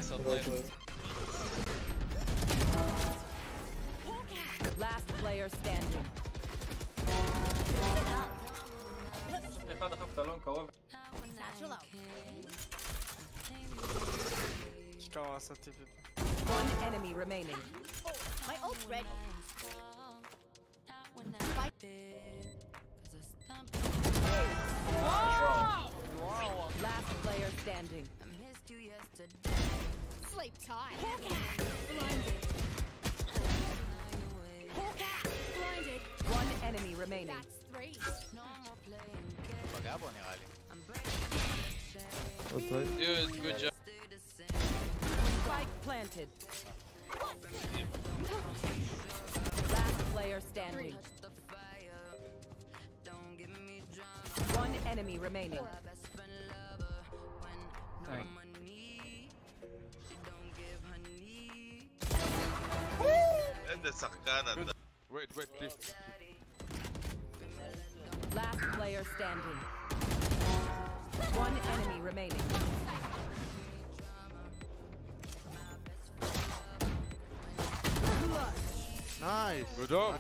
Nice on lane. Last player standing. אחד אחר פתלון קרוב. שכוח לעשות טיפי. One enemy remaining. My ult's ready. Last player standing. Sleep tight. Blinded. Blinded. One enemy remaining. That's 3. פגע בו נראה לי. That's right. Dude, good job. Spike planted. Last player standing. One enemy remaining. איזה שחקן אתה. Wait, please. Last player standing. One enemy remaining. Nice. Good job.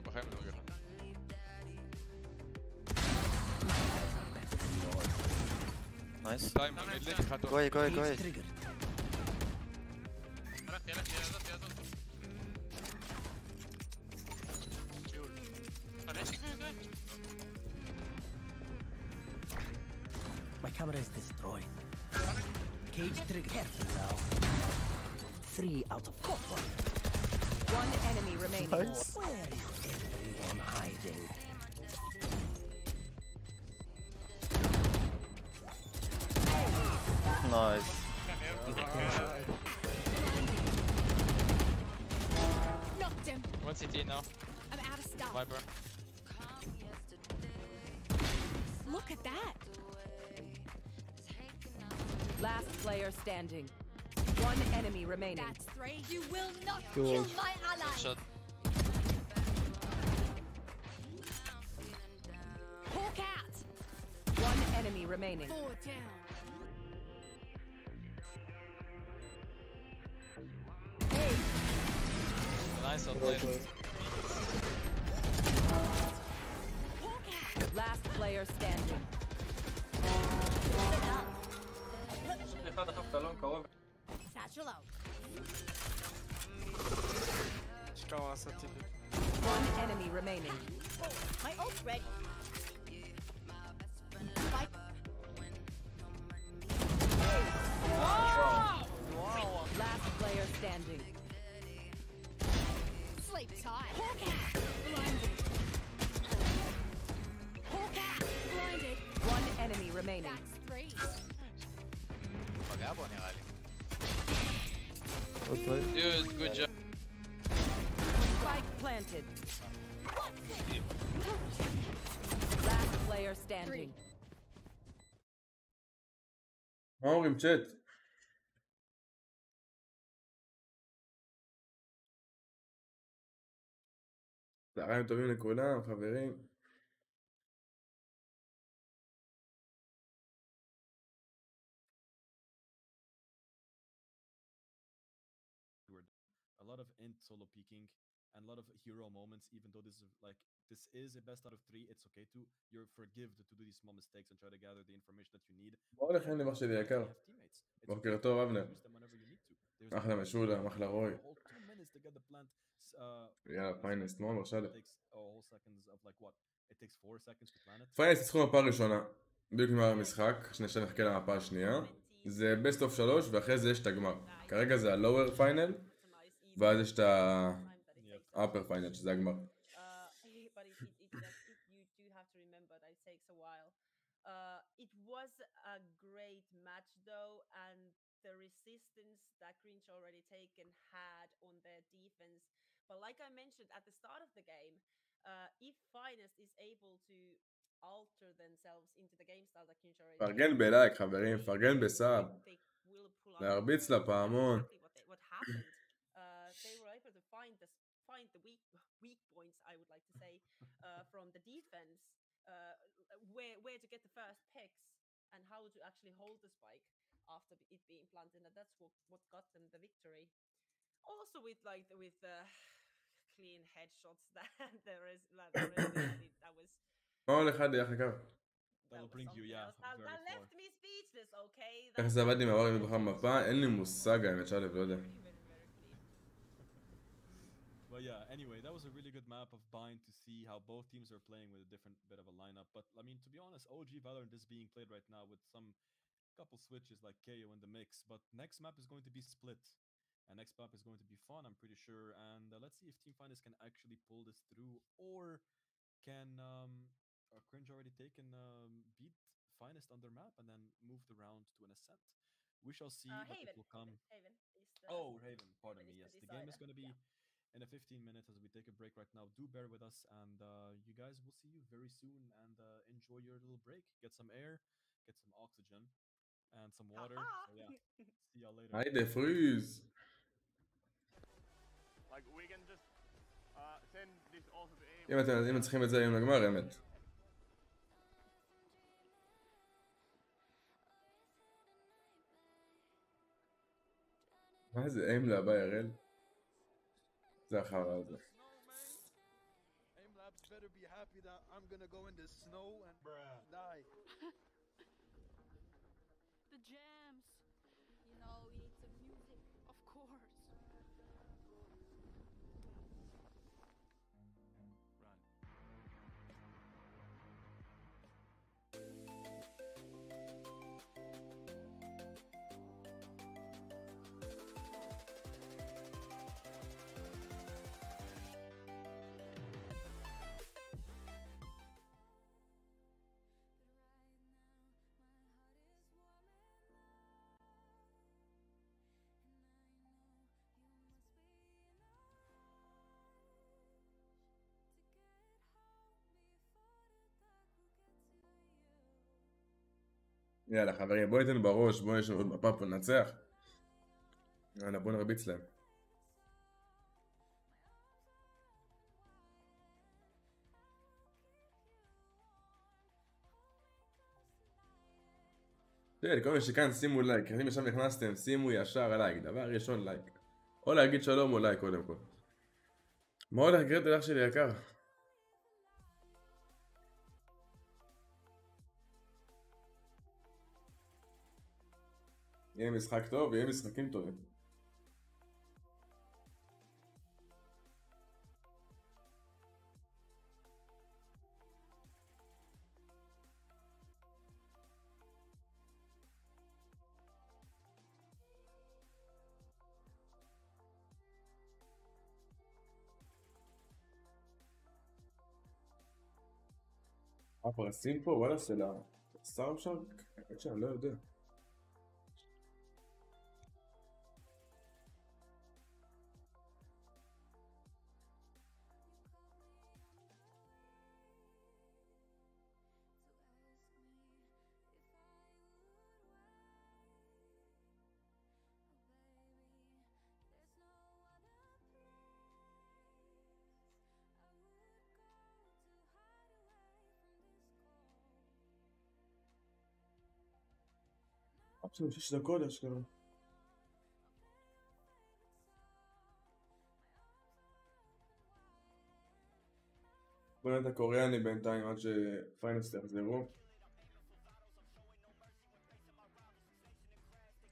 בחיים לא נוגע. Nice. שתיים, מדליק, אחד טוב. Go ahead. My camera is destroyed. Cage trigger. Careful now. 3 out of 4. One enemy remaining. Nice. Where is everyone hiding? Nice. Knocked him. One CT now. I'm out of stuff. Viper. Look at that. Last player standing. One enemy remaining. That's 3. You will not Good. kill my ally. Shot. Hawk out. One enemy remaining. 4 down. Nice on lane. Last player standing. אחד אחר פתלון קרוב. Satchel out. שכוח לעשות טיפי. One enemy remaining. My ult's ready. Spike. Last player standing. Sleep tight. Blinded. Blinded. One enemy remaining. That's 3. פגע בו נראה לי. That's right. Dude, good job. Spike planted. Last player standing. מה אומרים צ'אט? צהריים טובים לכולם, חברים. A lot of int solo peeking and a lot of hero moments, even though this is a best out of 3, it's okay to, you're forgived to do these small mistakes and try to gather the information that you need. בואו לכן למח שלי יקר. בוקר טוב אבנר. אחלה משולם, אחלה רוי. יאללה, פיינס, מאוד מרשה לי. פיינס ניצחו מפה ראשונה. בדיוק נגמר המשחק, שנשאר נחכה למפה השנייה. זה best of 3 ואחרי זה יש את הגמר. כרגע זה ה-lower final ואז יש את ה-upper final שזה הגמר. It was a great match though, and the resistance that Grinch already taken had on their defense. But like I mentioned at the start of the game, if Finest is able to alter themselves into the game style that Grinch already פרגן בלייק חברים, פרגן בצאט. להרביץ לפעמון. What happened? They were able to find the weak points, I would like to say, from the defense. Where to get the first picks and how to actually hold the spike. after it being planted, and that's what got them the victory. Also with clean headshots that the resident did, that was מה הולך עד יחד קו? That'll bring you, something yeah, else. That very far. left me speechless, okay? איך זה עבד עם העברים בתוך המפה? אין לי מושג האמת שלב, לא יודע. Very clean. But yeah, anyway, that was a really good map of Bind to see how both teams are playing with a different bit of a lineup. But I mean, to be honest, OG Valorant is being played right now with some couple switches like KO in the mix. But next map is going to be split. And next map is going to be fun, I'm pretty sure. And let's see if Team Finest can actually pull this through, or can Cringe already taken beat Finest on their map and then move the round to an ascent. We shall see, but it will come. Haven is the, Raven, pardon me. Yes, the game is going to be in a 15 minutes as we take a break right now. Do bear with us, and you guys will see you very soon. And enjoy your little break. Get some air, get some oxygen, and some water. So yeah, see y'all later. היידה, פריז! Like we can just send this also to aim. אם צריכים את זה היום לגמר, האמת. מה זה איים להבא ירל? זה החרא הזה. Labs better be happy that I'm gonna go in the snow and die. The jams. You know, we need some music, of course. יאללה חברים, בואו ניתן בראש, בואו יש עוד מפה פה ננצח. יאללה, בואו נרביץ להם. תראה, כל מי שכאן שימו לייק, אם עכשיו נכנסתם, שימו ישר לייק, דבר ראשון לייק. או להגיד שלום או לייק קודם כל. מה הולך גרט אל אח שלי יקר? יהיה משחק טוב ויהיה משחקים טובים. הפרסים פה, וואלה, של השר אפשר? האמת שאני לא יודע. עכשיו 6 דקות אשכרה. בוא נראה את הקוריאני בינתיים עד שפיינלס יחזרו.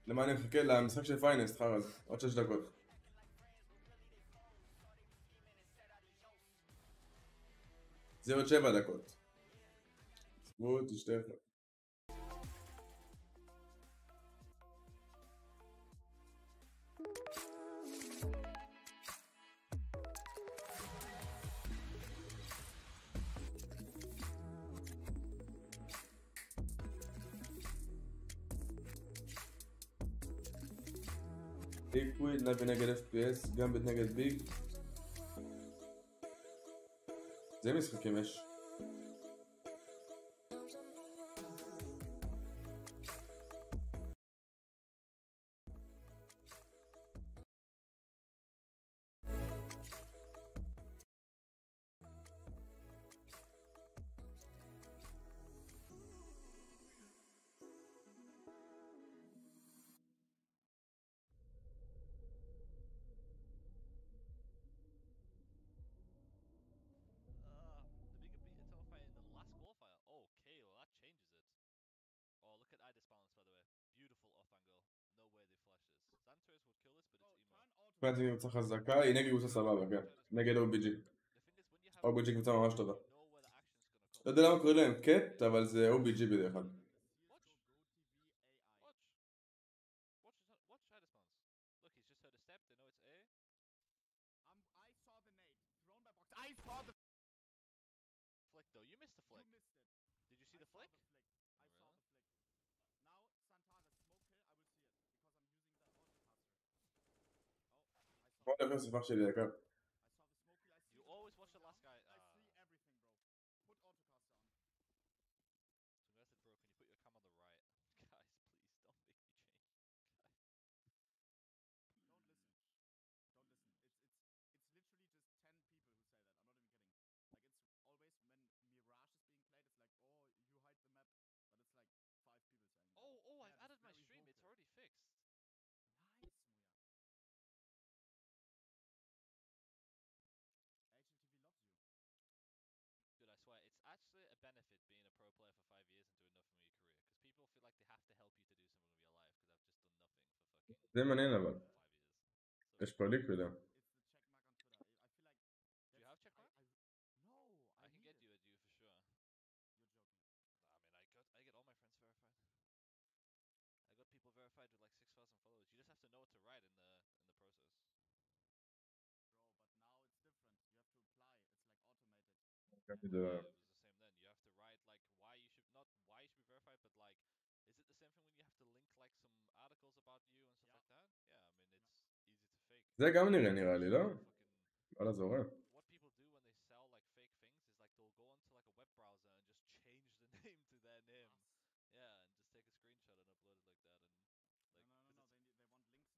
למה אני מחכה? למשחק של פיינלס, חר אז, עוד 6 דקות. זה עוד 7 דקות. בואו תשתה. ליקוויד, נבי נגד FPS, גם נגד ביג. זה משחקים יש. פנטי קבוצה חזקה, היא נגד קבוצה סבבה, כן. נגד OBG. OBG קבוצה ממש טובה. לא יודע למה קוראים להם קט, אבל זה OBG בדרך כלל. I saw the Flick though, you missed the flick. You missed it. Did you see the flick? I saw the flick. I saw the flick. Now Santana smoke kill, I will see it because I'm using the autocaster. Oh, בוא נדבר סיפר שלי יקר. I saw the smoke kill. I see. You always watch the last guy. I see everything, bro. Put autocaster on. So I said, bro, can you put your cam on the right? Guys, please don't make me change. Don't listen. Don't listen. It's literally just 10 people who say that. I'm not even kidding. Like it's always when Mirage is being played, it's like, oh, you hide the map, but it's like 5 people saying that. Oh, I've Yeah, added that's my very stream. It's vocal. already fixed. Nice, Muya. HLTV loves you. Dude, I swear, it's actually a benefit being a pro player for 5 years and doing nothing with your career. Because people feel like they have to help you to do something with your life. Because I've just done nothing for fucking זה מעניין אבל. 5 years. יש פה ליקוויד. It's the check mark on Twitter. I feel like. Do you have check mark? No, I can need get it. you a due for sure. You're joking. I mean, I get all my friends verified. I got people verified with like 6,000 followers. You just have to know what to write in the process. Bro, but now it's different. You have to apply. It's like automated. Yeah, it was the same then. You have to write like why you should be verified, but like, is it the same thing when you have to link like some articles about you and stuff like that? Yeah, I mean it's easy to fake. זה גם נראה לי, לא? וואלה זורם. What people do when they sell like fake things is like they'll go onto like a web browser and just change the name to their name. Yeah, and just take a screenshot and upload it like that and like. No. They want links now.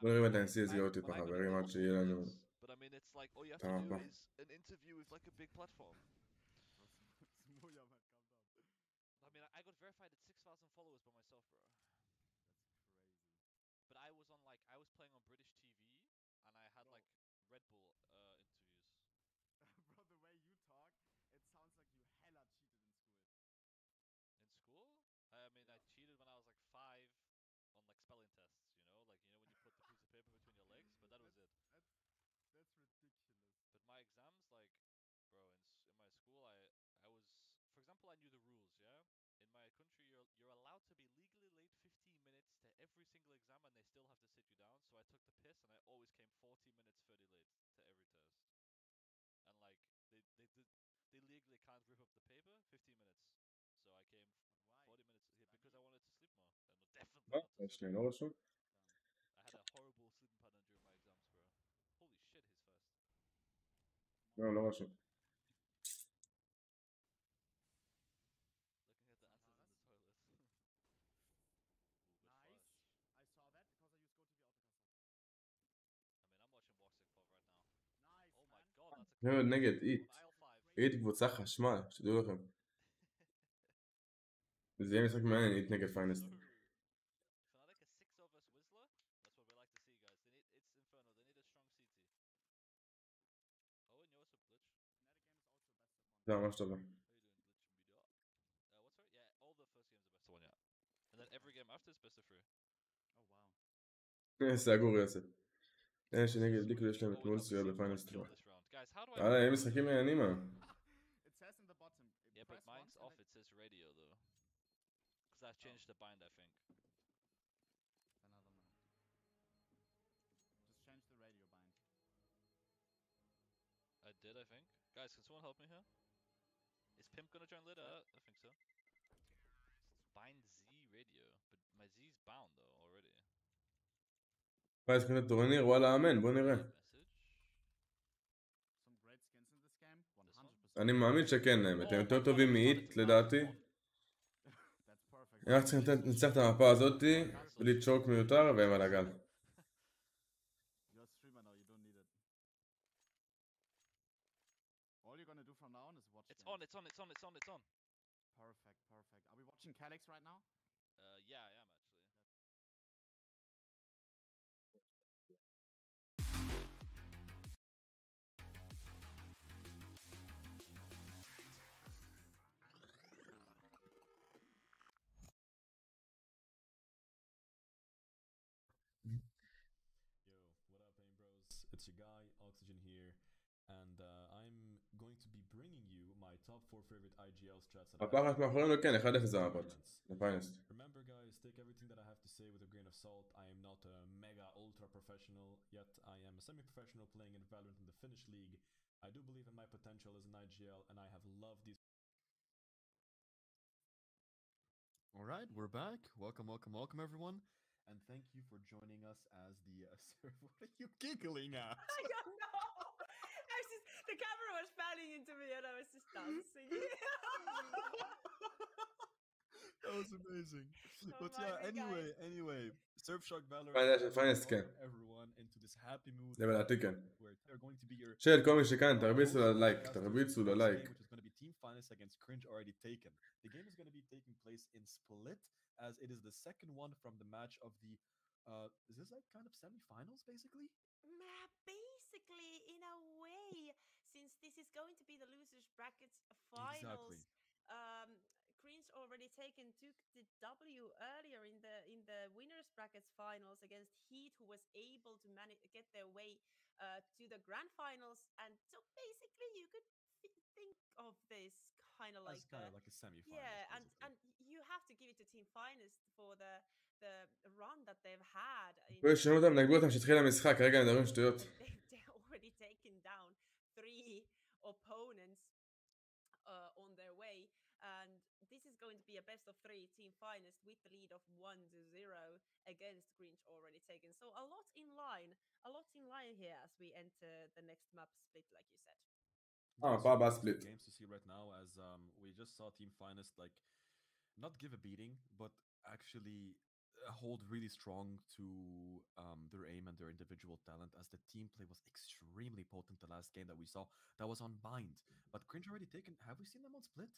בוא נראה אם אתה נשיא סגירות טיפה חברים עד שיהיה לנו... But I mean it's like all you have to do is an interview with like a big platform. I mean I got verified at 6,000 followers by myself, bro. That's crazy. But I was playing on British TV and I had like Red Bull interviews. Bro, the way you talk, it sounds like you hella cheated in school. In school? I mean, I cheated when I was like 5 on like spelling tests, you know when you put the piece of paper between your legs, but that was it. That's ridiculous. But my exams, like, bro, in my school, I was, for example, I knew the rules, yeah? In my country, you're allowed to be legally late 15 minutes to every single exam and they still have to sit you down, so I took the piss and I always came 40 minutes 30 late to every test. And like, they legally can't rip up the paper 15 minutes. So I came 40 minutes, yeah, because I wanted to sleep more. And definitely not to יש לי לא רשום? I had a horrible sleeping pattern during my exams, bro. Holy shit, he's first. לא רשום. Looking at the answers in the toilet. Nice. I saw that because I used GoTV autocaster. I mean, I'm watching Voxic Pop right now. Nice, Oh my man. god, that's a נגד HEET. on aisle 5. HEET קבוצה חשמל, שתדעו לכם. זה יהיה משחק מעניין, HEET נגד פיינסט. Fnatic a 6 of us Whistler? That's what we like to see, guys. It's Inferno, they need a strong CT. Oh, and yours up glitch. Fnatic game is also best of one. זה ממש טובה. How you doing, glitch media? What's right? Yeah, all the first games are best of 1, yeah. And then every game after is best of 3. Oh, wow. סגור יעשה. שנגד בלי כאילו יש להם את מול סביבה בפיינסט. הם משחקים מעניינים היום. It says in the bottom. Yeah, but mine's off, it says radio though. Because I've changed the bind, I think. Another man. Just change the radio bind. I did, I think. Guys, can someone help me here? Is Pimp gonna join later? I think so. Bind Z radio, but my Z is bound though already. פייס קנה טורניר, וואלה אמן, בוא נראה. Some great skins in this game. 100%. אני מאמין שכן, אתם יותר טובים מהיט לדעתי. That's perfect. אנחנו צריכים לנצח את המפה הזאת בלי צ'וק מיותר והם על הגל. You're a streamer now, you don't need it. All you're gonna do from now on is watch. It's on. Perfect. Are we watching Calyx right now? Yeah, I am actually. it's your guy, Oxygen here, and I'm going to be bringing you my top 4 favorite IGL strats that I הפחד have מאחורינו, כן, 1-0 זה המפות. tournaments. Remember guys, take everything that I have to say with a grain of salt. I am not a mega ultra professional, yet I am a semi-professional playing in Valorant in the Finnish league. I do believe in my potential as an IGL, and I have loved these. Alright, we're back. Welcome, welcome, welcome everyone. And thank you for joining us as the what are you giggling at? I don't know. The camera was panning into me and I was just dancing. That was amazing. But yeah, anyway, Surfshark Valorant, welcome everyone into this happy mood זה לדעתי כן. where they're going to be your של כל מי שכאן, תרביצו ללייק, תרביצו ללייק. which is going to be team finals against Cringe already taken. The game is going to be taking place in Split, as it is the second one from the match of the is this like kind of semi-finals basically? Basically, in a way, since this is going to be the losers brackets finals. Exactly. Cringe already took the W earlier in the winners brackets finals against HEET, who was able to get their way to the grand finals, and so basically you could think of this kind of like a semi-final. Yeah, and you have to give it to Team Finest for the run that they've had. שינו אותם, נגבו אותם שהתחיל המשחק, כרגע מדברים שטויות. They've already taken down 3 opponents on their way, and this is going to be a best of 3 Team Finest with the lead of 1-0 against Cringe already taken. So a lot in line here as we enter the next map Split, like you said. Split. Games to see right now, as we just saw Team Finest like not give a beating, but actually hold really strong to their aim and their individual talent, as the team play was extremely potent the last game that we saw that was on Bind. But Cringe already taken, have we seen them on Split?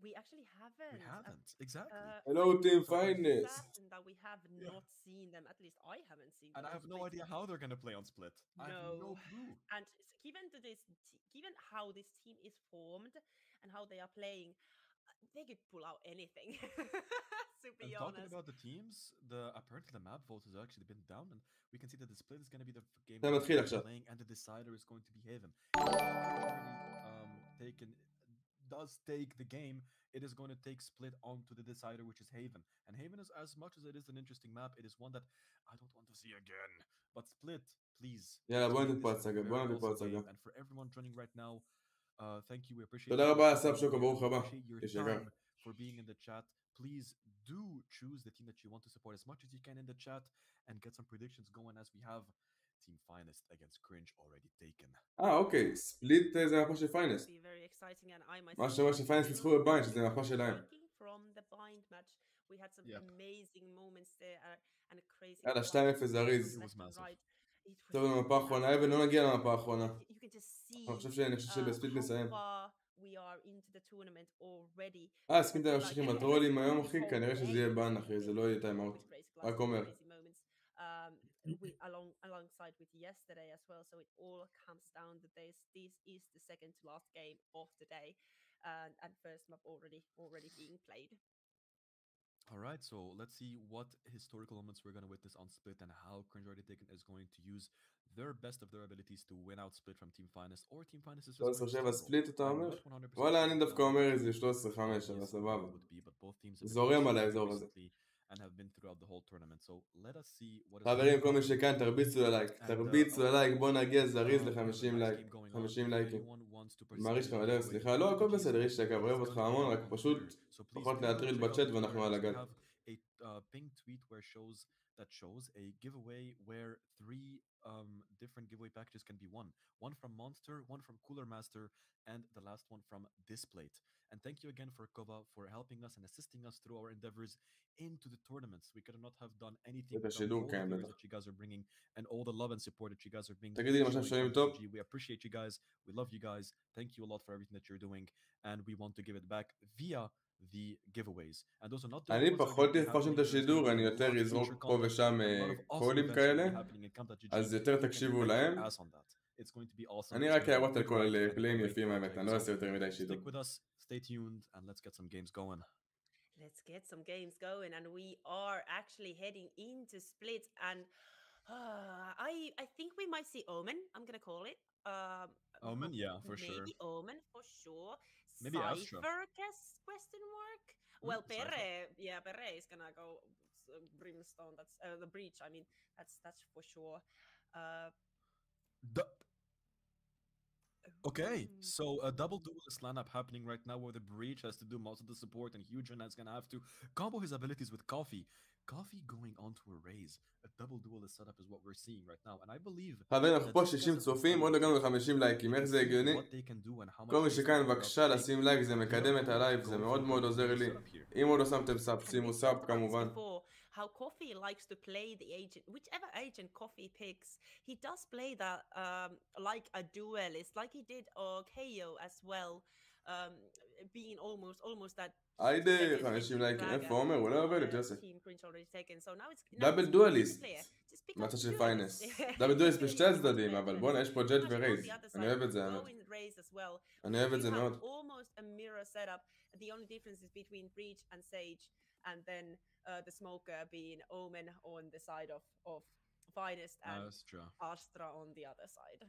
We actually haven't. We haven't, exactly. Hello Team Finest. That we have not seen them, at least I haven't seen them. And I have no idea how they're going to play on Split. I have no clue. And given how this team is formed and how they are playing, they could pull out anything. To be honest. Talking about the teams, apparently the map vote has actually been down, and we can see that the Split is going to be the game playing, and the decider is going to be Haven. Does take the game, it is going to take Split onto the decider, which is Haven. And Haven is, as much as it is an interesting map, it is one that I don't want to see again. But Split, please. Yeah, and for everyone joining right now, thank you. We appreciate תודה רבה, סאב שוקו, ברוך הבא. your time for being in the chat. Please do choose the team that you want to support as much as you can in the chat and get some predictions going, as we have Team Finest against Cringe already taken. אוקיי, ספליט זה מפה של פיינסט. מה שאומר שפיינסט ניצחו בביינד, שזה מפה שלהם. יאללה, 2-0 זריז. טוב, למפה האחרונה, אבל לא נגיע למפה האחרונה. אני חושב שבספליט נסיים. ספינטה ממשיך עם הטרולים היום, אחי, כנראה שזה יהיה בן, אחי, זה לא יהיה טיימאוט. רק אומר. Alongside with yesterday as well, so it all comes down that this is the second to last game of the day, and first map already being played. All right, so let's see what historical moments we're going to witness on Split, and how Cringe already taken is going to use their best of their abilities to win out Split from Team Finest, or Team Finest is just 13-7 ספליט אתה אומר? וואלה, אני דווקא אומר איזה 13-5, אבל סבבה. זורם על האזור הזה. And have been throughout the whole tournament. So let us see what חברים, כל מי שכאן, תרביצו ללייק, בוא נגיע זריז ל-50 לייק, 50 לייקים. מעריך לך מלא, סליחה, לא, הכל בסדר, יש שקב, אוהב אותך המון, רק פשוט פחות להטריל בצ'אט ואנחנו על הגל. ping tweet that shows a giveaway where 3 different giveaway packages can be won. One from Monster, one from Cooler Master, and the last one from Displate. And thank you again for Kova for helping us and assisting us through our endeavors into the tournaments. We could not have done anything without all the viewers that you guys are bringing and all the love and support that you guys are bringing. We appreciate you guys. We love you guys. Thank you a lot for everything that you're doing, and we want to give it back via the giveaways. And those are not אני פחות אפרשם את השידור, אני יותר אזרוק פה ושם קולים כאלה, אז יותר תקשיבו להם. אני רק אערות על כל פלאים יפים האמת, אני לא אעשה יותר מדי שידור. Stay tuned and let's get some games going. Let's get some games going, and we are actually heading into Split, and I think we might see Omen. I'm gonna call it. Omen, yeah, for maybe sure. Omen for sure. Maybe Astra. Cypher question mark. Well, Cypher. Perre is gonna go Brimstone. That's the breach. I mean, that's for sure. Okay, so a double duelist lineup happening right now where the breach has to do most of the support and Hujan is gonna have to combo his abilities with Coffee. Coffee going on to a raise. A double duelist setup is what we're seeing right now, and I believe... חברים, אנחנו פה 60 צופים, עוד לא הגענו ל-50 לייקים, איך זה הגיוני? כל מי שכאן בבקשה לשים לייק, זה מקדם את הלייב, זה מאוד מאוד עוזר לי. אם עוד לא שמתם סאב, שימו סאב כמובן. How Coffee likes to play the agent, whichever agent Coffee picks, he does play that like a duelist, like he did KO as well, being almost that. היידה, 50 לייקים, איפה עומר? הוא לא עובד את יוסף. דאבל דואליסט, מהצד של פיינס. דאבל דואליסט בשתי הצדדים, אבל בוא'נה, יש פה ג'ט ורייז. אני אוהב את זה, אני אוהב את זה מאוד. Almost a mirror setup. The only difference is between Breach and Sage, and then the smoker being Omen on the side of Finest and Astra on the other side.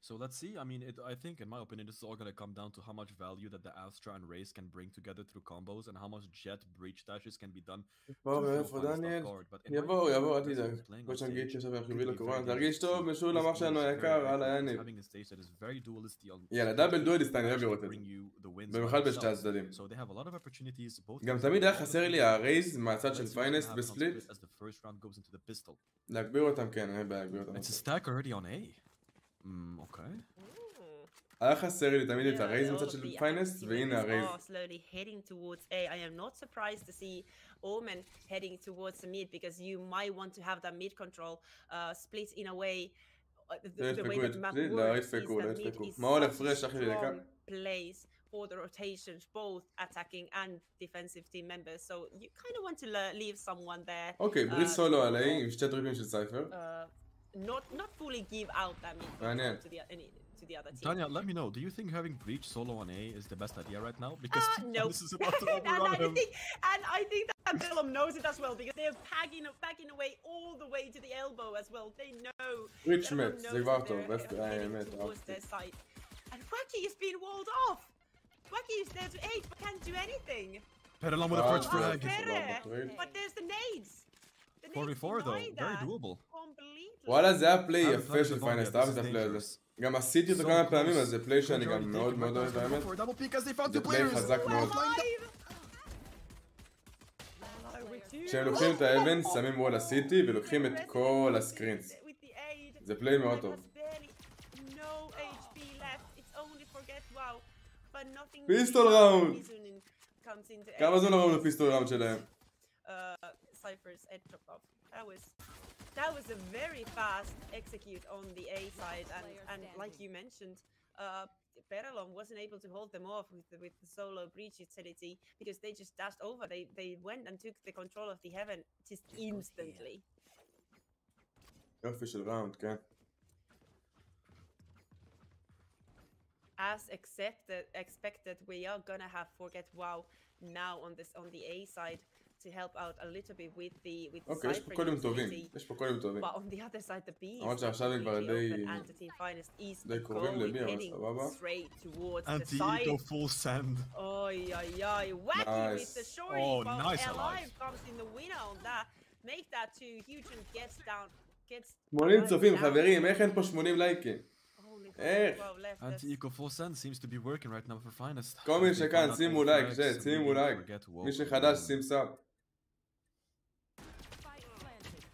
So let's see. I mean, I think, in my opinion, this is all going to come down to how much value that the Astra and Race can bring together through combos and how much jet breach dashes can be done. איפה דניאל? יבוא, אל תדאג. כמו שנגיד ששווה חיובי לקורונה. תרגיש טוב, משול אמר שלנו היקר, הלאה יניב. יאללה, דאבל דואליסט, אני אוהב לראות את זה. במיוחד בשתי הצדדים. גם תמיד היה חסר לי הרייז מהצד של פיינסט בספליט. להגביר אותם, כן, אין בעיה להגביר אותם. It's a stack already on A. Okay. היה חסר לי תמיד את הרייז מצד של פיינסט, והנה הרייז. Slowly heading towards A. I am not surprised to see Omen heading towards the mid because you might want to have that mid control split in a way. The way that map works is that mid is such a strong place for the rotations, both attacking and defensive team members. So you kind of want to leave someone there. אוקיי, בריץ סולו על A עם שתי טריפים של סייפר. Not fully give out that mid to the other team. Tanya, let me know. Do you think having Breach solo on A is the best idea right now? Because no. This is about to overrun him. And I think that Bellum knows it as well because they're packing away all the way to the elbow as well. They know. Rich met, they were towards their side. And Wacky is being walled off. Wacky is there to 8 but can't do anything. Perelon with a first frag. But there's the nades. 44 though, very doable. וואלה זה היה פליי יפה של פיינסט, אהב את הפליי הזה. גם עשיתי אותו כמה פעמים, אז זה פליי שאני גם מאוד מאוד אוהב האמת. זה פליי חזק מאוד. כשהם לוקחים את האבן, שמים וול הסיטי ולוקחים את כל הסקרינס. זה פליי מאוד טוב. פיסטול ראונד! כמה זמן ראו לפיסטול ראונד שלהם? Cypher's edge drop off. That was a very fast execute on the A side, and like you mentioned, Perelon wasn't able to hold them off with the solo breach utility because they just dashed over. They went and took the control of the heaven just instantly. Official round, okay. As expected, we are gonna have Forget Wow now on the A side. To help out a little bit with the אוקיי, יש פה קודים טובים, יש פה קודים טובים. But on the other side the B למרות שעכשיו הם כבר די קרובים למי, אבל סבבה. Anti-eco full send. אוי אוי אוי, Wacky with the shorty. Oh, nice Alive comes in the winner on that. Make that too huge and gets down. 80 צופים חברים, איך אין פה 80 לייקים? איך? Anti-eco full send seems to be working right now for Finest. כל מי שכאן, שימו לייק, שימו לייק. מי שחדש, שים סאב.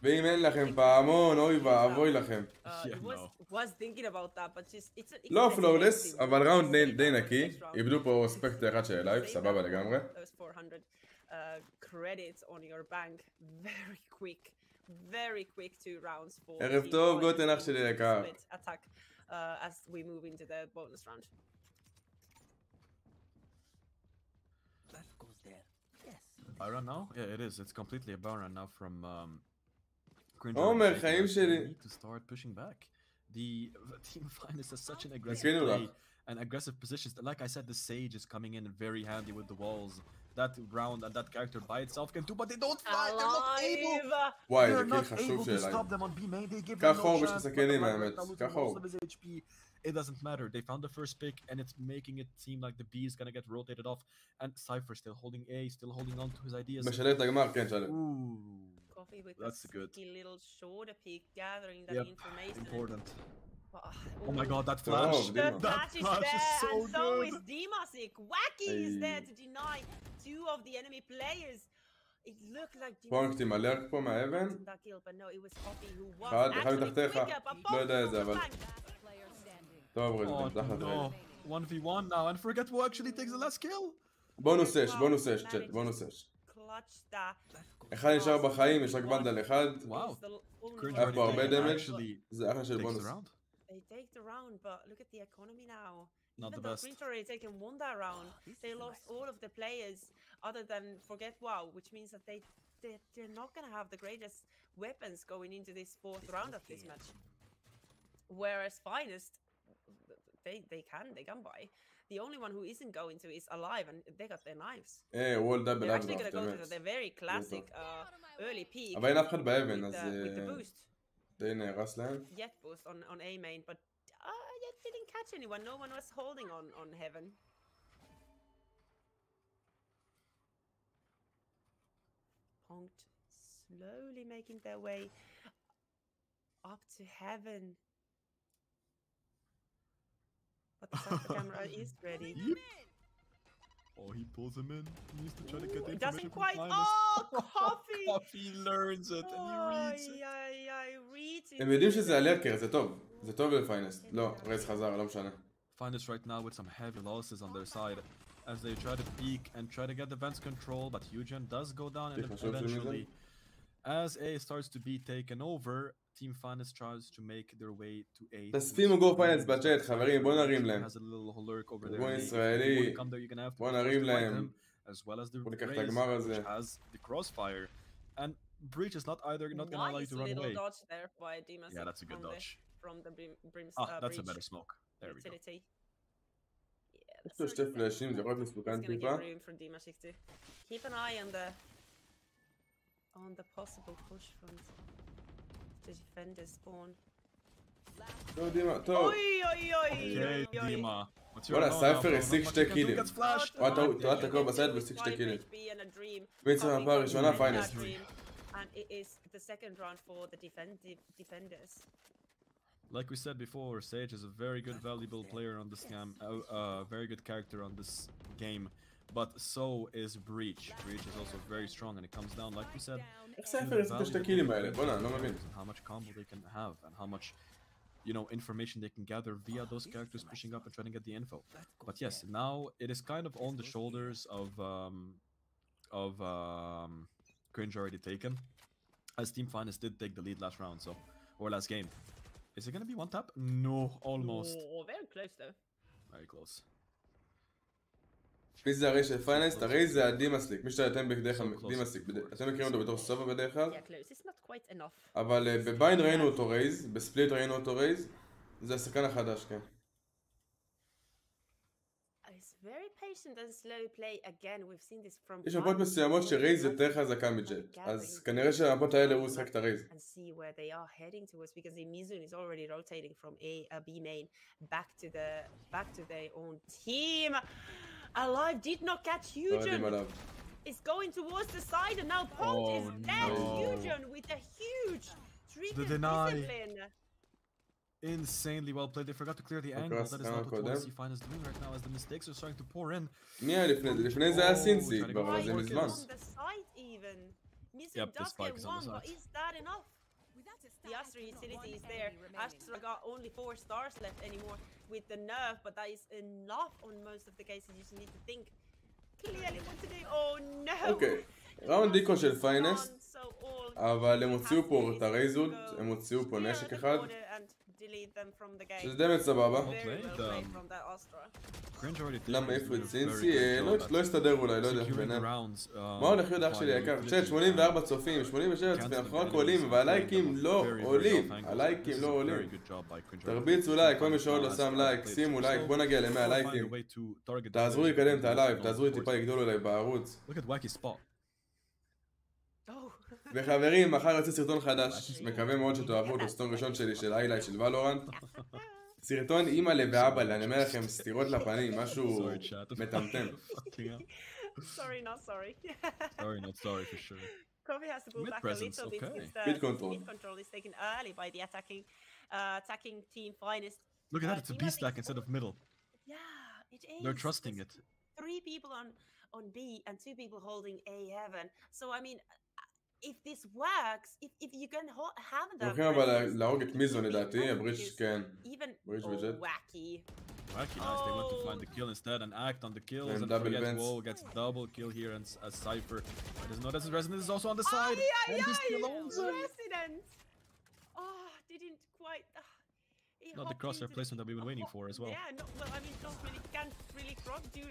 ואם אין לכם פעמון, אוי ואבוי לכם. לא פלורלס, אבל ראונד די נקי. איבדו פה ספקט אחד של לייב, סבבה לגמרי. ערב טוב, גוטן אח שלי יקר. As we move into the bonus round. Buy run now? Yeah, it is. It's completely a buy run now from עומר, חיים שלי. Need to start pushing back. The team Finest has such an aggressive play and aggressive positions. Like I said, the Sage is coming in very handy with the walls. that round and that character by itself can do, but they don't fight. They're not able. וואי, They're זה קיל not חשוב able to שאלה. stop them on B main. They give them ככה no הוא chance. בשביל but סכנים the האמת, right now losing ככה most הוא. of his HP. It doesn't matter. They found the first pick, and it's making it seem like the B is gonna get rotated off. And Cypher still holding A, still holding on to his ideas. משנה את הגמר, כן, שלם. Coffee with That's a good. sneaky little shoulder peek, gathering that Yep, information. important. Oh Oh my god, that Oh, flash! Dima. The flash is there, so and so good. is Dimasic. Wacky is there Hey. to deny two of the enemy players. It looked like פרונקט עם הלרק פה מהאבן. that kill, but no, it was Coffee who was אחד actually מתחתיך. quicker, but לא יודע את זה, both אבל... on the flank. טוב, Oh רזידנט, תחת no, רגע. 1v1 now, and forget who actually takes the last kill. בונוס 6, בונוס 6, צ'אט, בונוס 6. Clutch that. אחד נשאר בחיים, יש רק בנדל אחד. Wow. Only היה פה הרבה דמג'. Actually זה אחלה של takes בונוס. the round. They take the round, but look at the economy now. Not Even the though best. Grinch already taken won that round, they lost all of the players other than Forget Wow, which means that they're not going to have the greatest weapons going into this fourth round of this match. Whereas Finest, they can buy. The only one who isn't going to is Alive, and they got their knives. וול דאבל They're actually אבדרפט, going to go באמת. to the very classic early peak אבל אין אף אחד באבן, with אז the boost. די נהרס להם. Jet boost on A main, but Jet didn't catch anyone. No one was holding on Heaven. Punked slowly making their way up to Heaven. But the Cypher camera is ready. Oh, he pulls him in. He needs to try to get the It information doesn't quite. from Oh, Finest. Coffee! Coffee learns it and he reads it. reads it. הם יודעים שזה הלרקר, זה טוב. זה טוב לפיינסט. לא, רז חזר, לא משנה. Finest right now with some heavy losses on their side as they try to peek and try to get the Vents control, but Eugen does go down and eventually, as A starts to be taken over, Team Finest tries to make their way to A. תספימו גו פיינסט בצ'אט, חברים, בואו נרים להם. Has a little lurk over there. בואו ישראלי, בואו נרים להם. As well as the בואו ניקח את Raze, הגמר הזה. which has the crossfire, and Breach is not gonna allow you to run little away. dodge there by Dimas. Yeah, that's a good dodge. From the Brim's That's a breach better smoke. There we go. utility. Yeah, יש לו שתי פלאשים, זה יכול להיות מסוכן It's gonna טיפה. give room for Dimasic to keep an eye on the possible push from the defender spawn. טוב, דימה, טוב. Okay, Dima. What's your וואלה, no, סייפר no, השיג not שתי much he can do, קילים. gets flashed. הוא תולד את הכל בסייד והשיג שתי קילים. בעצם המפה הראשונה, פיינסט. And it is the second round for the defenders. Like we said before, Sage is a very good, valuable player on this game, very good character on this game, but so is Breach. Breach is also very strong, and it comes down, like we said, איך סייפר השיג את השתי קילים האלה? בוא'נה, אני לא מבין. how much combo they can have, and how much, you know, information they can gather via those characters pushing up and trying to get the info. But yes, now it is kind of on the shoulders of Cringe already taken, as Team Finest did take the lead last round, so, or last game. Is it gonna be one tap? No, almost. Oh, very close though. Very close. מי זה הרי של פיינסט? הרי זה הדימאסליק. מי שאתם בדרך כלל דימאסליק. אתם מכירים אותו בתור סובה בדרך כלל. Yeah, close. It's not quite enough. אבל בביין ראינו אותו רייז, בספליט ראינו אותו רייז. זה השחקן החדש, כן. It's very patient and slow play. Again, we've seen this from. יש מפות מסוימות שרייז יותר חזקה מג'ט. אז כנראה שהמפות האלה הוא ישחק את הרייז. And see where they are heading towards, because the Mizun is already rotating from a B main back to their own team. Alive did not catch Eugen. It's going towards the side, and now Pont is dead. Eugen with a huge trigger discipline. Insanely well played. They forgot to clear the angle. That is not what TC Fine is doing right now, as the mistakes are starting to pour in. מי היה לפני זה? לפני זה היה סינצי כבר, אבל זה מזמן. Mizun does get one, but is that enough? The Astra utility is there. Astra got only 4 stars left anymore with the nerf, but that is enough on most of the cases. You just need to think clearly what to do. Oh no! אוקיי, ראונד דיקו של פיינסט, אבל הם הוציאו פה את הרייזולט, הם הוציאו פה נשק אחד. played them from the game. שזה באמת סבבה. Very well played from that Astra. למה איפה את סינסי? לא הסתדר אולי, לא יודע ביניהם. מה הולך להיות אח שלי היקר? צ'אט 84 צופים, 87 צופים, אנחנו רק עולים והלייקים לא עולים. הלייקים לא עולים. תרביצו לייק, כל מי שעוד לא שם לייק, שימו לייק, בוא נגיע ל100 לייקים. תעזרו לי לקדם את הלייב, תעזרו לי טיפה לגדול אליי בערוץ. וחברים, מחר יוצא סרטון חדש, מקווה מאוד שתאהבו אותו, סרטון ראשון שלי של היילייט של ולורנט. סרטון אימא ואבא, אני אומר לכם סתירות לפנים, משהו מטמטם. Sorry, not sorry. Sorry, not sorry for sure. Kobe has to pull back a little bit since the Mid control. mid control is taken early by the attacking team finest. Look at that, it's a B stack instead of middle. Yeah, it is. They're trusting it. 3 people on B and 2 people holding A heaven. So I mean, if this works, if you can have that. הולכים אבל להרוג את מיזו לדעתי, הבריץ' כן. בריץ' וג'ט. Wacky. Wacky, nice. They went to find the kill instead and act on the kills. And forget Whoa gets double kill here and as Cypher. There's no Resident is also on the side. And he's still on Resident. Oh, didn't quite. Not the crosshair placement that we've been waiting for as well. Yeah, no, well, I mean, can't really do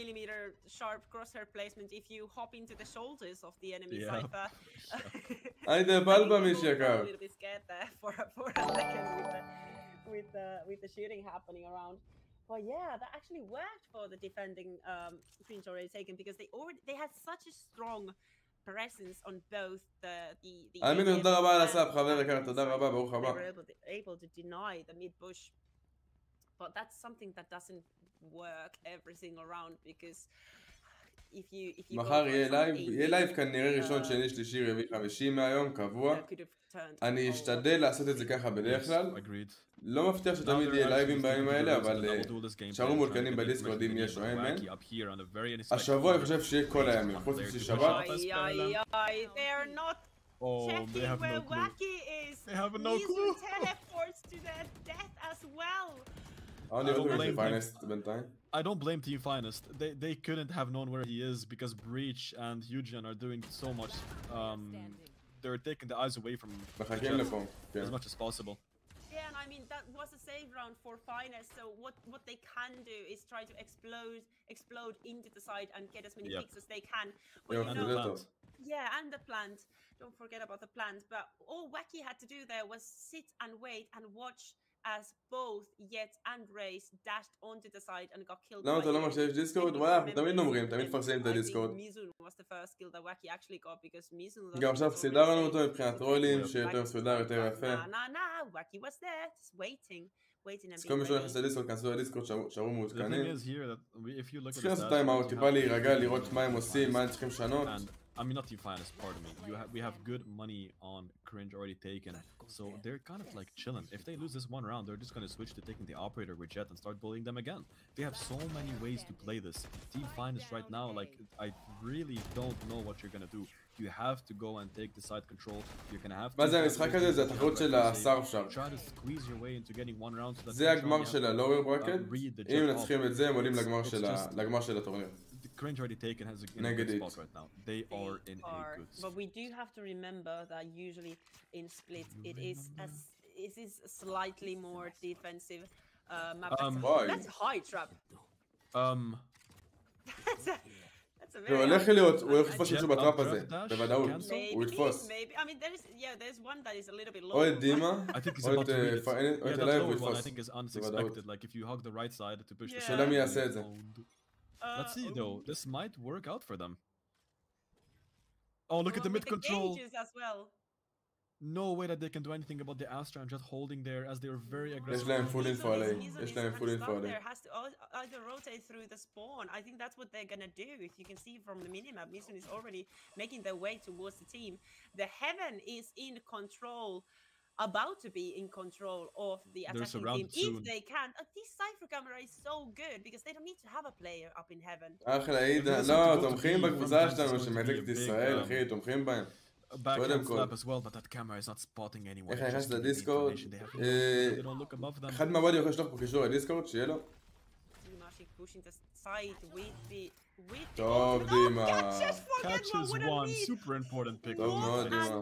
millimeter sharp crosshair placement if you hop into the shoulders of the enemy Cypher. היידה בלבה מי שיקר. A little bit scared there for a second with the shooting happening around. But yeah, that actually worked for the defending cringe already taken because they had such a strong presence on both the האמין תודה רבה על הסאב חבר יקר, תודה רבה, ברוך הבא. They were able to deny the mid push. But that's something that doesn't work every single round because if you מחר יהיה לייב כנראה ראשון, שני, שלישי, רביעי, חמישי מהיום, קבוע. אני אשתדל לעשות את זה ככה בדרך כלל. לא מבטיח שתמיד יהיה לייבים בימים האלה, אבל שערו מעודכנים בדיסקורד אם יש או אין. השבוע אני חושב שיהיה כל הימים, חוץ משי שבת. They're not checking where Wacky is. Mizu teleports to their death as well. I don't blame Team Finest. They couldn't have known where he is because Breach and Eugen are doing so much. They're taking the eyes away from as much as possible. Yeah, and I mean that was a save round for Finest. So what they can do is try to explode into the side and get as many picks as they can. But yeah, and the plant. Don't forget about the plant. But all Wacky had to do there was sit and wait and watch as both Yet and Race dashed onto the side and got killed. למה אתה לא מרשה? יש דיסקורד? וואלה, אנחנו תמיד אומרים, תמיד מפרסמים את הדיסקורד. Mizun was the first kill that Wacky actually got because Mizun... גם עכשיו סידרנו אותו מבחינת רולים, שיותר מסודר, יותר יפה. Wacky was there, just waiting. אז כל מי שנכנס לדיסקורד, כנסו לדיסקורד, שערו מעודכנים. צריכים לעשות טיים-אאוט, טיפה להירגע, לראות מה הם עושים, מה הם צריכים לשנות. I mean, not Team Finest, pardon me. We have good money on Cringe already taken, so they're kind of like chilling. If they lose this one round, they're just going to switch to taking the operator with Jet and start bullying them again. They have so many ways to play this. Team Finest right now, like, I really don't know what you're going to do. You have to go and take the side control. You're going to have to... מה זה המשחק הזה? זה התחרות של הסארף שם. Try to squeeze your way into getting one round. זה הגמר של הלואוור ברקט. אם מנצחים את זה, הם עולים לגמר של הטורניר. The Cringe already taken has a good spot right now. They are in a good spot. But we do have to remember that usually in split it is slightly more defensive map. That's a high trap. That's a very... הוא הולך להיות, הוא הולך לתפוס מישהו בטראפ הזה, בוודאות, הוא יתפוס. I mean, there's one that is a little bit low. או את דימה, או את הלייב הוא I יתפוס. think is unexpected. Like if you hug the right side to push the... שאלה מי יעשה את זה. Let's see though, this might work out for them. Oh, look at the mid control. As well. No way that they can do anything about the Astra and just holding there as they were very aggressive. יש להם full info עלי. יש להם full info עלי. Has to either rotate through the spawn. I think that's what they're gonna do. If you can see from the minimap, Mizun is already making their way towards the team. The Heaven is in control. About to be in control of the attacking team if they can. This Cypher camera is so good because they don't need to have a player up in heaven. אחלה עידה, לא, תומכים בקבוצה שלנו שמייצגת את ישראל, אחי, תומכים בהם. קודם כל. איך אני נכנס לדיסקורד? אחד מהמודים יכול לשלוח פה קישור לדיסקורד, שיהיה לו. טוב, דימה. Catches one, super important pick. טוב מאוד, דימה.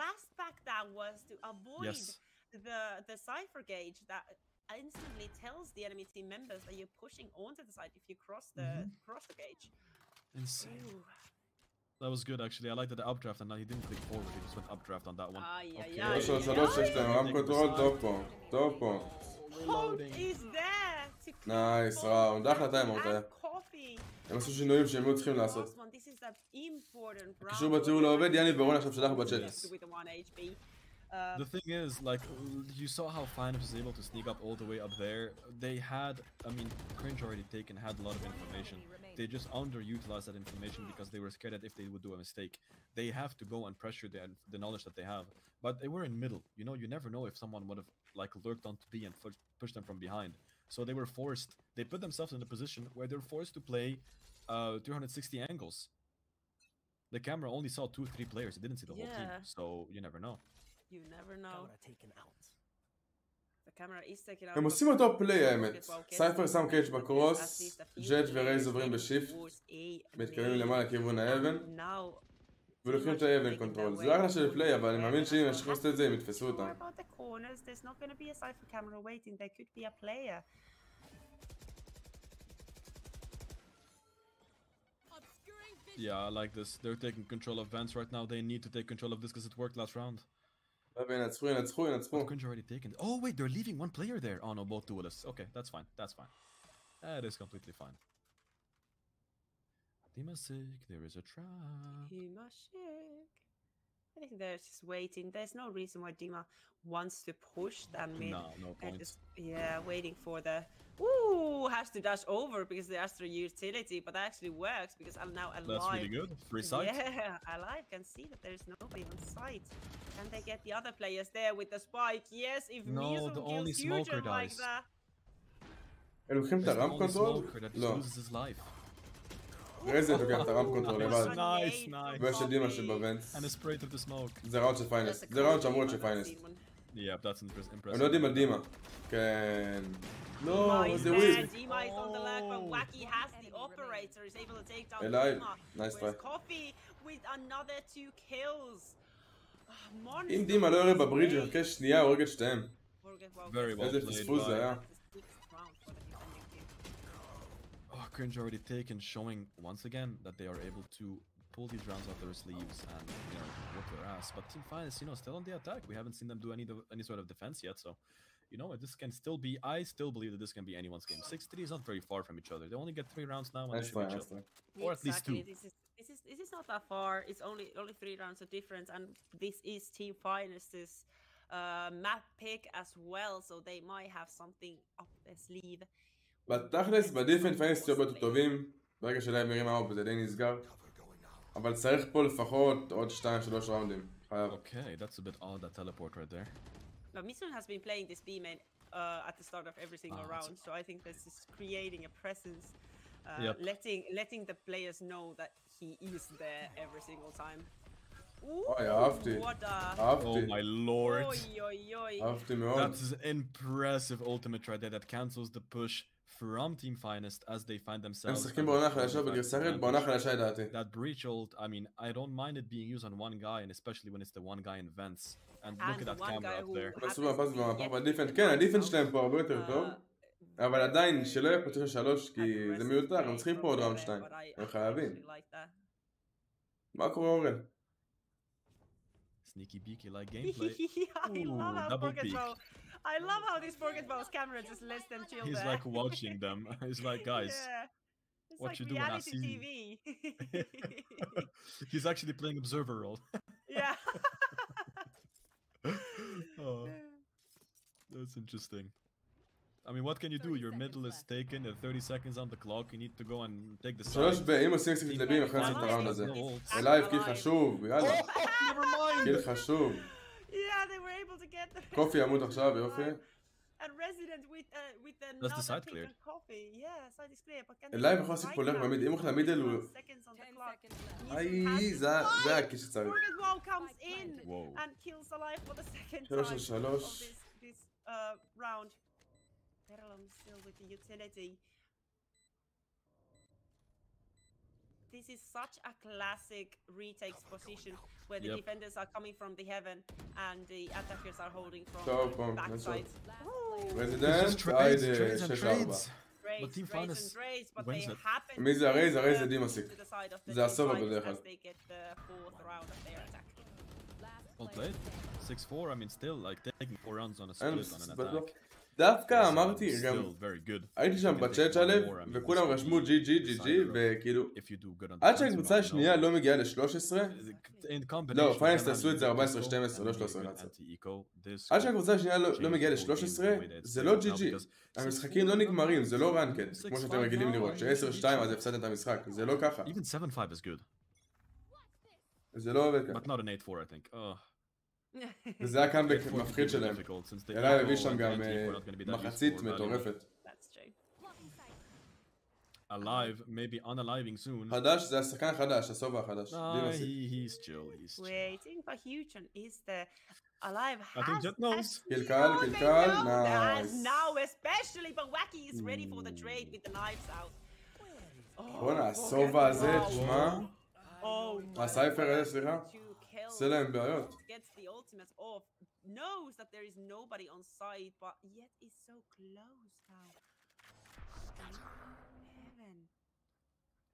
Blast back that was to avoid the cipher gauge that instantly tells the enemy team members that you're pushing onto the side if you cross the gauge. Insane. Ooh. That was good actually. I liked that the updraft and now he didn't click forward, he just went updraft on that one. טוב פה. Hope is there to נייס, ראונד, אחלה טיימאוט היה. הם עשו שינויים שהם היו צריכים לעשות. קישור בתיאור לא עובד, יאני ורון עכשיו שלח בצ'אט. The thing is, like, you saw how Finance was able to sneak up all the way up there. They had, I mean, Cringe already taken had a lot of information. They just underutilized that information because they were scared that if they would do a mistake, they have to go and pressure the knowledge that they have. But they were in middle. You know, you never know if someone would have like lurked onto B and pushed them from behind. So they were forced. They put themselves in a position where they're forced to play 360 angles. The camera only saw 2-3 players. It didn't see the whole team. So you never know. You never know. The camera is taken out. הם עושים אותו פליי האמת. סייפר שם קייג' בקרוס, ג'אג' ורייז עוברים בשיפט, מתקרבים למעלה לכיוון האבן, ולוקחים את האבן קונטרול. זה אחלה של פליי, אבל אני מאמין שאם ימשיכו לעשות את זה הם יתפסו אותם. Yeah, I like this. They're taking control of vents right now. They need to take control of this because it worked last round. ינצחו. Cringe already taken. Oh wait, they're leaving one player there. Oh no, both duelists. Okay, that's fine. That's fine. That is completely fine. Dimasic, there is a trap. Dimasic. I think they're just waiting. There's no reason why Dima wants to push them in. No point. Just, yeah, waiting for the... Ooh, has to dash over because the Astro utility, but that actually works because I'm now alive. That's really good. Free sight. Yeah, alive can see that there's nobody on site. Can they get the other players there with the spike? Yes, if no, the only smoker dies. Like that. הם לוקחים את הרם קונטרול? לא. רייזן לוקח את הרם קונטרול לבד. ויש את דימה שבוונטס. זה ראונד של פיינס. זה ראונד שאמרו של פיינס. Yeah, that's impressive. הם לא יודעים על דימה. כן. לא, זה וויז. Dima is on the lag, but Wacky has the operator, is able to take down Leyb. Dima. Nice try. Coffee with another 2 kills. אם דימה לא יורה בברידג' וחכה שנייה, הוא הורג את שתיהם. Very well איזה פספוס זה היה. Oh, Cringe already taken, showing once again that they are able to pull these rounds out their sleeves and, you know, whoop their ass. But Team Finest, you know, still on the attack. We haven't seen them do any sort of defense yet, so, you know, this can still be, I still believe that this can be anyone's game. 6-3 is not very far from each other. They only get 3 rounds now, and they should be chill. Or at least 2. This is not that far. It's only 3 rounds of difference, and this is Team Finest's map pick as well, so they might have something up their sleeve. בתכלס, בדיפנט פיינס הרבה יותר טובים, ברגע שלהם מרים האופ זה די נסגר, אבל צריך פה לפחות עוד 2-3 ראונדים. Okay, that's a bit odd, that teleport right there. Now, Misun has been playing this B main at the start of every single round, so I think this is creating a presence, letting the players know that he is there every single time. Ooh, אהבתי. Oh my lord. אהבתי מאוד. That's an impressive ultimate right there that cancels the push from Team Finest as they find themselves. הם משחקים בעונה חלשה בגרסרת, בעונה חלשה לדעתי. That breach ult, I mean, I don't mind it being used on one guy, and especially when it's the one guy in vents. And look at that camera up there. עשו מהפס במהפך בדיפנט, כן, הדיפנט שלהם פה הרבה יותר טוב. אבל עדיין, שלא יהיה פה 9-3, כי זה מיותר, הם צריכים פה עוד ראונד 2. הם חייבים. מה קורה אורן? Sneaky beaky like gameplay. I love how this Forget-Ball's camera just lets them chill He's there. like watching them. He's like, guys, what like you doing? I see TV. He's actually playing observer role. Yeah. Oh, that's interesting. I mean, what can you do? Your middle is taken, 30 seconds on the clock, you need to go and take the side. 3 אם עושים קצת לבים, יכולים לעשות את הראונד הזה. הלייב, קיל חשוב, יאללה. קיל חשוב. Yeah, they were able to get the... קופי ימות עכשיו, יופי. And Resident with the That's the side cleared. Coffee. Yeah, side is clear, but can הלייב יכול לעשות פה לב במיד, אם הוא הולך למידל הוא... איי, זה הכי שצריך. Forget-Ball comes in and kills the life for the second time of this round. Perlum still with the utility. this is such a classic retakes position where the defenders are coming from the heaven and the attackers are holding from the backside. רזידנט, היידה 6-4. Trades and trades, but they happen מי זה הרייז? הרייז זה דימוסיק. זה הסובה בדרך כלל. as they get the fourth round of their attack. Well played. 6-4, I mean, still, like, taking 4 rounds on a split on an attack. דווקא אמרתי, גם Still very good. הייתי שם בצ'אט שלב, וכולם רשמו GG, וכאילו, עד שהקבוצה השנייה לא מגיעה ל-13, לא, פיינלס תעשו את זה 14-12, לא 13-11. עד שהקבוצה השנייה לא מגיעה ל-13, זה לא GG. המשחקים לא נגמרים, זה לא רנקד, כמו שאתם רגילים לראות, ש-10-2 אז הפסדת את המשחק, זה לא ככה. Even 7-5 is good. זה לא עובד ככה. But not an 8-4, I think. וזה היה קאמבק מפחיד שלהם. אלייב הביא שם גם מחצית מטורפת. Alive, maybe unaliving soon. חדש, זה השחקן החדש, הסובה החדש. He's chill, he's chill. Waiting for Huchon is the Alive I think Jet knows. קלקל, נייס. Now especially, but Wacky is ready for the trade with the knives out. בוא'נה, הסובה הזה, תשמע. הסייפר הזה, סליחה. עושה להם בעיות. Gets the ultimate off, knows that there is nobody on site, but yet is so close now. Heaven.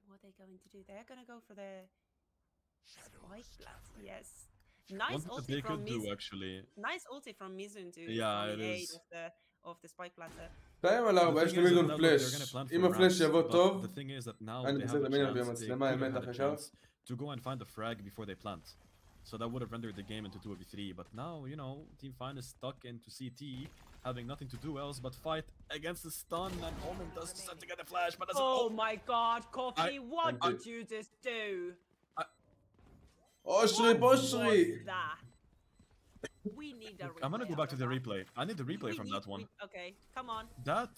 What are they going to do? They're going to go for the spike blast. Yes. Nice ulti from Mizun. Actually. Nice ulti from Mizun to of the spike planter. 2-4, יש למיזון פלאש. אם הפלאש יבוא טוב, אני אנסה לדמיין לפי המצלמה, האמת אחרי כך. To go and find the frag before they plant. So that would have rendered the game into 2v3, but now, you know, Team Fine is stuck into CT, having nothing to do else but fight against the stun, and Omen does decide to get a flash, but doesn't. Oh my god, Coffee, what did you just do? Oshri, Boshri! We need a replay. I'm gonna go back to the replay. I need the replay from that one. Okay, come on. That,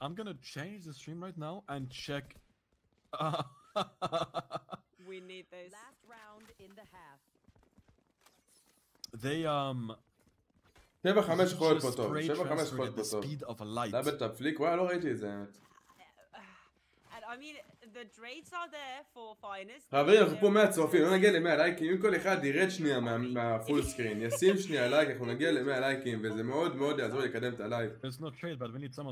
I'm gonna change the stream right now and check. We need this. Last round in the half. They 7-5 יכולות פה טוב, 7-5 יכולות פה טוב. דאבל טאפ פליק, וואי, לא ראיתי את זה, האמת. I mean, the trades are there for finest. חברים, אנחנו פה 100 צורפים, לא נגיע ל-100 לייקים, אם כל אחד ירד שנייה מהפול סקרין, ישים שנייה לייק, אנחנו נגיע ל-100 לייקים, וזה מאוד מאוד יעזור לקדם את הלייב.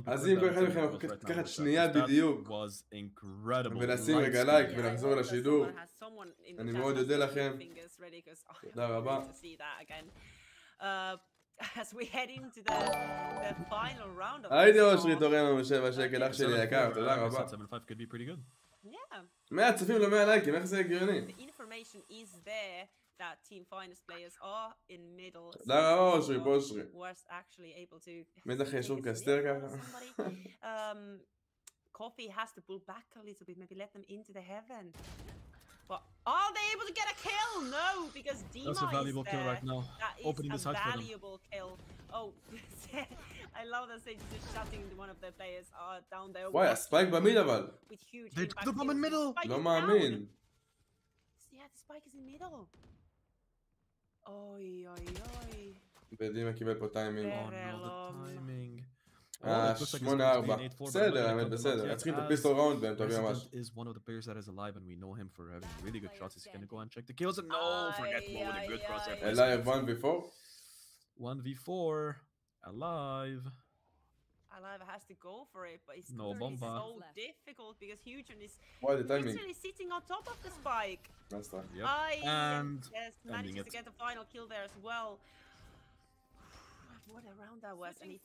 אז אם כל אחד מכם יכול לקחת שנייה בדיוק, ולשים רגע לייק ולחזור לשידור, אני מאוד יודע לכם. תודה רבה. As we head into the final round of הייתי אושרי תורם לנו 7 שקל, אח שלי יקר, תודה רבה. 100 צופים ל-100 לייקים, איך זה הגיוני? The information is there that Team Finest players are in middle. תודה רבה אושרי, פה אושרי. Was actually able to. מי זה חישור קסטר ככה? Coffee has to pull back a little bit, maybe let them into the heaven. But are they able to get a kill? No, because Dima That's a valuable is kill there. right now. That is Opening a this hut for them. valuable kill. Oh, I love that they just shutting one of their players down there. וואי, הספייק במיד אבל. With huge They took the bomb in middle. לא מאמין. Yeah, the spike is in middle. Oi, oi, oi. ודימה קיבל פה טיימינג. Oh no, the timing. 8-4. בסדר, האמת בסדר. צריכים את הפיסטול ראונד והם טובים ממש. is one of the players that is alive and we know him for having really good shots. He's gonna go and check the kills and no, forget Mo with a good crosshair. Alive 1v4? 1v4. Alive. Alive has to go for it, but it's No bomba. so difficult because Huchon is Why the timing? literally sitting on top of the spike. That's that. Yep. And yes, ending manages it. to get the final kill there as well. What a round that was. I mean,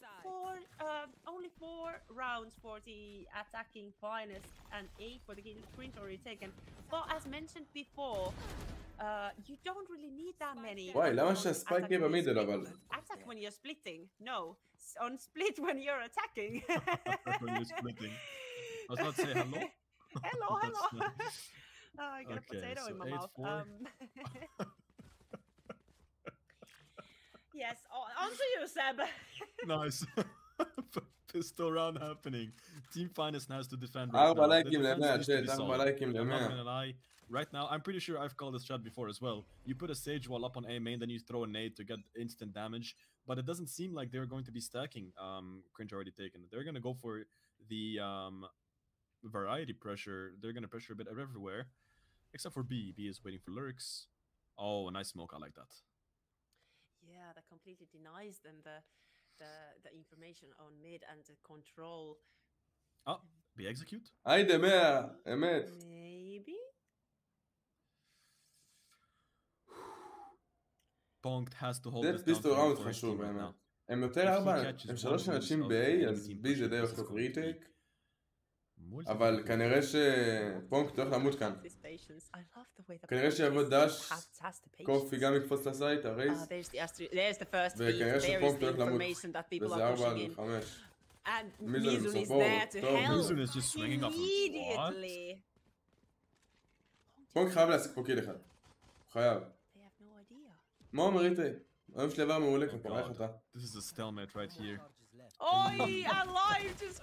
only 4 rounds for the attacking finest and 8 for the cringe already taken. But as mentioned before, you don't really need that many. Why? למה שהספייק יהיה במידל אבל? Attack when you're splitting. No. On split when you're attacking. When you're splitting. I was about to say hello. Hello, hello. Oh, I got a potato in my mouth. Yes, on to you, Seb. Nice. Pistol round happening. Team Finest has to defend. 4 לייקים ל-100, צ'אט, 4 לייקים ל-100. Right now, I'm pretty sure I've called this chat before as well. You put a sage wall up on A main, then you throw a nade to get instant damage. But it doesn't seem like they're going to be stacking cringe already taken. They're going to go for the variety pressure. They're going to pressure a bit everywhere. except for B. B is waiting for lurks. Oh, a nice smoke. I like that. Yeah, that completely denies them the information on mid and the control. Oh, B execute. היידה 100, אמת. Maybe. Punked has to hold זה this down פיסטול for ראונד the חשוב right באמת. now. הם יותר 4, הם 3 אנשים ב-A, אז B זה די הולך ריטייק. אבל כנראה שפונקט הולך למות כאן. כנראה שיבוא דש, קופי גם יקפוץ לסייט, הרייז. וכנראה שפונקט הולך למות. וזה 4 על 5. מיזון עם ספורט, טוב. פונקט חייב להשיג פה קיל אחד. חייב. מה אומר ריטייק? היום שלי עבר מעולה כפרה, איך אתה? This is a stalemate right here. Oi, Alive just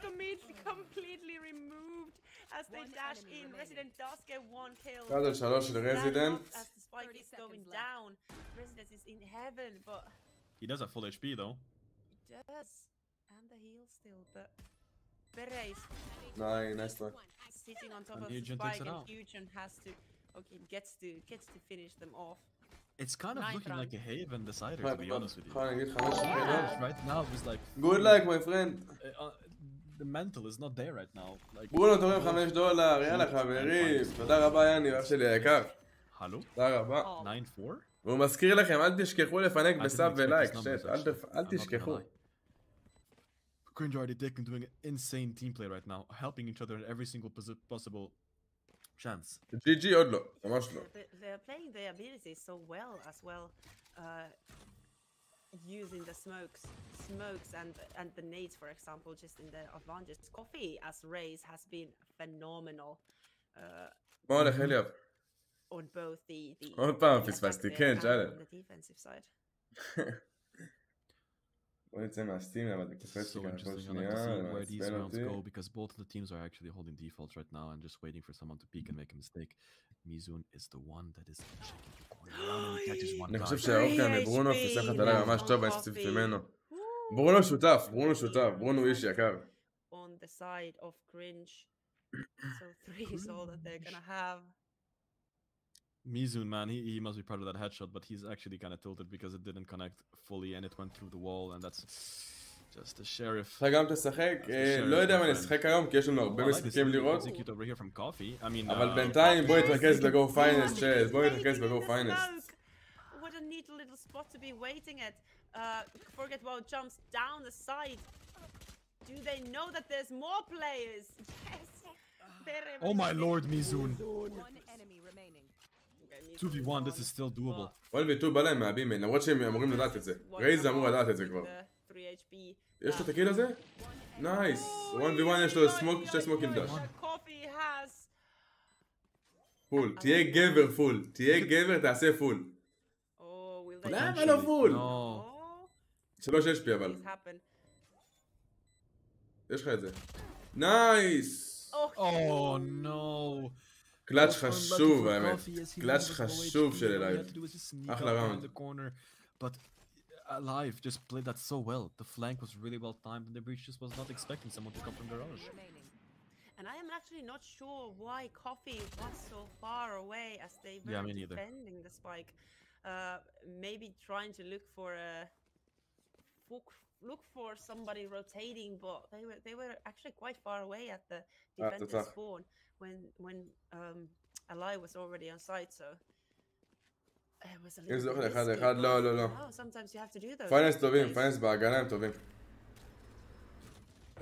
completely removed as they dash in. Resident does get one kill. 1 על 3 של רזידנט. As the spike is going down, Resident is in heaven, but He does have full HP though. he does, and the heal still, but Perez Nice one. sitting on top And of the Fusion takes spike, it and out. Fusion has to, okay, gets to finish them off. It's kind of Nice looking round. like a Haven decider, to be honest with you. יכולה להגיד 5 שחינות. Right now, he's like... Good luck, my friend. The mental is not there right now. Like, ברונו תורם $5, יאללה חברים. תודה רבה יאני, אח שלי היקר. Hello? תודה רבה. 9-4? והוא מזכיר לכם, אל תשכחו לפנק בסאב ולייק, שט, אל תשכחו. Cringe already taking doing an insane team play right now, helping each other in every single possible chance. GG עוד לא, ממש לא. They're playing their abilities so well as well, using the smokes and the nades, for example, just in the advantage. Coffee as Raze has been phenomenal מה הולך אליאב? on both the עוד פעם the פספסתי, attack כן, there שאלה. and on the defensive side. בוא נצא מהסטים, אבל זה קופץ לי כאן כל שנייה, where these מעצבן rounds אותי. go because both of the teams are actually holding defaults right now and just waiting for someone to peek and make a mistake. Mizun is the one that is checking the corner around and he catches one אני guy. חושב שהאור כאן מברונו פיסח את עליי ממש טוב, אני ספציפית ממנו. ברונו שותף, ברונו איש יקר. On the side of cringe, so 3 is all that they're gonna have. Mizun, man, he must be proud of that headshot, but he's actually kind of tilted because it didn't connect fully and it went through the wall, and that's just a sheriff. אתה גם תשחק, לא יודע מה נשחק היום, כי יש לנו הרבה משחקים לראות. אבל בינתיים בואי נתרכז בגו פיינסט, שז, בואי נתרכז בגו פיינסט. What a neat little spot to be waiting at. Forget about jumps down the side. Do they know that there's more players? Yes. Oh my lord, Mizun. One enemy remaining. 2v1, this is still doable. וואל ויטור בא להם מהבימן, למרות שהם אמורים לדעת את זה. רייז אמור לדעת את זה כבר. יש לו את הקיל הזה? נייס. 1v1 יש לו שתי סמוקים דש. פול, תהיה גבר פול. תהיה גבר, תעשה פול. למה לא פול? 3 HP אבל. יש לך את זה. נייס! Oh no. קלאץ' חשוב האמת. קלאץ' חשוב של לייב. אחלה ראונד. But Live just played that so well. The flank was really well timed and the breach just was not expecting someone to come from garage. And I am actually not sure why Coffee was so far away as they were defending the spike. Maybe trying to look for somebody rotating, but they were actually quite far away at the defender spawn when Ally was already on site, so it was a little bit risky. לא. Sometimes you have to do those. פיינס טובים, פיינס בהגנה הם טובים.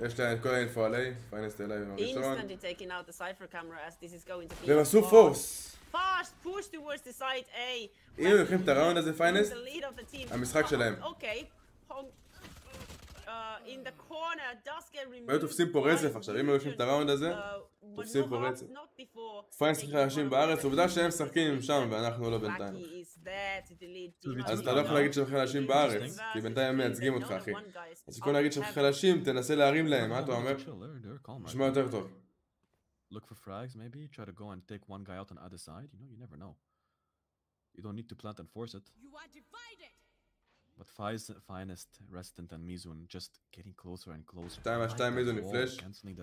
יש להם את כל האינפו עליי, פיינס אליי עם הראשון. Instantly taking out the cipher camera as this is going to be והם עשו פורס. fast push towards the side A. אם הם לוקחים את הראונד הזה פיינס, המשחק שלהם. Okay. In the corner, does get removed. היו תופסים פה רצף עכשיו, אם הם לוקחים את הראונד הזה, תופסים פה רצף. פיינס צריך אנשים בארץ, עובדה שהם משחקים שם ואנחנו לא בינתיים. אז אתה לא יכול להגיד שהם חלשים בארץ, כי בינתיים הם מייצגים אותך אחי. אז במקום להגיד שהם חלשים, תנסה להרים להם, מה אתה אומר? נשמע יותר טוב. Look for frags maybe, try to go and take one guy out on either side, you never know. You don't need to plant and force it. You are divided. But Finest, Resident and Mizun just getting closer and closer. Cancelling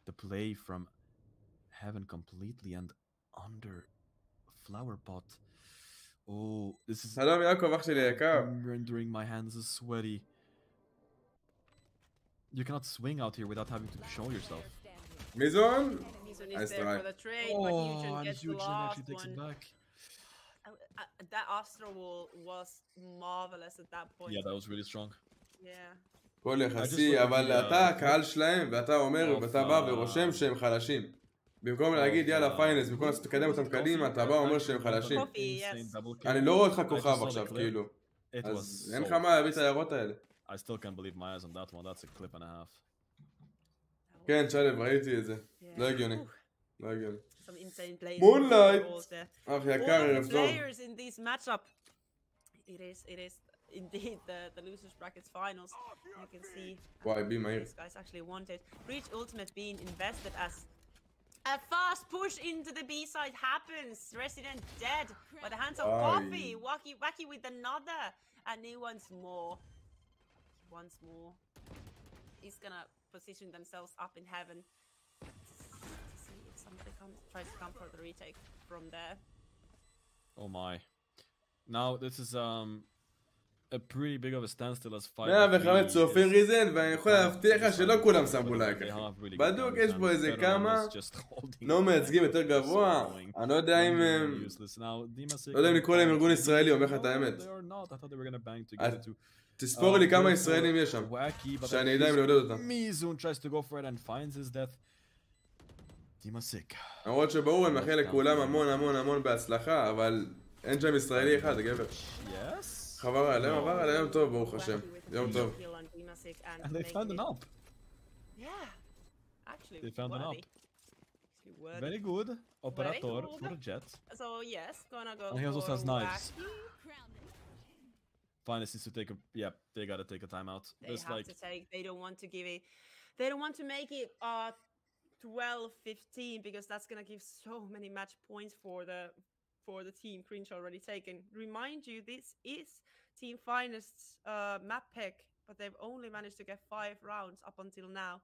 the play from Heaven completely and under flower pot. Oh, this is... שלום יעקב, אח שלי יקר. I'm rendering my hands sweaty. You cannot swing out here without having to show yourself. מיזון? Mizun is Nice there try. for the trade, but Oh, Yujin and gets the Yujin last actually takes it one. back. That Astro Wall was marvelous at that point. Yeah, that was really strong. Yeah. כל יחסי, אבל אתה הקהל שלהם, ואתה אומר, ואתה בא ורושם שהם חלשים. במקום להגיד יאללה פיינלס, במקום לקדם אותם קדימה, אתה בא ואומר שהם חלשים. אני לא רואה אותך כוכב עכשיו, כאילו. אז אין לך מה להביא את ההערות האלה. I still can't believe my eyes on that one. That's a clip and a half. כן, שלב, ראיתי את זה. לא הגיוני. לא הגיוני. Some insane plays. מונלייט! אח יקר, ערב טוב. Players in this matchup. It is indeed the losers brackets finals. You can see וואי, בי מהיר. these guys actually wanted. Breach Ultimate being invested as a fast push into the B side happens. Resident dead by the hands of Coffee. Wacky with another. And he wants more. Once more. He's gonna position themselves up in heaven. To see if somebody tries to come for the retake from there. Oh my. Now this is a pretty big of a standstill as 105 צופים ריזן, ואני יכול להבטיח לך שלא כולם שמו לייק. בדיוק יש פה איזה כמה, לא מייצגים יותר גבוה, אני לא יודע אם... לא יודע אם לקרוא להם ארגון ישראלי, אומר לך את האמת. תספור לי כמה ישראלים יש שם, שאני אדע אם לעודד אותם. למרות שברור, אני מאחל לכולם המון המון המון בהצלחה, אבל אין שם ישראלי אחד, גבר. חבר עליהם, עבר עליהם יום טוב, ברוך השם. יום טוב. And they found an up. Yeah, actually, They found an up. Worthy. Very good operator Very good. for a jet. So yes, gonna go. And he also for has knives. Wacky. Finest needs to take a... Yeah, they gotta take a timeout. They There's have like... to take. They don't want to give it. They don't want to make it 12-15 because that's gonna give so many match points for the team Cringe already taken. Remind you, this is Team Finest's map pick, but they've only managed to get 5 rounds up until now.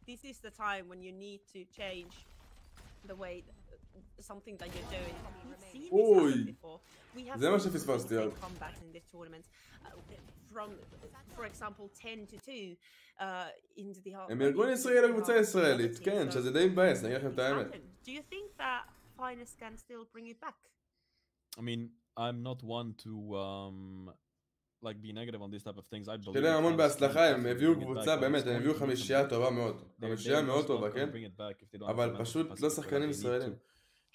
This is the time when you need to change the way something that you're doing. We've seen this happen before. We have seen comebacks in this tournament from, for example, 10-2 into the הם ארגון ישראלי לקבוצה ישראלית, כן, שזה די מבאס, אני אגיד לכם את האמת. Do you think that Finest can still bring it back? I mean, I'm not one to like be negative on these type of things. I believe. תראה, המון בהצלחה, הם הביאו קבוצה, באמת, הם הביאו חמישייה טובה מאוד. חמישייה מאוד טובה, כן? אבל פשוט לא שחקנים ישראלים.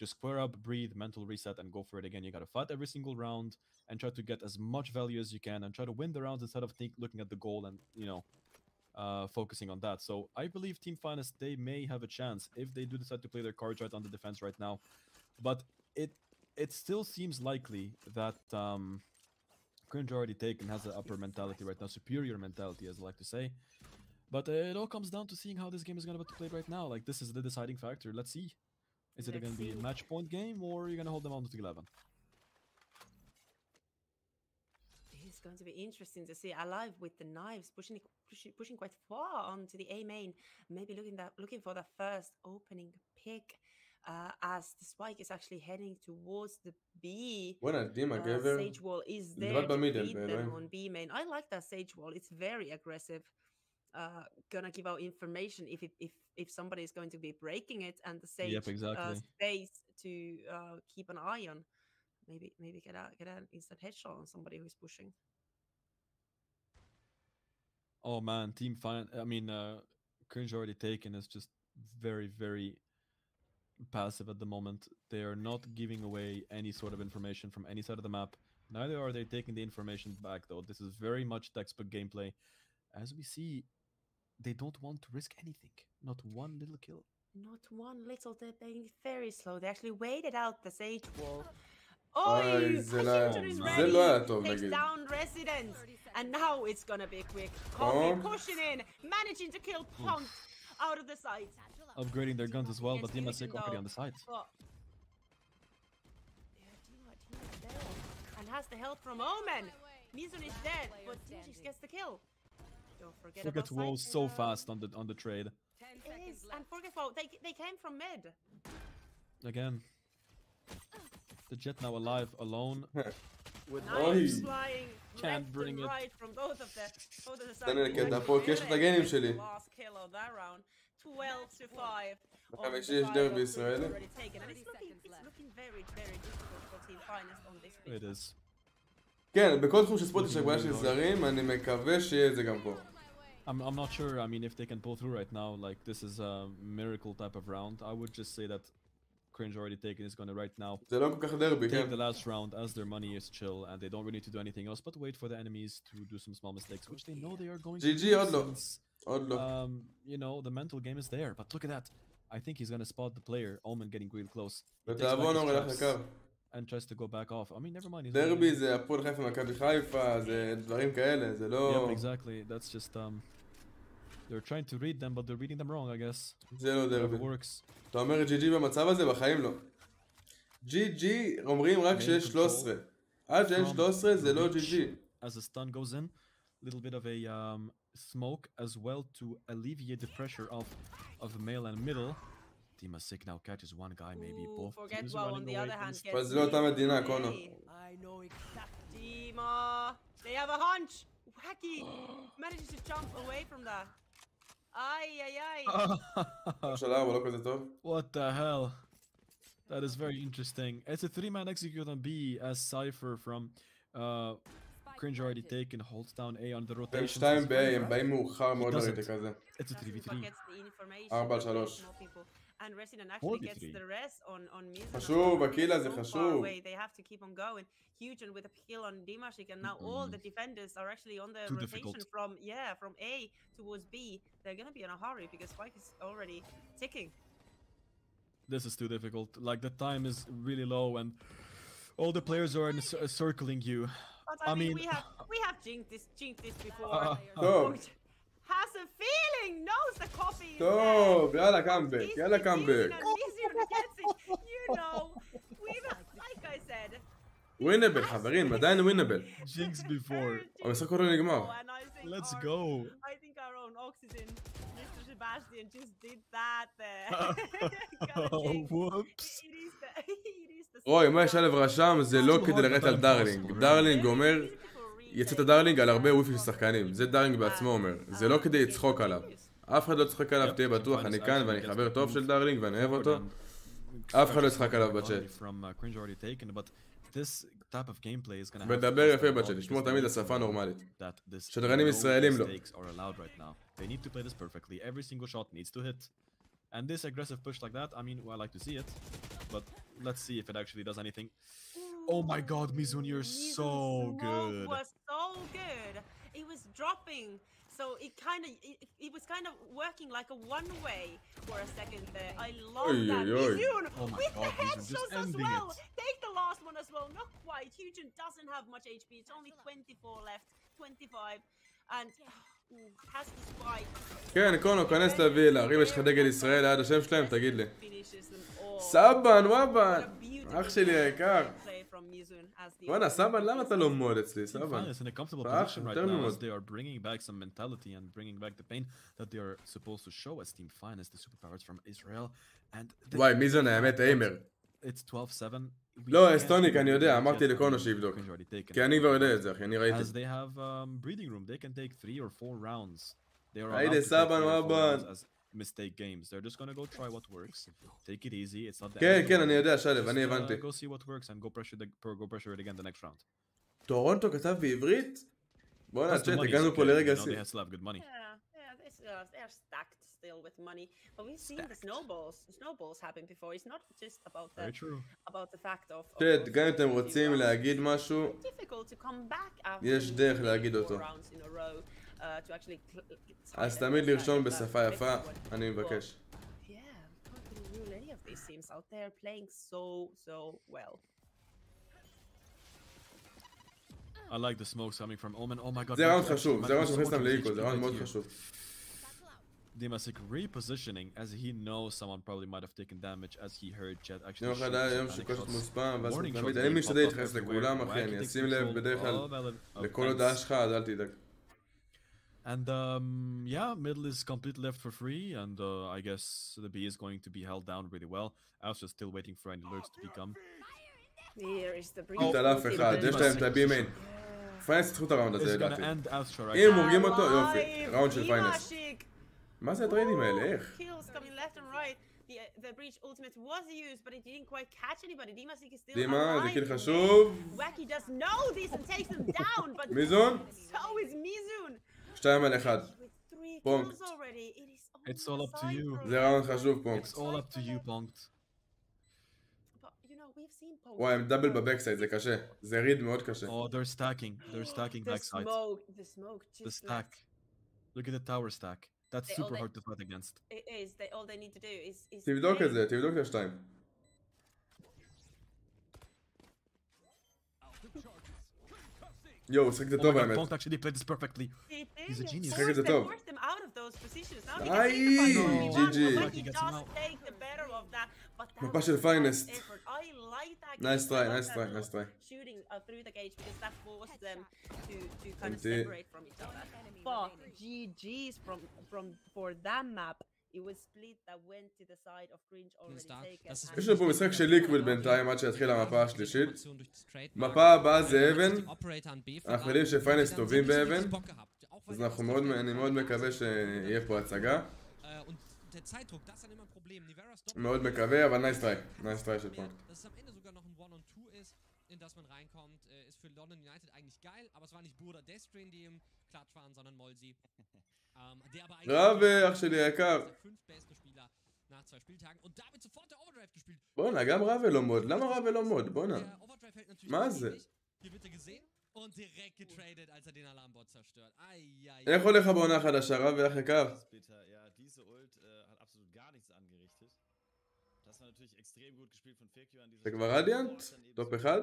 Just square up, breathe, mental reset, and go for it again. You gotta fight every single round and try to get as much value as you can and try to win the rounds instead of looking at the goal and, you know, focusing on that. So I believe Team Finest, they may have a chance if they do decide to play their cards right on the defense right now. But it still seems likely that Cringe already taken has an upper mentality right now, superior mentality as I like to say. But it all comes down to seeing how this game is going to be played right now. Like, this is the deciding factor. Let's see. Is it going to be a match point game or are you going to hold them on to 11? It's going to be interesting to see Alive with the knives pushing quite far onto the A main, maybe looking for the first opening pick as the spike is actually heading towards the B. Sage wall is there to beat them on B main. I like that Sage wall. It's very aggressive. Gonna give out information if somebody is going to be breaking it, and the Sage space to keep an eye on. Maybe get an instant headshot on somebody who's pushing. Oh man, Cringe already taken is just very, very passive at the moment. They are not giving away any sort of information from any side of the map. Neither are they taking the information back though. This is very much textbook gameplay. As we see, they don't want to risk anything. Not one little kill. Not one little. They're playing very slow. They actually waited out the Sage wall. Oh, Hitler is ready. Takes down Resident. And now it's gonna be quick. Coffee pushing in, managing to kill Punk out of the site. Upgrading their guns as well, but Dimasik already on the side. And has the help from Omen. Mizun is dead, but Dingis gets the kill. Don't forget about Wall so fast on the trade. It is, and forget about they came from mid. Again. The Jet now alive, alone. With Knives flying Can't left bring and it. right from both of the תן לי sides. לקטע פה, כי יש את הגנים שלי. Last kill of that round. 12 to 5. בחמישי יש דרבי ישראלי. It's looking very, very difficult for Team Finest on this pitch. It is. כן, בכל תחום של ספורט יש הגבלה של זרים, אני מקווה שיהיה את זה גם פה. I'm not sure. I mean, if they can pull through right now, like this is a miracle type of round. I would just say that Cringe already taken is gonna right now זה לא כל כך דרבי, take כן. the last round as their money is chill and they don't really need to do anything else but wait for the enemies to do some small mistakes, which they know they are going to GG do עוד לא. since, עוד לא. you know, the mental game is there. But look at that. I think he's gonna spot the player. Omen getting real close. He takes back ותעבור his נור אליך traps לקו. and tries to go back off. I mean, never mind. he's דרבי already- זה הפועל חיפה מכבי חיפה, זה דברים כאלה, זה לא... Yep, exactly. That's just they're trying to read them, but they're reading them wrong, I guess. זה לא דרבי. Whatever works. אתה אומר GG במצב הזה? בחיים לא. GG אומרים רק שיש 13. עד שיש 13 זה לא GG. As the stun goes in, little bit of a smoke as well to alleviate the pressure of male and middle. Dima Sick now catches one guy, maybe both Forget teams well on running the away other from hand this- gets אבל זה לא אותה מדינה, קונו. I know exactly. Dima, they have a hunch. Wacky manages to jump away from that. Ay. של 4 לא כזה טוב. What the hell? That is very interesting. It's a 3-man execute on B as Cypher from Cringe already taken, holds down A on the הם rotation. 2 ב-A, הם באים מאוחר מאוד doesn't. לריטק הזה. It's a 3v3. 4 על 3. And Resident actually gets 4v3. the rest on Mizan. חשוב, הקיל הזה So far חשוב. away, they have to keep on going. Huge and with a kill on Dimashik, and now all the defenders are actually on the Too rotation difficult. from A towards B. They're gonna be in a hurry because Spike is already ticking. This is too difficult. Like the time is really low and all the players are circling you. But I mean, we have jinked this before. טוב, Has a feeling, knows the coffee is טוב, יאללה קאמבק, יאללה קאמבק. You know, like I said. ווינבל חברים, עדיין ווינבל. Jinx before. המשחק עוד לא נגמר. Let's go. I think our own Oxygen, Mr. Sebastian, just did that there. Whoops. רוי, מה שלו רשם זה לא כדי לרדת על דרלינג. דרלינג אומר, יצאת דרלינג על הרבה וויפי של שחקנים. זה דרלינג בעצמו אומר. זה לא כדי לצחוק עליו. אף אחד לא צחק עליו, תהיה בטוח, אני כאן ואני חבר טוב של דרלינג ואני אוהב אותו. אף אחד לא יצחק עליו בצ'אט. ודבר יפה בצ'אט, לשמור תמיד לשפה נורמלית. שדרנים ישראלים לא. They need to play this perfectly. Every single shot needs to hit. And this aggressive push like that, I mean, well, I like to see it. But let's see if it actually does anything. Oh my god, Mizun, you're so good. It was so good. It was dropping. So it was kind of working like a one-way for a second there. I love that. Mizun Oh my with god, the Mizun, just headshots as ending well. it. Take the last one as well. Not quite. Hugen doesn't have much HP. It's only 24 left. 25. And has the spike. כן, קונו, כנס לווילה, ריב יש לך דגל ישראל ליד השם שלהם, תגיד לי. סבן, וואבן, אח שלי היקר. וואנה, סבן, למה אתה לא מוד אצלי, סבן? אח, יותר ממוד. They are bringing back some mentality and bringing back the pain that they are supposed to show as Team Finest, the superpowers from Israel. וואי, מיזון האמת, איימר. It's 12-7. לא, אסטוניק, אני יודע, אמרתי לקונו שיבדוק. כי אני כבר יודע את זה, אחי, אני ראיתי. As they have breathing room, they can take 3 or 4 rounds. They are allowed היידה, to take סבן, 3 or 4 וואבן. rounds as mistake games. They're just gonna go try what works. Take it easy. It's not the כן, end. כן, אני יודע, שלב, Just, אני הבנתי. go see what works and go pressure it again the next round. טורונטו כתב בעברית? בואנה, Plus the צ'אט, money is הגענו okay, פה לרגע you know, שיא. they still have good money. They're stacked still with money. But we've seen the snowballs happen before. It's not just about the fact of צ'אט, גם אם אתם רוצים להגיד משהו, difficult to come back after יש דרך להגיד אותו. rounds in a row to actually אז תמיד לרשום בשפה יפה, אני מבקש. Yeah, can't really rule any of these teams out there playing so well. I like the smokes coming from Omen. Oh my god. זה ראונד חשוב, זה ראונד שמכניס אותם לאיקו, זה ראונד מאוד חשוב. Dimasik repositioning as he knows someone probably might have taken damage as he heard Jet actually יום shoot אחד some היה יום panic שקושט shots. מוספם, ואז Warning תמיד, shots אני being משתדל popped up להתייחס everywhere. לכולם, אחי, Wacky אני takes אשים לב control בדרך כלל of לכל הודעה שלך, אז אל תדאג. And yeah, middle is completely left for free, and I guess the B is going to be held down really well. I was just still waiting for any lurks to become. Here is the אין על אף אחד, יש להם את הבי מיין. פיינס יצטרכו את הראונד הזה לדעתי. אם הם הורגים אותו, יופי, ראונד של פיינס. מה זה הטריידים האלה? איך? The breach ultimate was used, but it didn't quite catch anybody. Dimasik is still דימה, זה alive. קיל חשוב. Wacky does know this and takes them down, but מיזון? so is Mizun. 2 על 1. פונקט. It's all up to you. זה ראונד חשוב, פונקט. It's all up to you, פונקט. וואי, הם דאבל בבקסייד, זה קשה. זה ריד מאוד קשה. Oh, they're stacking backside. The smoke, The stack. Look at the tower stack. That's super hard to fight against. It is. All they need to do is תבדוק את זה, תבדוק את השתיים. יואו, הוא שחק את זה טוב האמת. Punk actually played this perfectly. He's a genius. שחק את זה טוב. איי, GG. מפה של פיינסט. נייס טריי, נייס טריי, נייס טריי. But GG's for that map. It was split that went to the side of Grinch already taken. יש לנו פה משחק של ליקוויד בינתיים עד שיתחיל המפה השלישית. מפה הבאה זה אבן. אנחנו יודעים שפיינס טובים באבן. אז אני מאוד מקווה שיהיה פה הצגה. מאוד מקווה, אבל נייס טריי. נייס טריי של פונקט. in das man reinkommt, ist für London United eigentlich geil, aber es war nicht Burda Destrin, die im Klatsch waren, sondern Molsi. Der aber רב, אח שלי היקר. der fünftbeste Spieler nach 2 Spieltagen und damit sofort der Overdrive gespielt. בואנה, גם רב ולא מוד. למה רב ולא מוד? בואנה. Der Overdrive hält natürlich מה זה? Hier wird er gesehen und direkt getradet, als er den Alarmbot zerstört. איך הולך בעונה חדשה, רב ואח יקר? Ja, diese Ult hat absolut gar nichts angerichtet. Das war natürlich extrem gut gespielt von Fekio an dieser זה כבר רדיאנט? טופ 1?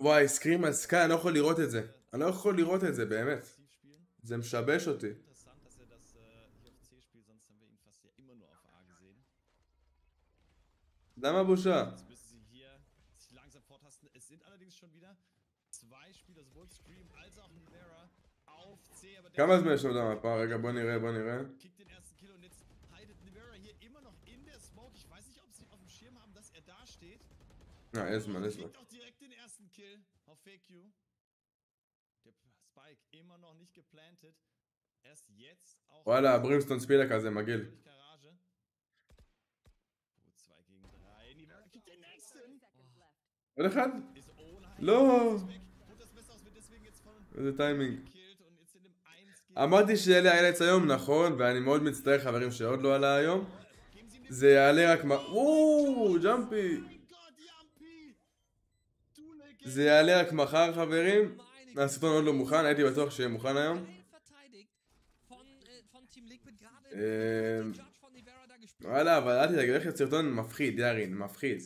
וואי, סקרים על סקאי, אני לא יכול לראות את זה. אני לא יכול לראות את זה, באמת. זה משבש אותי. למה בושה? כמה זמן יש לנו במפה? רגע, בוא נראה, בוא נראה. יש זמן, יש זמן. וואלה, ברימסטון ספילה כזה מגעיל. עוד אחד? לא! איזה טיימינג. אמרתי שיהיה לי איילץ היום, נכון, ואני מאוד מצטער חברים שעוד לא עלה היום. זה יעלה רק וואו, ג'אמפי. זה יעלה רק מחר חברים. הסרטון עוד לא מוכן, הייתי בטוח שיהיה מוכן היום. וואלה, אבל אל תדאג, הולך סרטון מפחיד, יארין, מפחיד.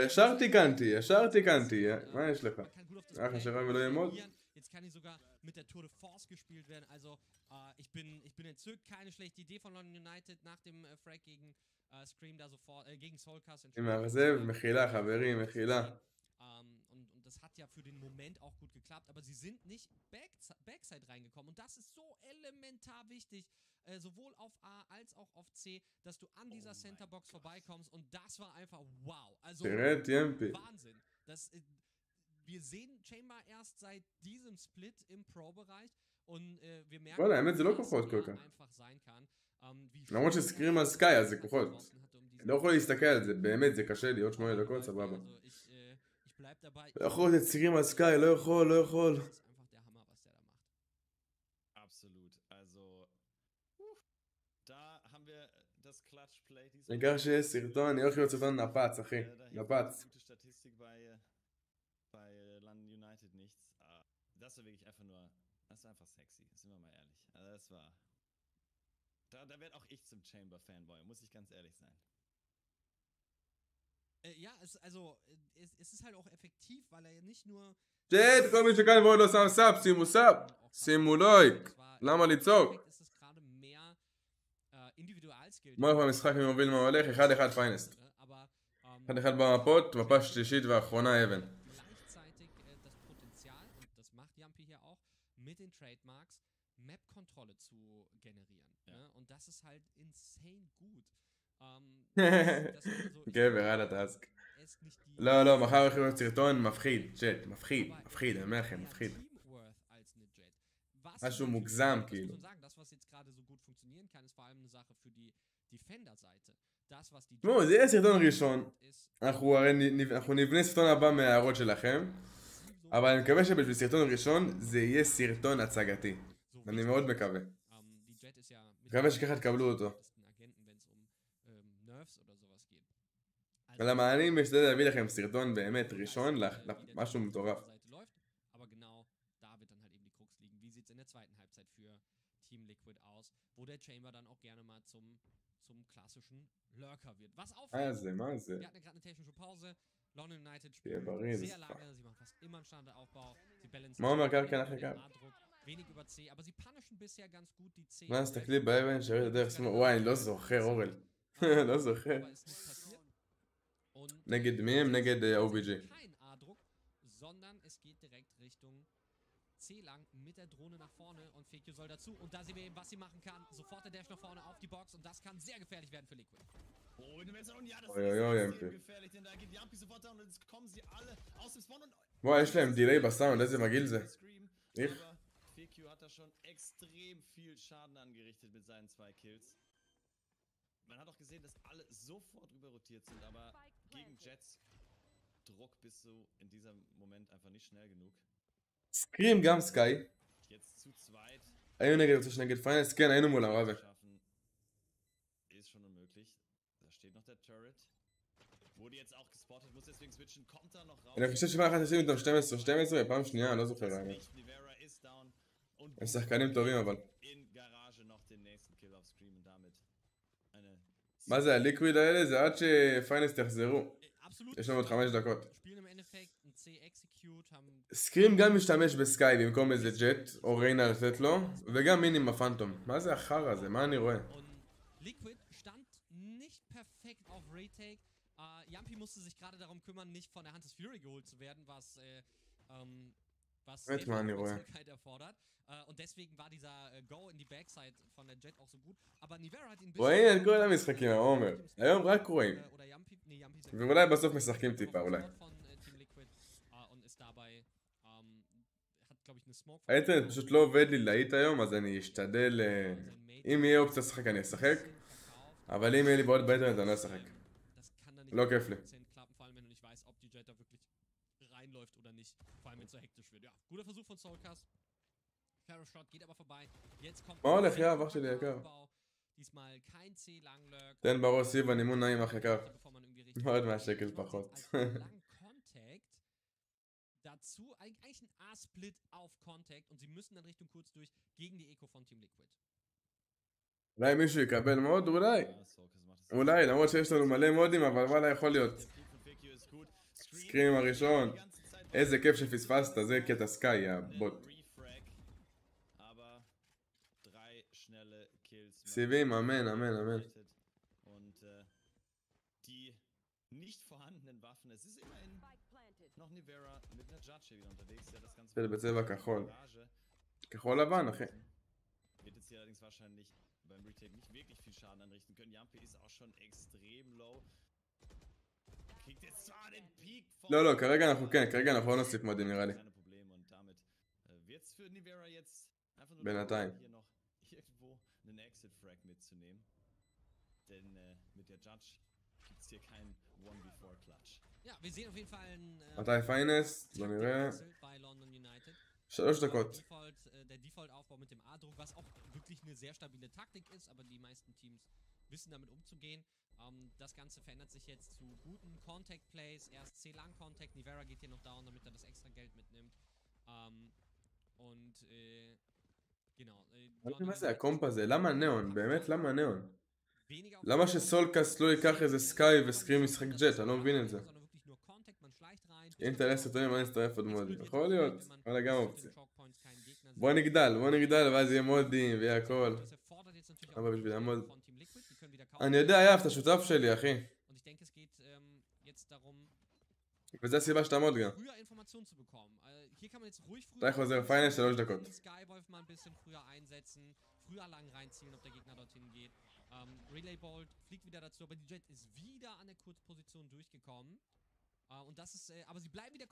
ישר תיקנתי, מה יש לך? אחלה שרב ולא ימוד? Jetzt kann ich sogar mit der Tour de Force gespielt werden. Also ich bin entzückt. Keine schlechte Idee von London United nach dem Frag gegen Scream da sofort gegen Soulcast. מאכזב, מחילה חברים, מחילה. Und das hat ja für den Moment auch gut geklappt, aber sie sind nicht Backside reingekommen und das ist so elementar wichtig, sowohl auf A als auch auf C, dass du an dieser Centerbox vorbeikommst und das war einfach wow. Also Wahnsinn. Wir sehen Chamber erst seit diesem Split im Pro-Bereich und wir merken, dass es einfach sein kann. למרות שסקרים על סקאי אז זה כוחות. לא יכול להסתכל על זה, באמת זה קשה לי, עוד 8 דקות, סבבה. לא יכול להיות סקרים על סקאי, לא יכול. העיקר שיש סרטון, אני הולך להיות סרטון נפץ, אחי. נפץ. Das war wirklich einfach nur, das war einfach sexy, sind wir mal ehrlich. Also das war, da werde auch ich zum Chamber-Fanboy, muss ich ganz ehrlich sein. Ja, es ist halt auch effektiv, weil er ja nicht nur... צ'אט, כל מי שכאן ועוד לא שם סאב, שימו סאב, שימו לייק, למה לצעוק? בואו נלך במשחק ממוביל מה הולך, 1-1 פיינסט. 1-1 במפות, מפה שלישית ואחרונה אבן. mit den Trademarks, Map-Kontrolle zu generieren. Ne? Und das ist halt insane gut. גבר, על הטאסק. לא, לא, מחר הולכים להיות סרטון מפחיד, ג'ט, מפחיד, מפחיד, אני אומר לכם, מפחיד. משהו מוגזם, כאילו. תשמעו, זה יהיה סרטון ראשון. אנחנו נבנה סרטון הבא מההערות שלכם. אבל אני מקווה שבשביל סרטון ראשון זה יהיה סרטון הצגתי. אני מאוד מקווה. מקווה שככה תקבלו אותו. למה אני משתדל להביא לכם סרטון באמת ראשון, משהו מטורף. זה, מה זה? תהיה בריא, זה ספק. מה אומר קרקן אחרי קרקן? מה, אז תקליט באבן שערי לדרך שמאל. וואי, אני לא זוכר, אורל. לא זוכר. נגד מי הם? נגד OBG. C lang mit der Drohne nach vorne und Fekio soll dazu. Und da sehen wir eben, was sie machen kann. Sofort der Dash nach vorne auf die Box und das kann sehr gefährlich werden für Liquid. Oh, in der Dimension, ja, das ist extrem gefährlich, denn da geht Yampi sofort down und jetzt kommen sie alle aus dem Spawn und... Boah, יש להם דיליי בסאונד, איזה מגעיל זה. Aber Fekio hat da schon extrem viel Schaden angerichtet mit seinen 2 Kills. Man hat auch gesehen, dass alle sofort rüber rotiert sind, aber gegen Jets Druck bist du in diesem Moment einfach nicht schnell genug. סקרים גם סקאי. היינו נגד, רוצה שנגד פיינלס? כן, היינו מולם, רבי. אני חושב שמה אחת עשינו איתם 12-12, פעם שנייה, אני לא זוכר האמת. הם שחקנים טובים אבל. מה זה הליקוויד האלה? זה עד שפיינלס תחזרו. יש לנו עוד 5 דקות. סקרים גם משתמש בסקאי במקום איזה ג'ט או ריינה לתת לו, וגם מיני עם הפנטום. מה זה החרא הזה? מה אני רואה? באמת מה אני רואה? רואים את כל המשחקים, עומר. היום רק רואים. ואולי בסוף משחקים טיפה, אולי. האינטרנט פשוט לא עובד לי להיט היום, אז אני אשתדל... אם יהיה אופציה לשחק אני אשחק, אבל אם יהיה לי בעוד באינטרנט אני לא אשחק. לא כיף לי. מה הולך יא אח שלי יקר? תן בראש סיב הנימון נעים אח יקר. עוד מהשקל פחות. Dazu eigentlich ein A-Split auf Contact und sie müssen dann Richtung kurz durch gegen die Eco von Team Liquid. אולי מישהו יקבל מאוד? אולי. אולי, למרות שיש לנו מלא מודים, אבל וואלה יכול להיות. סקרים הראשון. איזה כיף שפספסת, זה קטע סקאי, הבוט. סיבים, אמן, אמן, אמן. זה בצבע כחול. כחול לבן, אחי. לא, לא, כרגע אנחנו כן, כרגע אנחנו לא נוסיף מודים נראה לי. בינתיים. מתי פיינס? בוא נראה. 3 דקות. Der Default-Aufbau mit dem A-Druck, was auch wirklich eine sehr stabile Taktik ist, aber die meisten Teams wissen damit umzugehen. Das Ganze verändert sich jetzt zu guten Contact-Plays. Erst C-Lang-Contact, Nivera geht hier noch down, damit er das extra Geld mitnimmt. Und genau. מה זה הקומפ הזה? למה ניאון? באמת למה ניאון? למה שסולקאסט לא ייקח איזה סקאי וסקרים משחק ג'ט? אני לא מבין את זה. אם תעלה סרטונים אני אצטרף עוד מודים. יכול להיות, אבל גם אופציה. בוא נגדל ואז יהיה מודים ויהיה הכל. אבל בשביל המוד. אני יודע, יאב, אתה שותף שלי, אחי. וזה הסיבה שאתה מוד גם. hier kann man jetzt ruhig früher... Gleich חוזר פיינל 3 דקות. Skywolf mal ein bisschen früher einsetzen, früher lang reinzielen, ob der Gegner dorthin geht. Relay Bolt fliegt wieder dazu, aber die Jet ist wieder an der Kurzposition durchgekommen. Und das ist, aber sie bleiben wieder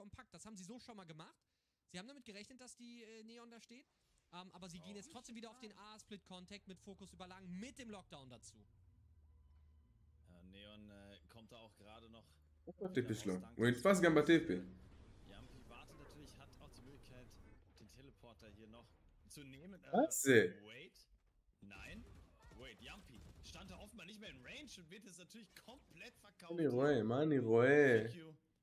kompakt. Das haben sie so schon mal gemacht. Sie haben damit gerechnet, dass die Neon da steht. Aber sie gehen jetzt trotzdem wieder auf den A-Split-Contact mit Fokus überlagen, mit dem Lockdown dazu. Neon kommt da auch gerade noch. טיפי שלו. הוא נתפס גם בטיפי. Yampi wartet natürlich, hat auch die Möglichkeit, den Teleporter hier noch zu nehmen. Was זה? Wait. Nein. Wait, Yampi stand da offenbar nicht mehr in Range und wird jetzt natürlich komplett verkauft. אני רואה, מה אני רואה?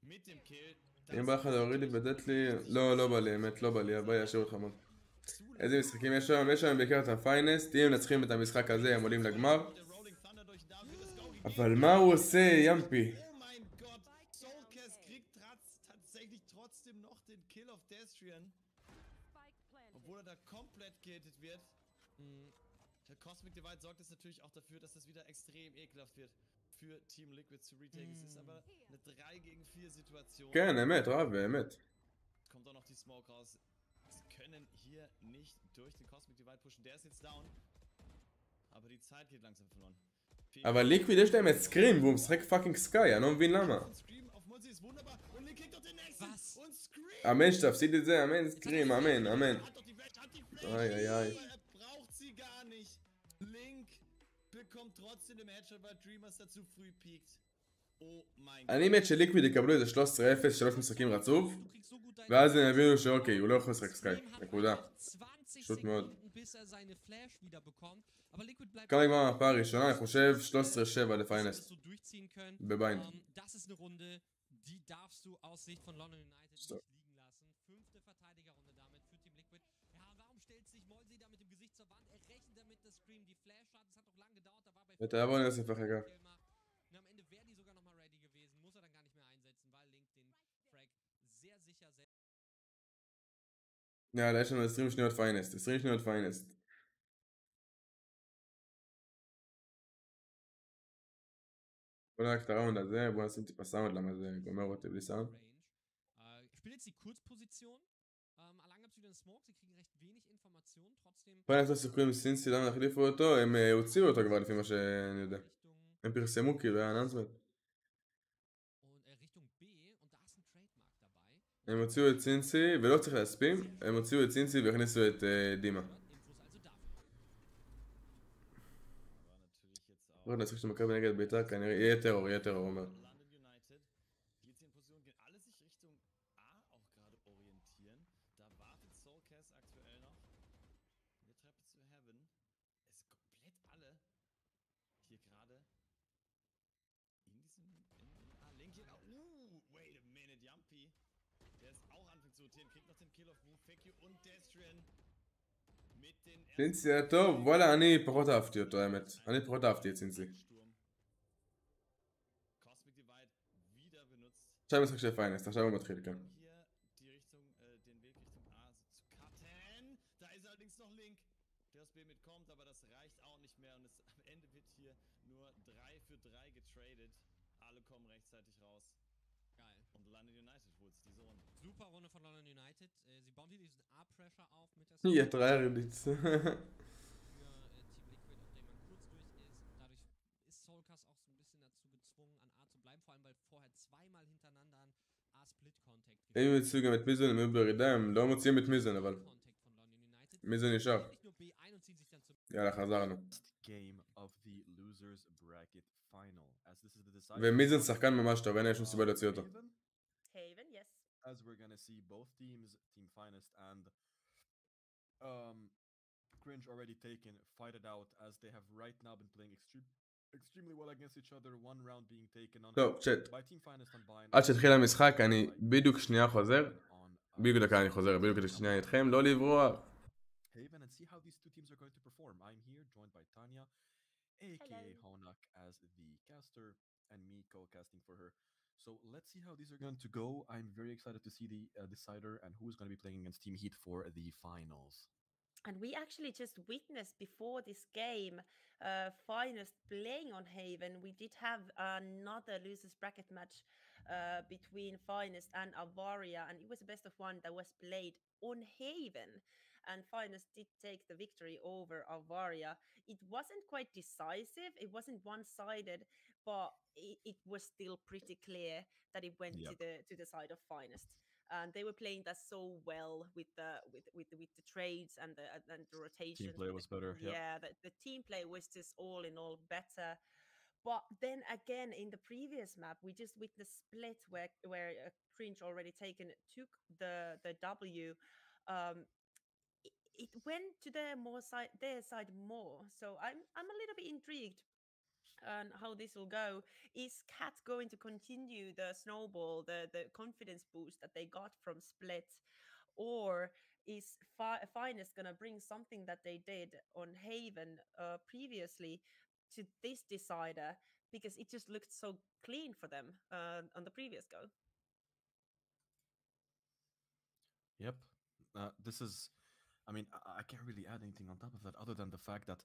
Mit dem Kill. אם בא לך להוריד לי ולתת לי... לא, לא בא לי, אמת, לא בא לי, הבא יאשר אותך מאוד. איזה משחקים יש היום? יש היום בעיקר את הפיינסט, אם מנצחים את המשחק הזה הם עולים לגמר. אבל מה הוא עושה, ימפי? Trotzdem noch den Kill auf Destrian. Obwohl er da komplett gehittet wird. Der Cosmic Divide sorgt jetzt natürlich auch dafür, dass das wieder extrem ekelhaft wird für Team Liquid zu retaken. Es ist aber eine 3 gegen 4 Situation. כן, אמת, רב, באמת. Kommt auch noch die Smoke raus. Sie können hier nicht durch den Cosmic Divide pushen. Der ist jetzt down. Aber die Zeit geht langsam verloren. אבל ליקוויד יש להם את סקרים והוא משחק פאקינג סקאי, אני לא מבין למה. אמן שתפסיד את זה, אמן סקרים, אמן, אמן. איי איי איי. אני מת שליקוויד יקבלו איזה 13-0, 3 משחקים רצוף, ואז הם יבינו שאוקיי, הוא לא יכול לשחק סקאי, נקודה. פשוט מאוד. כמה נגמר המפה הראשונה, אני חושב 13-7 לפיינסט. בביינד. Die darfst du aus Sicht von London United nicht liegen lassen. 5. Verteidigerrunde damit für Team Liquid. Ja, warum stellt sich Molsi da mit dem Gesicht zur Wand? Er rechnet damit, das Scream die Flash hat. Es hat doch lange gedauert, da war bei... Und am Ende wäre die sogar nochmal ready gewesen. Muss er dann gar nicht mehr einsetzen, weil Link den Frag sehr sicher setzt. Ja, da ist schon 20 שניות פיינסט. 20 שניות פיינסט. בוא נראה את הראונד הזה, בוא נשים טיפה סאונד למה זה גומר אותי בלי סאונד. spielt jetzt die Kurzposition. Allein gab es wieder einen Smoke, sie kriegen recht wenig Informationen, trotzdem... פה יש סיכויים סינסי למה החליפו אותו, הם הוציאו אותו כבר לפי מה שאני יודע. הם פרסמו כאילו, היה אנאונסמנט. הם הוציאו את סינסי, ולא צריך להספים, הם הוציאו את סינסי והכניסו את דימה. בואו נצליח שמכבי נגד בית"ר, כנראה יהיה טרור, יהיה טרור, אומר. סינסי היה טוב, וואלה אני פחות אהבתי אותו האמת, אני פחות אהבתי את סינסי. עכשיו משחק של פיינסט, עכשיו הוא מתחיל כאן. Super Runde von London United. Sie bauen hier diesen A-Pressure auf mit der... Ja, Dreierblitz. Team Liquid, auf dem man kurz durch ist. Dadurch ist Soulcast auch so ein bisschen dazu gezwungen, an A zu bleiben, vor allem weil vorher zweimal hintereinander ein A-Split-Contact... אם יצאו גם את מיזון, הם היו בירידה, הם לא מוציאים את מיזון, אבל... מיזון נשאר. יאללה, חזרנו. ומיזון שחקן ממש טוב, אין לי שום סיבה להוציא אותו. As we're gonna see both teams, Team Finest and Cringe already taken, fight it out as they have right now been playing extremely well against each other, one round being taken on by Team Finest on Bind. עד שהתחיל המשחק, אני בדיוק שנייה חוזר, בדיוק דקה אני חוזר, בדיוק שנייה איתכם, לא לברוח. Haven and see how these two teams are going to perform. I'm here joined by Tanya, aka Honak as the caster, and me co-casting for her. So let's see how these are going to go. I'm very excited to see the decider and who is going to be playing against Team HEET for the finals. And we actually just witnessed before this game Finest playing on Haven. We did have another losers bracket match between Finest and Avaria, and it was a best of one that was played on Haven. And Finest did take the victory over Avaria. It wasn't quite decisive, it wasn't one-sided, but it was still pretty clear that it went to the side of Finest. And they were playing that so well with the trades and the rotation. Team play was better. Yeah, the team play was just all in all better. But then again, in the previous map, we just witnessed split where Cringe already took the W. It went to their side more. So I'm a little bit intrigued on how this will go. Is Cat going to continue the snowball, the confidence boost that they got from Split, or is Finest gonna bring something that they did on Haven previously to this decider, because it just looked so clean for them on the previous go? Yep. This is, I mean, I can't really add anything on top of that other than the fact that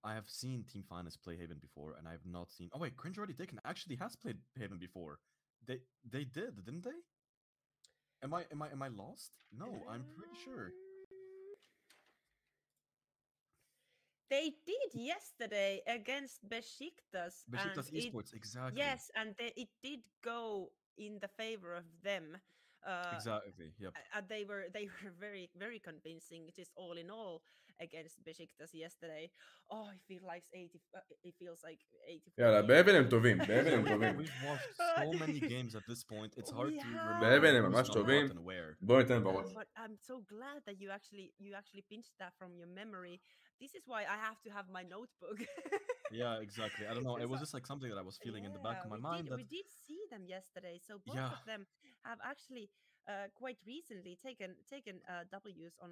I have seen Team Finest play Haven before, and I have not seen. Oh wait, Cringe already taken actually has played Haven before. They did, didn't they? Am I lost? No, I'm pretty sure. They did yesterday against Besiktas. Besiktas Esports, exactly. Yes, and it did go in the favor of them. Exactly. Yep. They were very, very convincing, just all in all, against Besiktas yesterday. Oh, it feels like 80. יאללה, באבן הם טובים, באבן הם טובים. We've watched so many games at this point. It's hard to remember. באבן הם ממש טובים. בואו ניתן בראש. But I'm so glad that you actually pinched that from your memory. This is why I have to have my notebook. Yeah, exactly. I don't know. It was just like something that I was feeling in the back of my mind. We did see them yesterday, so both of them have actually quite recently taken W's on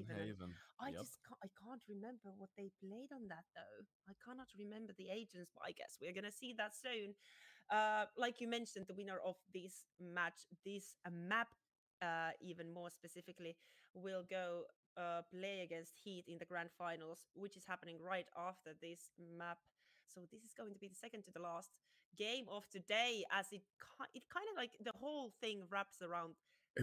Haven. I can't remember what they played on that though. I cannot remember the agents, but I guess we're gonna see that soon. Like you mentioned, the winner of this map, even more specifically, will go play against HEET in the grand finals, which is happening right after this map. So this is going to be the second to the last game of today, as it kind of like the whole thing wraps around.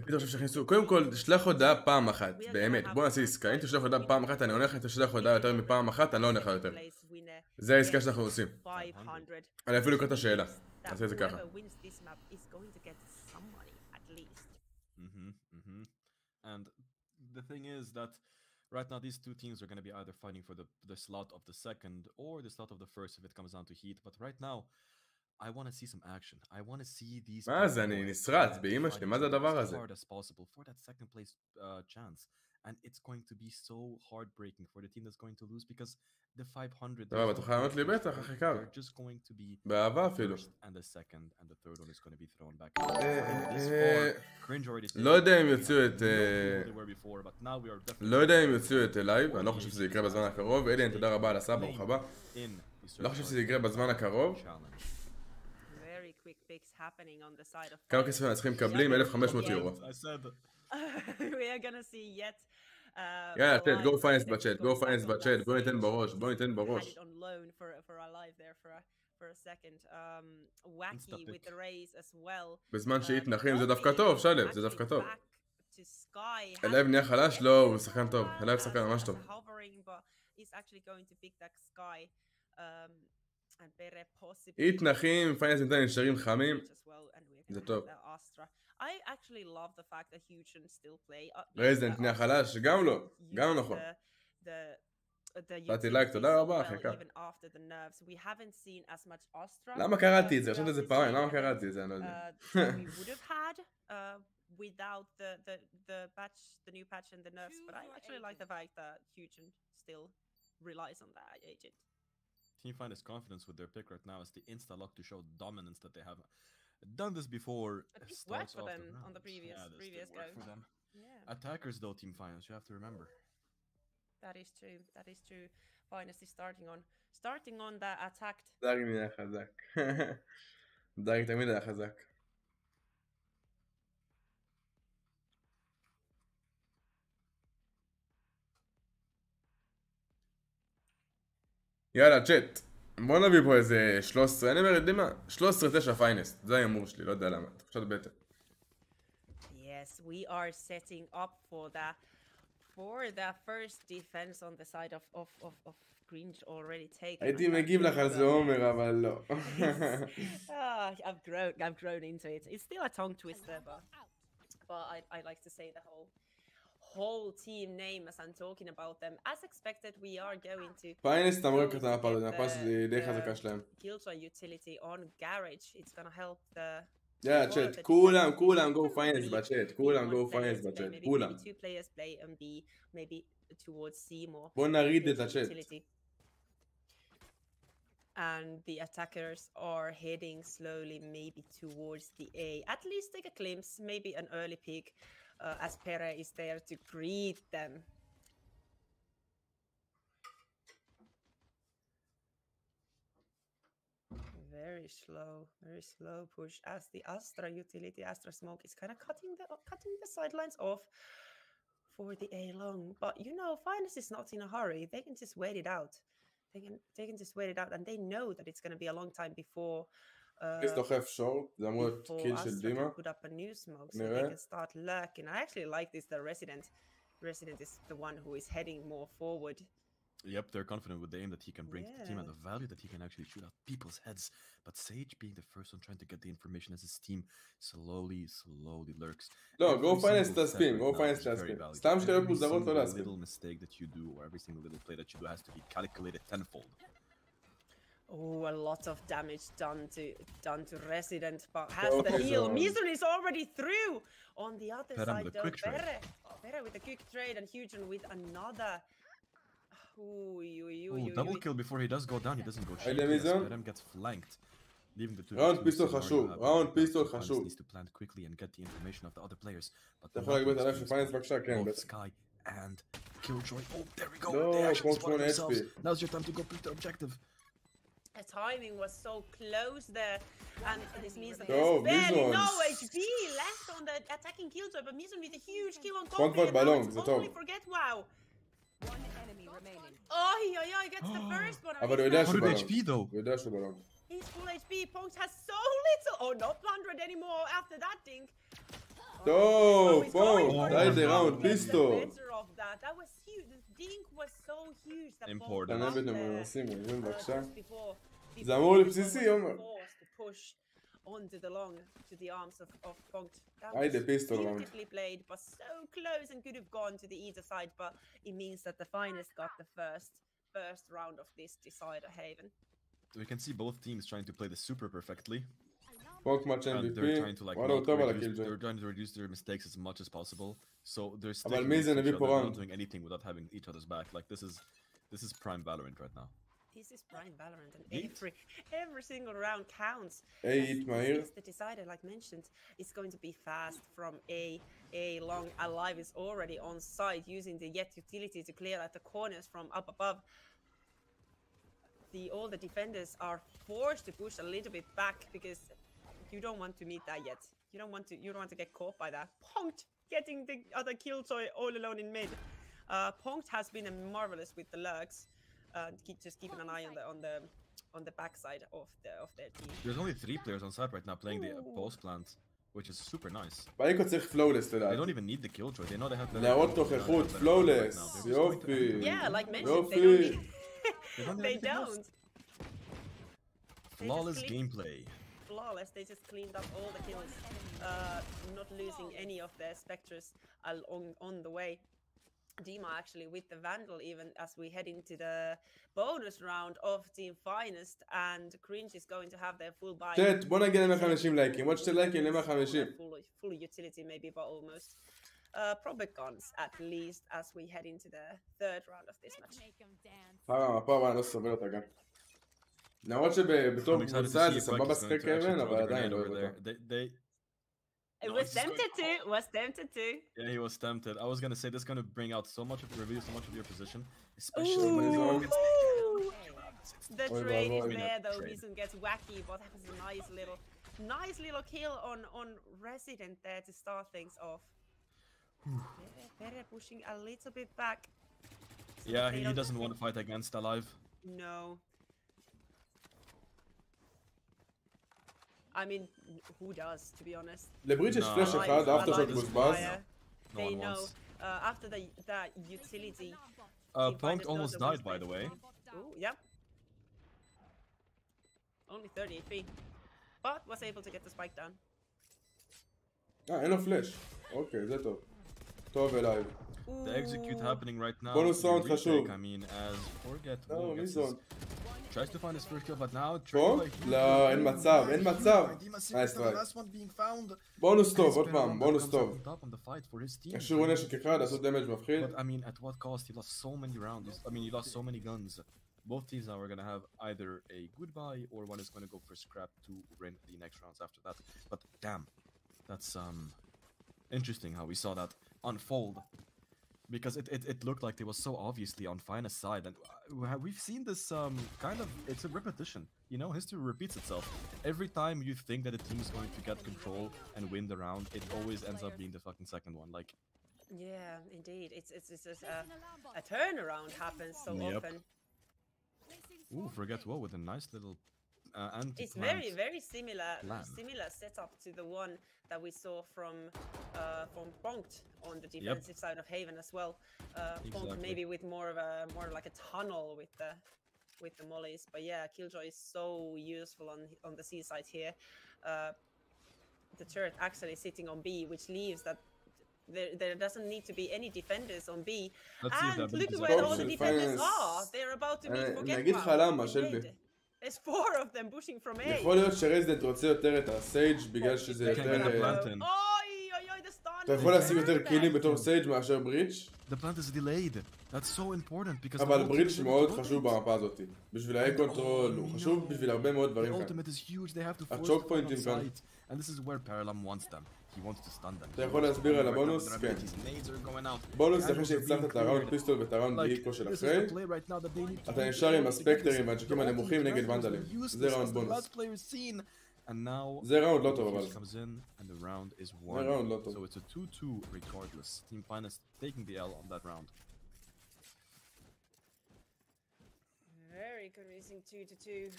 פתאום שכניסו, קודם כל תשלח הודעה פעם אחת, באמת, בוא נעשה עסקה, אם תשלח הודעה פעם אחת אני עונה לך, אם תשלח הודעה יותר מפעם אחת אני לא עונה לך יותר. זה העסקה שאנחנו עושים. אני אפילו לקרוא את השאלה, נעשה את זה ככה. And the thing is that right now these two teams are going to be either fighting for the slot of the second or the slot of the first if it comes down to HEET, but right now I want to see some action. I want to see these מה זה, אני נסרט באמא שלי, מה זה הדבר הזה? as hard as possible for that second place chance, and it's going to be so heartbreaking for the team that's going to lose because the 500 טוב, אתה יכול לענות לי בטח, אחי קר. are just going to be באהבה אפילו. and the second and the third one is going to be thrown back. לא יודע אם יוציאו את לא יודע אם יוציאו את לייב, אני לא חושב שזה יקרה בזמן הקרוב. אליאן, תודה רבה על הסאב, ברוך הבא. לא חושב שזה יקרה בזמן הקרוב. כמה כסף אנחנו צריכים מקבלים? 1,500 יורו. יאללה, תד, go finance בצ'אט, go finance בצ'אט, בוא ניתן בראש, בוא ניתן בראש. בזמן שהיט נחים זה דווקא טוב, שלב, זה דווקא טוב. הלייב נהיה חלש? לא, הוא שחקן טוב, הלייב שחקן ממש טוב. היט נחים, פייננס ניתן נשארים חמים, זה טוב. רזדנט נהיה חלש, גם לא, גם נכון. נתתי לייק, תודה רבה אחי כך. למה קראתי את זה? עכשיו את זה פעמיים, למה קראתי את זה? אני לא יודע. without the new patch and the nerfs, but I actually like the fact that Hugen still relies on that agent. Team Finest confidence with their pick right now is the insta lock to show dominance that they have done this before. It worked for them on the previous go. For them. Yeah. Attackers though, Team Finest, you have to remember. That is true. That is true. Finest is starting on the attacked. דאג נהיה חזק. דאג תמיד היה חזק. יאללה, צ'אט. בוא נביא פה איזה 13, אני אומר, יודעים מה? 13-9 פיינסט, זה ההימור שלי, לא יודע למה, תחושת בטן. Yes, we are setting up for the first defense on the side of Grinch already taken. הייתי מגיב לך על זה עומר, אבל לא. I've grown into it. It's still a tongue twister, but I like to say the whole team name as I'm talking about them. As expected, we are going to פיינס תמרק את המפה, המפה שלי די חזקה שלהם. Killjoy utility on garage. It's gonna help the יאללה, צ'אט, כולם go פיינס בצ'אט, כולם go פיינס בצ'אט, כולם. Maybe two players play and B, maybe towards C more. בוא נריד את הצ'אט. And the attackers are heading slowly maybe towards the A. At least take a glimpse, maybe an early pick, as Pere is there to greet them. Very slow push as the Astra utility, Astra smoke is kind of cutting the sidelines off for the A long. But you know, Finest is not in a hurry. They can just wait it out. They can just wait it out, and they know that it's going to be a long time before דוחף שורט, זה אמור להיות קיל של דימה. put up a new smoke so they can start lurking. I actually like this. The resident is the one who is heading more forward. Yep, they're confident with the aim that he can bring to the team and the value that he can actually shoot out people's heads. But Sage being the first one trying to get the information as his team slowly lurks. לא, go finance את הספין, go finance את הספין. סתם שתיות מוזרות לא להספין. Every single little mistake that you do or every single little play that you do has to be calculated tenfold. Oh, a lot of damage done to Resident, but has the heal. Mizun is already through. On the other side, though, Pere with a quick trade and Hugen with another. Double kill before he does go down. He doesn't go cheap. Perem gets flanked, leaving the two. Round pistol חשוב. Round pistol חשוב. Needs to plant quickly and get the information of the other players. אתה יכול להגביר את הלב של פיינס בבקשה? כן, בטח. Sky and Killjoy. Oh, there we go. לא, כמו 8 HP. Now's your time to complete the objective. The timing was so close there, and this means that there's barely no HP left on the attacking Killjoy, but Mizun with a huge kill on Concrete, and now only forget wow. One enemy remaining. Oh, gets the first one. אבל הוא יודע שהוא בלונג. HP though. הוא יודע שהוא בלונג. He's full HP. Punks has so little. Oh, not 100 anymore after that dink. טוב, פונק, די זה ראונד פיסטול. That was huge. The dink was so huge. Important. תנבת נמרסים, מבין בבקשה. זה אמור לבסיסי, יומר. Onto the long, to the arms of Punkt. That was beautifully played, but so close and could have gone to the either side, but it means that the Finest got the first round of this decider haven. We can see both teams trying to play the super perfectly. Punkt much MVP. They're trying to they're trying to reduce their mistakes as much as possible. So they're still not doing anything without having each other's back. Like this is prime Valorant right now. This is prime Valorant, and every single round counts. The decider, like mentioned, is going to be fast from A long. Alive is already on site using the Yet utility to clear out the corners from up above. All the defenders are forced to push a little bit back because you don't want to meet that yet. You don't want to get caught by that. Punkt getting the other Killjoy all alone in mid. Punkt has been marvelous with the lurks. Just keeping an eye on the backside of their team. There's only 3 players on site right now playing the post plant, which is super nice. בעיקר צריך flawless לדעת. They don't even need the Killjoy. They know they have the להראות תוכחות, flawless. יופי. Yeah, like mentioned, יופי. they don't. Flawless gameplay. Flawless. They just cleaned up all the kills, not losing any of their specters on the way. Dima actually with the Vandal even as we head into the bonus round of Team Finest, and Cringe is going to have their full buy. Chat, בוא נגיע ל-150 לייקים. עוד 2 לייקים ל-150. Full utility maybe, but almost. Probably guns at least as we head into the third round of this match. הפעם אני לא סובל אותה גם. למרות שבתור קבוצה זה סבבה שחק אבן, אבל עדיין לא אוהב אותה. It was tempted to. Yeah, he was tempted. I was gonna say this is gonna bring out so much of the review, so much of your position, especially when the trade is there though. Mizun gets wacky, but that was a nice little kill on Resident there to start things off. Pere pushing a little bit back. Yeah, he doesn't want to fight against Alive. No. I mean, who does, to be honest? לבריץ' יש פלאש אחד, after shot מבוזבז. They know. After that utility. Punk almost died, by the way. Ooh, yep. Only 30 HP. But was able to get the spike down. אין לו פלאש. אוקיי, זה טוב. טוב אלייב. The execute happening right now. בונוס סאונד חשוב. I mean, as forget לא, מי זון? tries to find his first kill, but now פה? לא, אין מצב, אין מצב. נייס בונוס טוב, עוד פעם, בונוס טוב. השאירו נשק אחד, לעשות דמג' מפחיד. But I mean, at what cost? He lost so many rounds. I mean, he lost so many guns. Both teams now are gonna have either a goodbye or one is gonna go for scrap to win the next rounds after that. But damn, that's interesting how we saw that unfold. Because it looked like they was so obviously on Finest side, and we've seen this kind of, it's a repetition. You know, history repeats itself. Every time you think that a team is going to get control and win the round, it always ends up being the fucking second one. Like, yeah, indeed, it's just a turnaround happens so often. Ooh, forget what with a nice little anti-plant. It's very similar setup to the one that we saw from Bonked on the defensive side of Haven as well. Bonked maybe with more like a tunnel with the mollies, but yeah, Killjoy is so useful on the C side here. The turret actually sitting on B, which leaves that there doesn't need to be any defenders on B. And look at where all the defenders are. They're about to be forget. There's 4 of them pushing from A. יכול להיות שרזידנט רוצה יותר את הסייג' בגלל שזה יותר... אתה יכול להשיג יותר קילים בתור סייג' מאשר בריץ'? The plant is delayed. That's so important because... אבל בריץ' מאוד חשוב במפה הזאת. בשביל האי קונטרול, הוא חשוב בשביל הרבה מאוד דברים כאן. הצ'וק פוינטים כאן. And this is where Paralam wants them. He wants to stun them. אתה יכול להסביר על הבונוס? כן. בונוס זה אחרי שהצלחת את הראונד פיסטול ואת הראונד באיקו של אחרי. אתה נשאר עם הספקטרים והג'קים הנמוכים נגד ונדלים. זה ראונד בונוס. זה ראונד לא טוב אבל. זה ראונד לא טוב. So it's a 2-2 regardless. Team Finest taking the L on that round. Very convincing 2-2.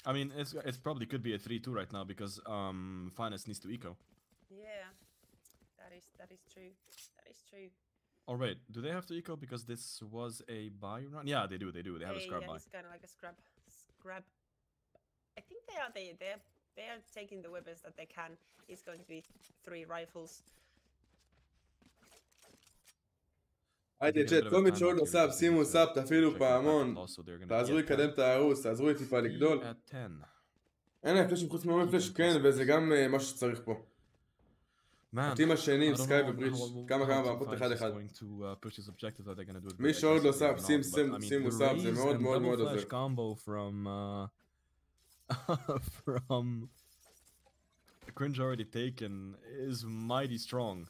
I mean, it probably could be a 3-2 right now because Finest needs to eco. Yeah, that is true. That is true. All right, do they have to eco because this was a buy run? Yeah, they do. They have a scrub buy. It's kind of like a scrub. I think they are taking the weapons that they can. It's going to be 3 rifles. הייתי צ'אט, כל מי שעוד נוסף, שימו סאב, תפעילו פעמון, תעזרו לקדם את הערוץ, תעזרו לי טיפה לגדול. אין להם פלאשים חוץ מהמון פלאש, כן, וזה גם משהו שצריך פה. הטים השני עם סקאי ובריץ', כמה במפות אחד. מי שעוד לא סאב, שימו סאב, זה מאוד מאוד מאוד עוזר. From Cringe already taken is mighty strong.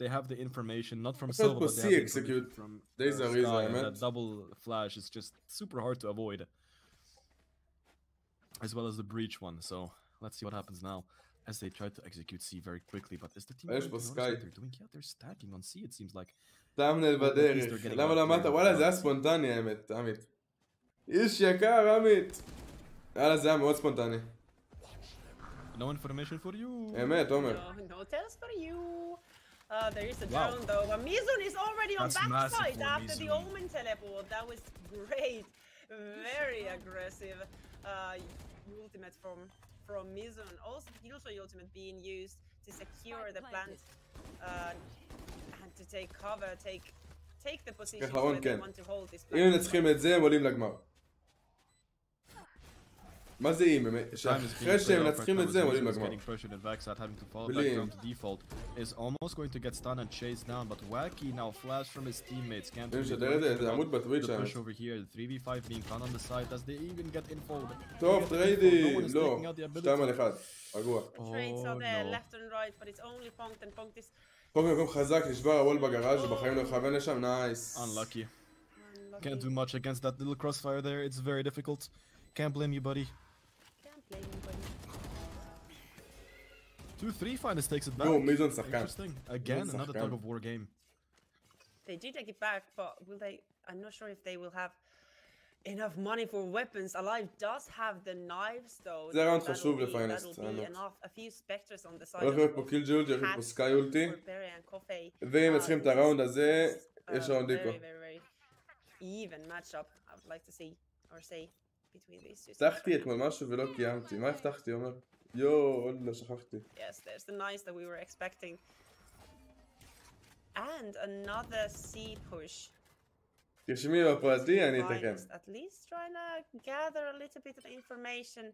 They have the information, not from Silva, but they have the from Sky, and that double flash is just super hard to avoid. As well as the breach one, so let's see what happens now. As they try to execute C very quickly, but is the team what they're doing? Yeah, they're stacking on C, it seems like. תמנל בדרך, למה למדת? וואלה, זה היה ספונטני האמת, עמית. איש יקר, עמית. יאללה, זה היה מאוד ספונטני. No information for you. אמת, עומר. No tells for you. There is a down though, but Mizun is already on backside after the Omen teleport. That was great. Very aggressive ultimate from Mizun. Also the Killjoy ultimate being used to secure the plant and to take cover, take the position where they want to hold this plant. אם נצחים את זה, הם עולים לגמר. מה זה אם? אחרי שהם נצחים את זה, הם עולים לגמר. בלי אם. Is almost going to get stunned and chased down, but Wacky now flashed from his teammates. Can't אם שדר את זה, זה עמוד בטוויץ' the push over here, the 3v5 being found on the side. Does they even get infoed? טוב, טריידים, לא. 2-1. רגוע. Trades are there, left and right, but it's only Punked and Punked is... פה מקום חזק, נשבר הוול בגראז' ובחיים לא יכוון לשם, נייס. Unlucky. Can't do much against that little crossfire there, it's very difficult. Can't blame you, buddy. 2-3 Finest takes it back. Interesting. Again, another tug of war game. They do take it back, but will they? I'm not sure if they will have enough money for weapons. Alive does have the knives though. זה רעיון חשוב לפיינסט, that'll be enough. A few specters on the side. הולך להיות פה קיל ג'ולד, הולך להיות פה סקאי אולטי. ואם מצליחים את הראונד הזה, יש ראונד איקו. Even matchup, I would like to see or say between these two. הבטחתי אתמול משהו ולא קיימתי. מה הבטחתי, אומר? יואו, לא שכחתי. Yes, there's the nice that we were expecting. And another C push. תרשמי בפרטי, אני אתקן. At least trying to gather a little bit of information.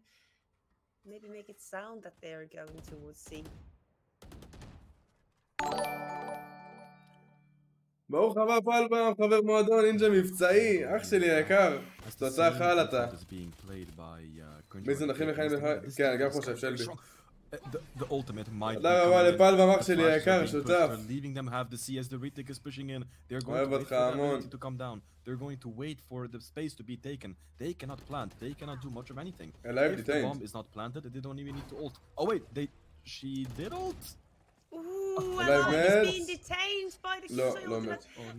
Maybe make it sound that they're going towards C. ברוך הבא פלבם, חבר מועדון, נינג'ה מבצעי, אח שלי היקר. תוצאה חל אתה. מזון אחים וחיים בחיים, כן, גם חושב שלבי. תודה רבה לפלבם, אח שלי היקר, שותף. אוהב אותך המון. They're going to wait for the space to be taken. They cannot plant. They cannot do much of anything. If the bomb is not planted, they don't even need to ult. Oh wait, she did ult? Ooh, and is being detained by the shield.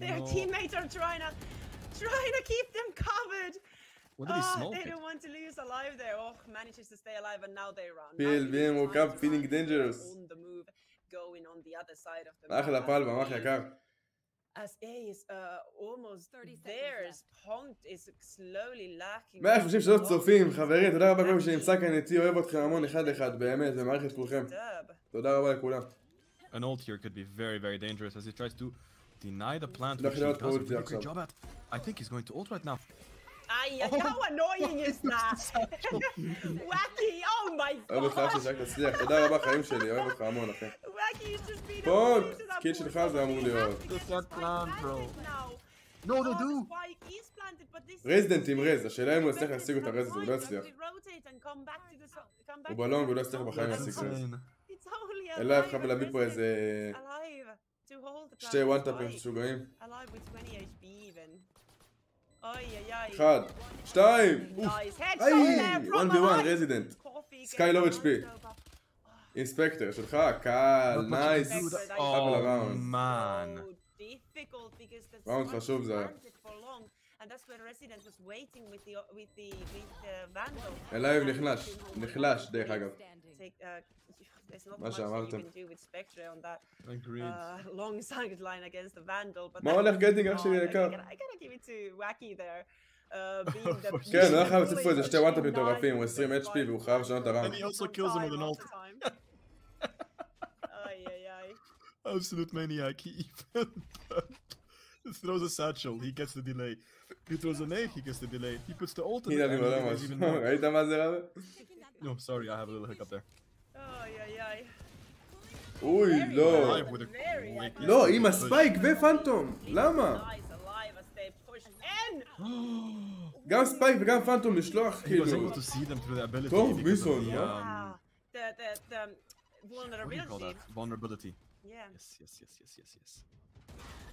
Their teammates are trying to keep them covered. What did he smoke? They don't want to lose alive there. Oh, manages to stay alive and now they run. Being woke up feeling dangerous. On the move, going on the other side of the map. אחלה פלבם, אח יקר. As A is almost there, Punked is slowly lacking. 133 צופים, חברים, תודה רבה לכם שנמצא כאן איתי, אוהב אתכם המון אחד אחד, באמת, ומעריך את כולכם. תודה רבה לכולם. An ult here could be very, very dangerous as he tries to deny the plant, which he does a really great job at. I think he's going to ult right now. How annoying is that? Wacky, oh my god! אוהב אותך ששק תצליח, תודה רבה חיים שלי, אוהב אותך המון אחי. Wacky is just being פונק, קיל שלך זה אמור להיות. No, they do! רזידנט עם רז, השאלה אם הוא יצליח להשיג אותה רז, הוא לא יצליח. הוא בלון והוא לא יצליח בחיים להשיג רז. אלייב חייב להביא פה איזה... שתי וואנטאפים משוגעים. 1, 2, איי! 1v1 רזידנט. סקאי לא HP. אינספקטר שלך, קל, נייס. אחלה ראונד. ראונד חשוב זה היה. אלייב נחלש דרך אגב. מה שאמרתם. מה הולך גטינג אח שלי יקר? כן, הוא חייב לצאת פה איזה שתי וואנטאפים מטורפים, הוא 20 HP והוא חייב לשנות את הראונד. Absolute maniac, he even throws a satchel, he gets the delay. He throws a nade, he gets the delay. He puts the ult in the end, ראית מה זה רבה? No, sorry, I have a little hiccup there. אוי, לא. לא, עם הספייק ופנטום. למה? גם ספייק וגם פנטום לשלוח כאילו. טוב, ביסון. Vulnerability. Yes.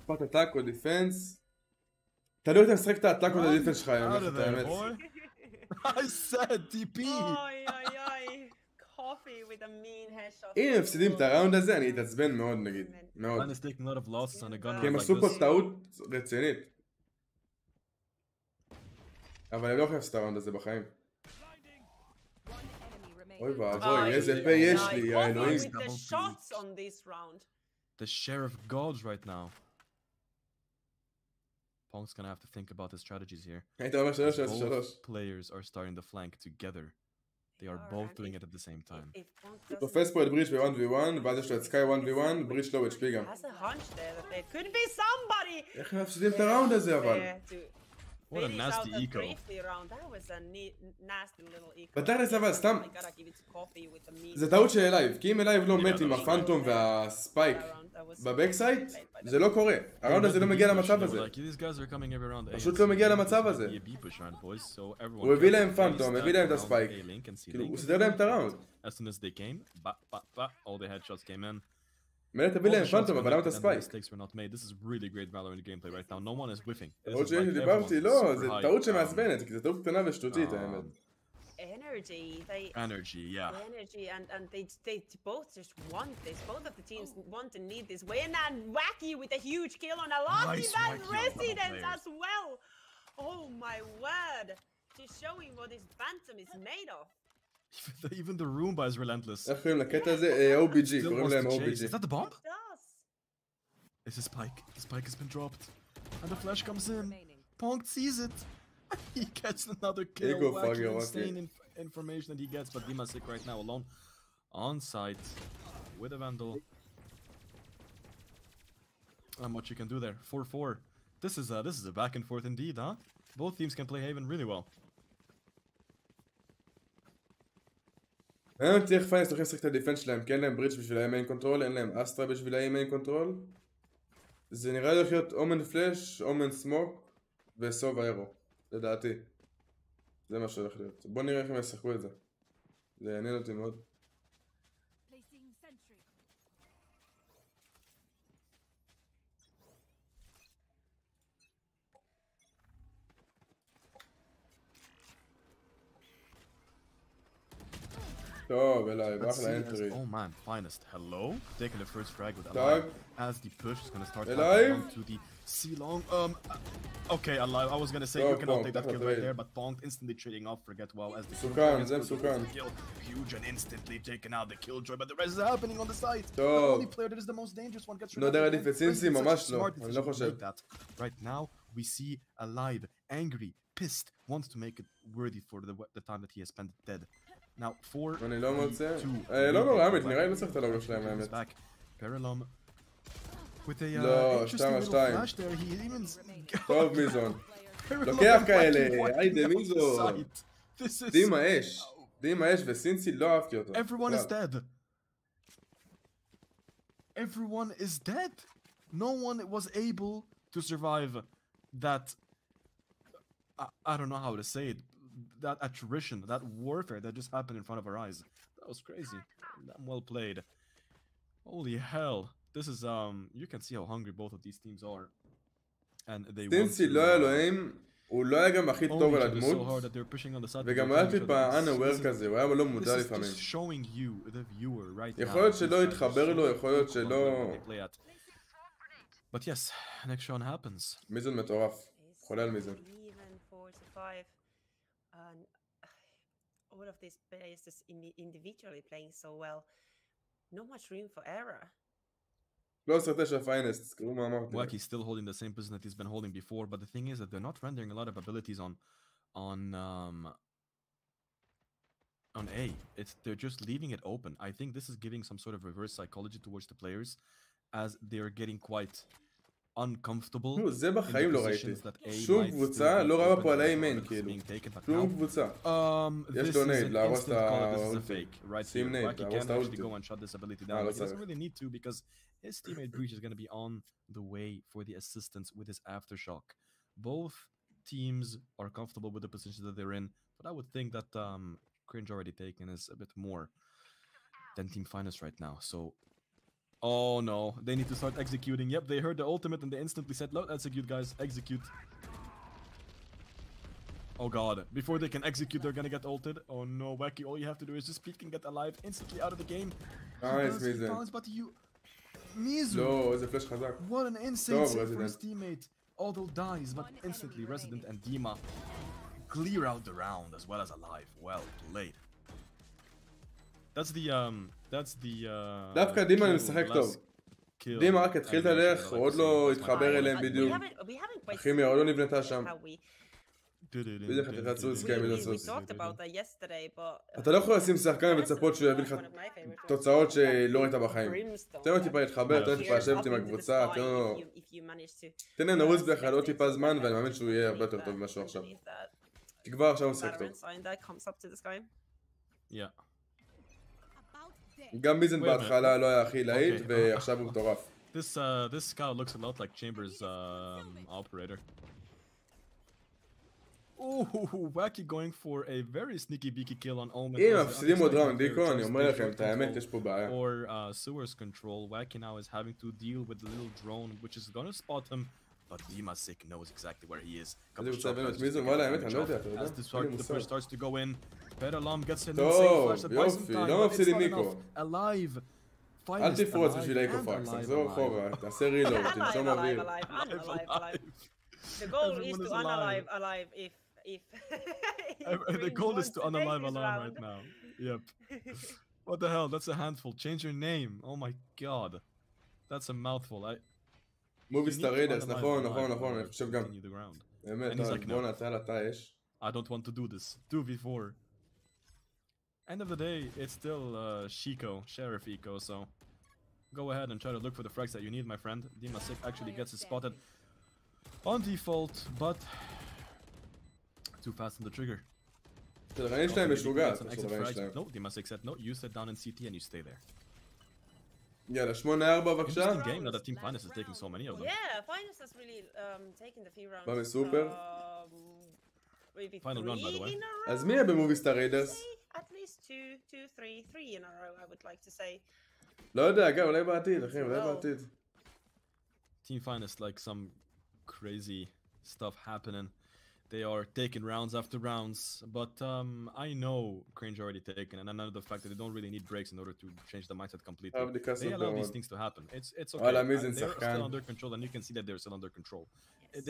פאט אטאק או דיפנס. אתה לא יודע לשחק את האטאק או את הדיפנס שלך היום, את האמת. I said TP. אם הם מפסידים את הראונד הזה, אני אתעצבן מאוד נגיד. מאוד. כי הם עשו פה טעות רצינית. אבל הם לא יכולים לעשות את הראונד הזה בחיים. אוי ואבוי, איזה פה יש לי, האלוהים. The share of gods right now. Punk's gonna have to think about his strategies here. Both players are starting the flank together. They are both doing it at the same time. הוא תופס פה את בריץ' ב-1v1, ואז יש לו את סקאי 1v1, בריץ' לא HP גם. איך הם מפסידים את הראונד הזה אבל? What a nasty eco. בתכלס אבל סתם זה טעות של אלייב, כי אם אלייב לא מת עם הפנטום והספייק בבקסייט זה לא קורה, הראונד הזה לא מגיע למצב הזה, פשוט לא מגיע למצב הזה. הוא הביא להם פנטום, הביא להם את הספייק, כאילו הוא סידר להם את הראונד. מלא תביא להם פנטום, אבל למה את הספייק? עוד שיש דיברתי, לא, זה טעות שמעצבנת, כי זה טעות קטנה ושטותית האמת. Energy, yeah. Energy, and they both just want this. Both of the teams want and need this. Way and Wacky with a huge kill on a lot of residents as well. Oh my word! She's showing what this phantom is made of. Even the Roomba is relentless. איך קוראים לקטע הזה? OBG, קוראים להם Is that OBG. the bomb? It does. It's a spike. The spike has been dropped. And the flash comes in. Pong sees it. He gets another kill. Go Wacky, fuck insane information that he gets, but Dima's sick right now alone. On site. With a Vandal. Not much you can do there. 4-4. This is a back and forth indeed, huh? Both teams can play Haven really well. אני צריך פיינס הולכים לשחק את הדיפנס שלהם, כי אין להם ברידג' בשביל האימיין קונטרול, אין להם אסטרה בשביל האימיין קונטרול. זה נראה לי הולך להיות אומן פלאש, אומן סמוק וסוב האירו, לדעתי. זה מה שהולך להיות. בוא נראה איך הם ישחקו את זה. זה יעניין אותי מאוד. טוב, לייב, אחלה אנטרי. Oh man, finest. Hello? Taking the first frag with Alive. As the push is gonna start to the C-long. Okay, Alive, I was gonna say you cannot take that kill right there, but Pong instantly trading off, forget well as the kill. Huge and instantly taken out the killjoy, but the rest is happening on the side. The only player that is the most dangerous one gets rid of it. Right now, we see Alive, angry, pissed, wants to make it worthy for the time that he has spent dead. Now, 4, 3, 2, לא נורא, האמת, נראה לי לא צריך את הלוגו שלהם, האמת. Parallel with a לא, interesting little flash there, he even... טוב מיזון. לוקח כאלה, היידה מיזון. דימה אש. דימה אש וסינסי לא אהבתי אותו. Everyone is dead. Everyone is dead. No one was able to survive that... I don't know how to say it. That attrition, that warfare that just happened in front of our eyes. That was crazy. Damn well played. Holy hell. This is, you can see how hungry both of these teams are. And they סינסי לא היה אלוהים, הוא לא היה גם הכי טוב על הדמות, וגם היה טיפה unaware כזה, הוא היה לא מודע לפעמים. יכול להיות שלא התחבר לו, יכול להיות שלא... But yes, next round happens. מיזון מטורף, חולה על מיזון. All of these players just individually playing so well. Not much room for error. לא סרטה של פיינס, תזכרו מה אמרתי. Wacky's still holding the same position that he's been holding before, but the thing is that they're not rendering a lot of abilities on A. They're just leaving it open. I think this is giving some sort of reverse psychology towards the players as they're getting quite uncomfortable. זה בחיים לא ראיתי. שום קבוצה לא רבה פה על A-main, כאילו. שום קבוצה. יש לו נייד להרוס את שים נייד, להרוס את האולטי. He doesn't really need to because his teammate Breach is going to be on the way for the assistance with his aftershock. Both teams are comfortable with the position that they're in, but I would think that Cringe already taken is a bit more than Team Finest right now. So oh no, they need to start executing. Yep, they heard the ultimate and they instantly said, "Let's execute, guys, execute." Oh god, before they can execute, they're gonna get ulted. Oh no, Wacky, all you have to do is just peek and get Alive instantly out of the game. Nice, Mizu. But you... Mizu! No, it's a flash hazard. What an insane save for his teammate. Although dies, but instantly Resident and Dima clear out the round as well as Alive. Well played. That's the דווקא דימה אני משחק טוב. דימה רק התחיל את הדרך, הוא עוד לא התחבר אליהם בדיוק. אחים עוד לא נבנתה שם. בדיוק חתיכת סוס קיים מיליון סוס. אתה לא יכול לשים שחקן ולצפות שהוא יביא לך תוצאות שלא ראית בחיים. תן לו טיפה להתחבר, תן לו טיפה לשבת עם הקבוצה, תן לו נרוץ ביחד עוד טיפה זמן ואני מאמין שהוא יהיה הרבה יותר טוב ממה שהוא עכשיו. כי כבר עכשיו הוא משחק טוב. גם מיזן בהתחלה לא היה הכי להיט ועכשיו הוא מטורף. This scout looks a lot like Chambers' operator. Ooh, Wacky going for a very sneaky beaky kill on Omen. אם מפסידים עוד ראונד דיקו, אני אומר לכם, את האמת, יש פה בעיה. Or Sewer's control, Wacky now is having to deal with the little drone, which is gonna spot him, but Dimasik knows exactly where he is. אני רוצה להבין את מיזון, וואלה, האמת, אני לא יודע, אתה יודע? As the push starts to go in, Betalam gets an insane flash that buys some time, but it's not enough. Alive. אל תפרוץ בשביל אייקו פאקס, תחזור אחורה, תעשה רילוד, תנשום אוויר. The goal is Everyone to is alive. alive if The Prince goal is wants to take unalive this Alarm round. right now. Yep. What the hell? That's a handful. Change your name. Oh my god. That's a mouthful. מובי You need to סטרידרס, unalive נכון, Alarm נכון, in נכון, אני order to חושב גם. continue the ground. באמת, And he's like, בואנה, no, אתה יש. I don't want to do this. 2v4. End of the day, it's still Shiko, Sheriff Eco, so go ahead and try to look for the frags that you need, my friend. Dima 6 actually gets it spotted on default, but too fast on the trigger. הרעיין שלהם משוגעת, An יש exit הרעיין frags. שלהם. No, Dima 6 said no, you sit down in CT and you stay there. יאללה, 8-4 בבקשה. Interesting game now that Team Finest is taking so many of them. Yeah, Finest has really taken the few rounds. בא מסופר. Maybe Final round, by the way. 3 in a row. אז מי יהיה במובי סטרידרס? At least 3 in a row, I would like to say. לא יודע, אגב, אולי בעתיד, אחי, אולי בעתיד. Team Finest, like some crazy stuff happening. They are taking rounds after rounds, but I know cringe already taken, and I know the fact that they don't really need breaks in order to change the mindset completely. They allow these things to happen. It's okay. They're still under control, and you can see that they're still under control.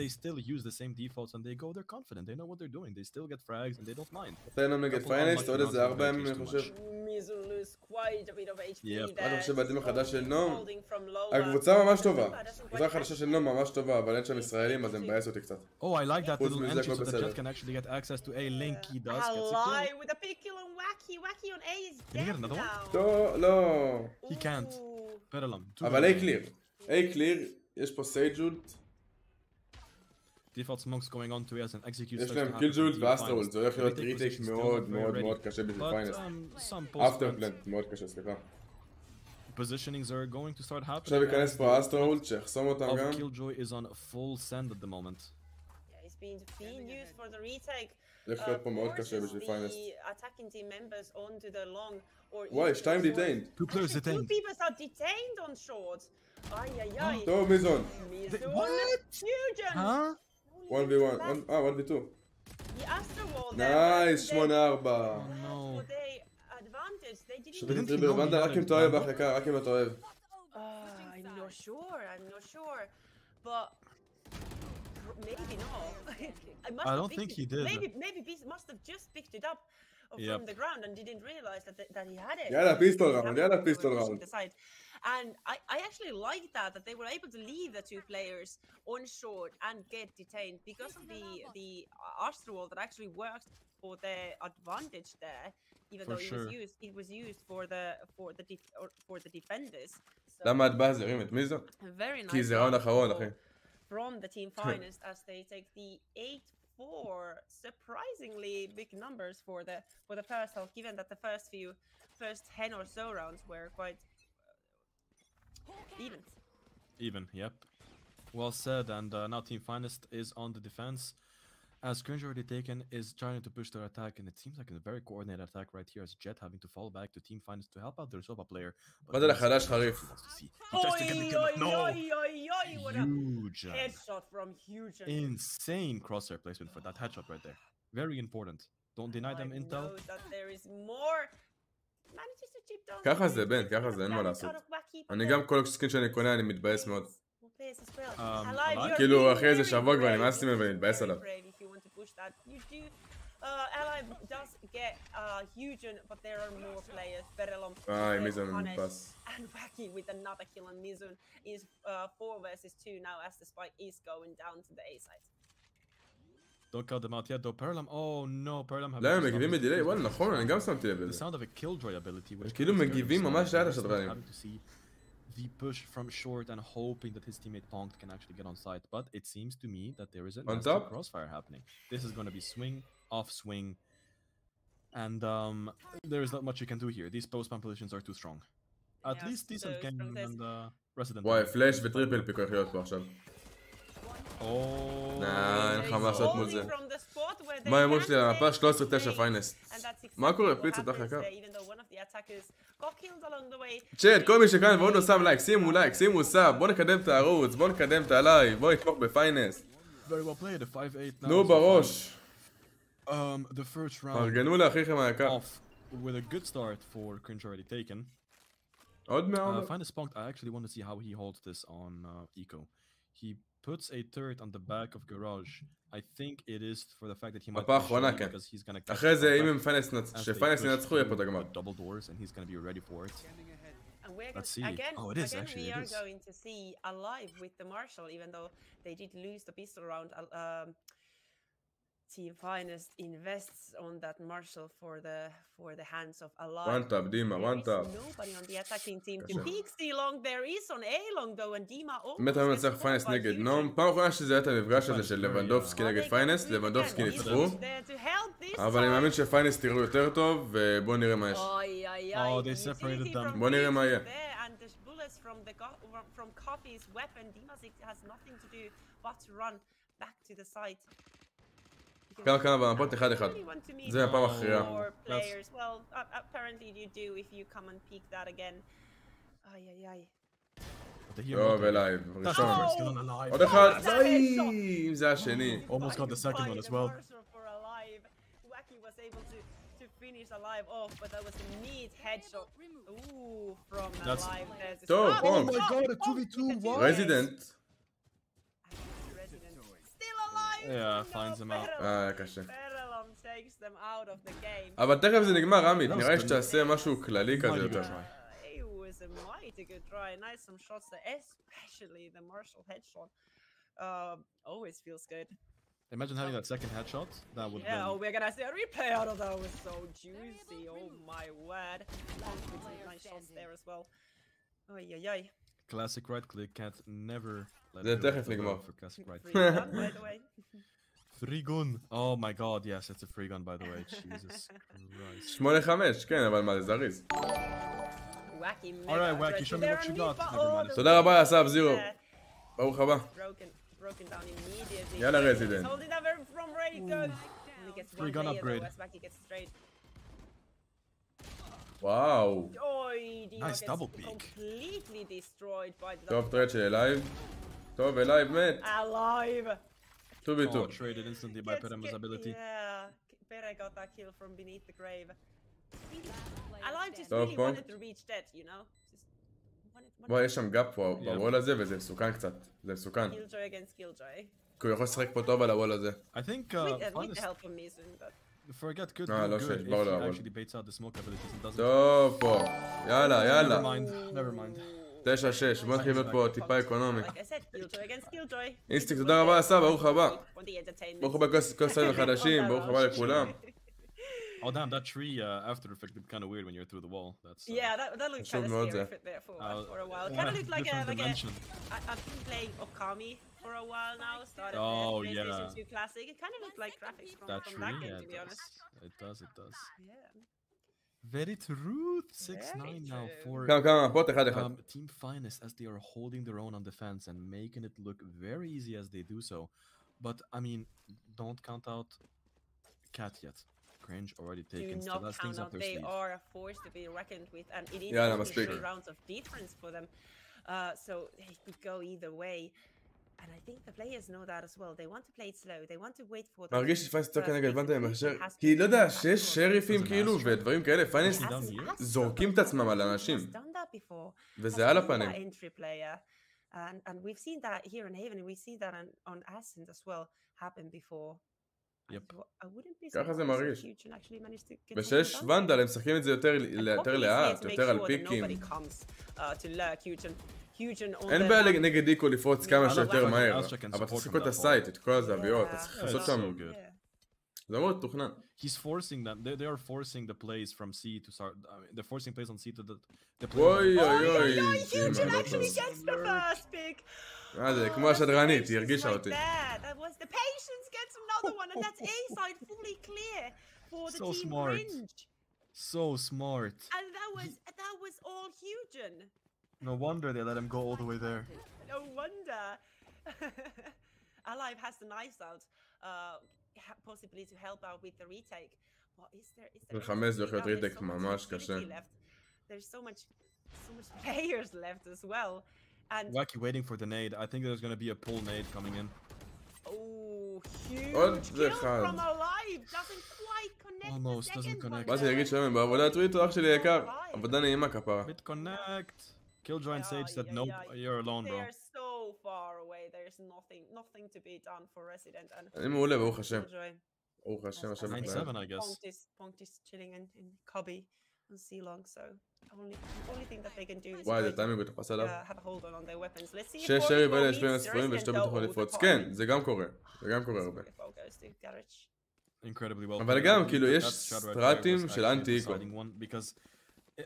They still use the same defaults, and they go. They're confident. They know what they're doing. They still get frags, and they don't mind. תהיינו נגד פיינסט, עוד איזה 4 ימים, אני חושב. Mizu lose quite a bit of HP Yep. there. אני חושב בדים החדש של נום. Holding from low הקבוצה ממש טובה. הקבוצה החדשה של נום ממש טובה, אבל אין שם ישראלים, אז זה מבאס אותי קצת. Oh, I like that חוץ little מזה, entry הכל so the בסדר. Jet can actually get access to A link. He does. Gets it Alive with a big kill on Wacky on A is Can you get dead another one? now. לא, לא. He can't. Pedalam. אבל A קליר. A קליר, יש פה סייג'ולט. Default smokes going on to as an execute. יש להם קילג'ולט ואסטרולט, זה הולך להיות ריטייק מאוד מאוד מאוד קשה בשביל פיינסט. אפטר פלנט מאוד קשה, סליחה. Positionings are going to start happening. עכשיו ייכנס פה אסטרולט, שיחסום אותם גם. Killjoy is on full send at the moment. Yeah, it's being used for the retake. הולך להיות פה מאוד קשה בשביל פיינסט. The attacking team members onto the long or וואי, יש 2 detained. 2 players Two detained. people are detained on short. Ay, ay, ay. טוב, מיזון. Fusion. Huh? 1v1, 1v2. The Astro Wall נייס, 8-4. No. For their advantage, they didn't שתגיד טריבל, הבנת? רק אם אתה אוהב, אח יקר, רק אם אתה אוהב. I'm not sure. But maybe not. I don't think he did. Maybe Beast must have just picked it up from the ground and didn't realize that he had it. יאללה, פיסטול ראונד, יאללה, פיסטול ראונד. And I actually like that they were able to leave the 2 players on short and get detained because of the Astro Wall that actually worked for their advantage there, even though it was used for the defenders. למה את באה זרים את מי זו? Very nice. כי זה ראונד אחרון, אחי. From the team finest as they take the 8-4, surprisingly big numbers for the first half, given that the first 10 or so rounds were quite even. Even, yep. Well said, and now Team Finest is on the defense. As Cringe already taken is trying to push their attack, and it seems like a very coordinated attack right here as Jet having to fall back to Team Finest to help out their Soba player. بدل החדש חריף. Huge. Headshot from Huge. Insane crosshair placement for that headshot right there. Very important. Don't deny them intel. Know that there is more. Manages to chip down. ככה זה בן, ככה זה, אין מה לעשות. אני גם כל סקין שאני קונה אני מתבאס מאוד. כאילו אחרי איזה שבוע כבר נמאסתי ממנו ואני מתבאס עליו. Allied does get huge, but there are more players. Berelom, Mizun pass. And Wacky with another kill on Mizun is 4 versus 2 now as the spike is going down to the A side. Don't cut them out yet though. Perlam, oh no, Perlam have... לא, הם מגיבים בדילי, וואלה, נכון, אני גם שמתי לב לזה. The sound of a killjoy ability. כאילו מגיבים ממש ליד השדרנים. The push from short and hoping that his teammate Punked can actually get on site, but it seems to me that there is a crossfire happening. This is going to be swing, off swing, and there is not much you can do here. These post-spam positions are too strong. At least decent game and Resident. וואי, פלאש וטריפל פיק הולך להיות פה עכשיו. אין לך מה לעשות מול זה. מה האמור שלי על המפה? 13-9 פיינסט. מה קורה? פליצות אח יקר. צ'אט, כל מי שכאן ועוד לא שם לייק, שימו לייק, שימו סאב, בוא נקדם את הערוץ, בוא נקדם את הלייב, בוא נתמוך בפיינסט. נו בראש. ארגנו לאחיכם היקר. With a good start for Cringe already taken. עוד מהעומר. Finest Punked, I actually want to see how he holds this on Eco. He puts a turret on the back of garage, I think it is for the fact that he might מפה אחרונה, כן. אחרי זה, אם הם שפיינס ינצחו, יהיה פה את הגמר. double doors and he's going to be ready for it. And we're Let's see. again, Oh, it is again actually. we It are is. going to see Alive with the Marshall, even though they did lose the pistol round. Team Finest invests on that Marshall for the hands of Alive. One tap, Dima, one tap. Nobody on the attacking team to peek C long. There is on A long though, and Dima almost. באמת היום נצטרך פיינס נגד נום. פעם אחרונה שזה היה את המפגש הזה של לבנדובסקי נגד פיינס, לבנדובסקי ניצחו. אבל אני מאמין שפיינס תראו יותר טוב, ובואו נראה מה יש. Oh, they separated them. בואו נראה מה יהיה. From Coffee's weapon, Dima has nothing to do but to run back to the site. כמה במפות אחד אחד. זה הפעם אחריה. Well, apparently you do if you come and peek that again. טוב, לייב. ראשון. עוד אחד. אם זה השני. Almost got the second one as well. Wacky was able to finish Alive off, but that was a neat headshot. Ooh, from Alive. טוב, Oh my god, a 2v2, what? רזידנט. Yeah, finds him out. היה קשה. Takes them out of the game. אבל תכף זה נגמר, עמית. נראה לי שתעשה משהו כללי כזה יותר. It was a mighty good try. Nice some shots there, especially the Marshall headshot. Always feels good. Imagine having that second headshot. That would. Yeah, oh, we're gonna see a replay out of that. It was so juicy. Oh my word. Nice shots there as well. Ay. Classic right click. Can't never. זה תכף נגמר. By the way. Free gun. Oh my god, yes, it's a free gun by the way. Jesus Christ. 8-5, כן, אבל מה זה זריז. Alright, Wacky, show me what you got. Never mind. תודה רבה, וסאב, זירו. ברוך הבא. יאללה רזידנט. Free gun upgrade. וואו. Nice double peek. טוב, טרייד של לייב. טוב, לייב מת. Alive. 2v2. Oh, traded instantly by Perema's ability. Yeah, Pere got that kill from beneath the grave. Alive just really wanted to reach dead, you know? וואי, יש שם גאפ פה בוול הזה, וזה מסוכן קצת. זה מסוכן. Killjoy against Killjoy. כי הוא יכול לשחק פה טוב על הוול הזה. I think with the help from Mason, but... Forget good, לא, good, if לא, he actually baits out the smoke abilities and doesn't... טוב פה. יאללה. Never mind. 9-6, בוא נתחיל פה טיפה אקונומי. Like I said, Killjoy against Killjoy. אינסטינקט, תודה רבה וסאב, ברוך הבא. ברוך הבא כל סייבים החדשים, ברוך הבא לכולם. Oh damn, that tree after effect looked kind of weird when you're through the wall. That's yeah, that looked kind of scary there for a while. Kind of looked like I've been playing Okami for a while now. Started PlayStation 2 Classic. It kind of looked like graphics from that game, to be honest. It does. Yeah. Very true. 6-9 now for Team Finest as they are holding their own on defense and making it look very easy as they do so. But I mean, don't count out Cat yet. Cringe already taken. Do not count out. They are a force to be reckoned with, and it is only 3 rounds of difference for them. So it could go either way. And I think the players know that as well. They want to play it slow. They want to wait for the... מרגיש שפיינס יותר כנגד הבנתם מאשר... כי לא יודע, שיש שריפים כאילו ודברים כאלה, פיינס זורקים את עצמם על אנשים. וזה על הפנים. And we've seen that here in Haven, and we've seen that on Ascent as well happen before. ככה זה מרגיש. ושיש ונדל, הם משחקים את זה יותר לאט, יותר על פיקים. אין בעיה נגד איקו לפרוץ כמה שיותר מהר, אבל תחזיקו את הסייט, את כל הזוויות, אתה צריך לעשות שם. זה מאוד תוכנן. He's forcing them. They are forcing the plays from C to start. They're forcing plays on C to the play. אוי. Hugen actually gets the first pick. זה כמו השדרנית, היא הרגישה אותי. That was the patience gets another one, and that's A side fully clear for the team Fringe. So smart. And that was all Hugen. No wonder they let him go all the way there. No wonder. Alive has the knives out, possibly to help out with the retake. What is there? חמש זה הולך להיות ריטק ממש קשה. There's so much players left as well. And Wacky waiting for the nade. I think there's gonna be a pull nade coming in. Oh, huge kill from Alive. Doesn't quite connect. Almost doesn't connect. מה זה יגיד שלום, בעבודה טוויטר, אח שלי יקר. עבודה נעימה כפרה. Bit connect. Killjoy and Sage said nope, you're alone, bro. They're so far away. There's nothing nothing to be done for Resident and אני מעולה, ברוך השם. Killjoy. ברוך השם, השם 9-7, I guess. Punkt is chilling in Cubby and C-Long, so only thing that they can do is וואי, זה טיימינג בטוח עליו. have a hold on their weapons. Let's see if שש שרי ואלה יש Fortnite בהם meets הספרים Resident ושתי בטוחו though, לפרוץ. the כן, time. זה גם קורה. זה גם קורה הרבה. Fortnite goes to garage. Incredibly well. אבל played. גם, I think כאילו, that יש that strat right there סטרטים was של actually אנטי the איקו. deciding one because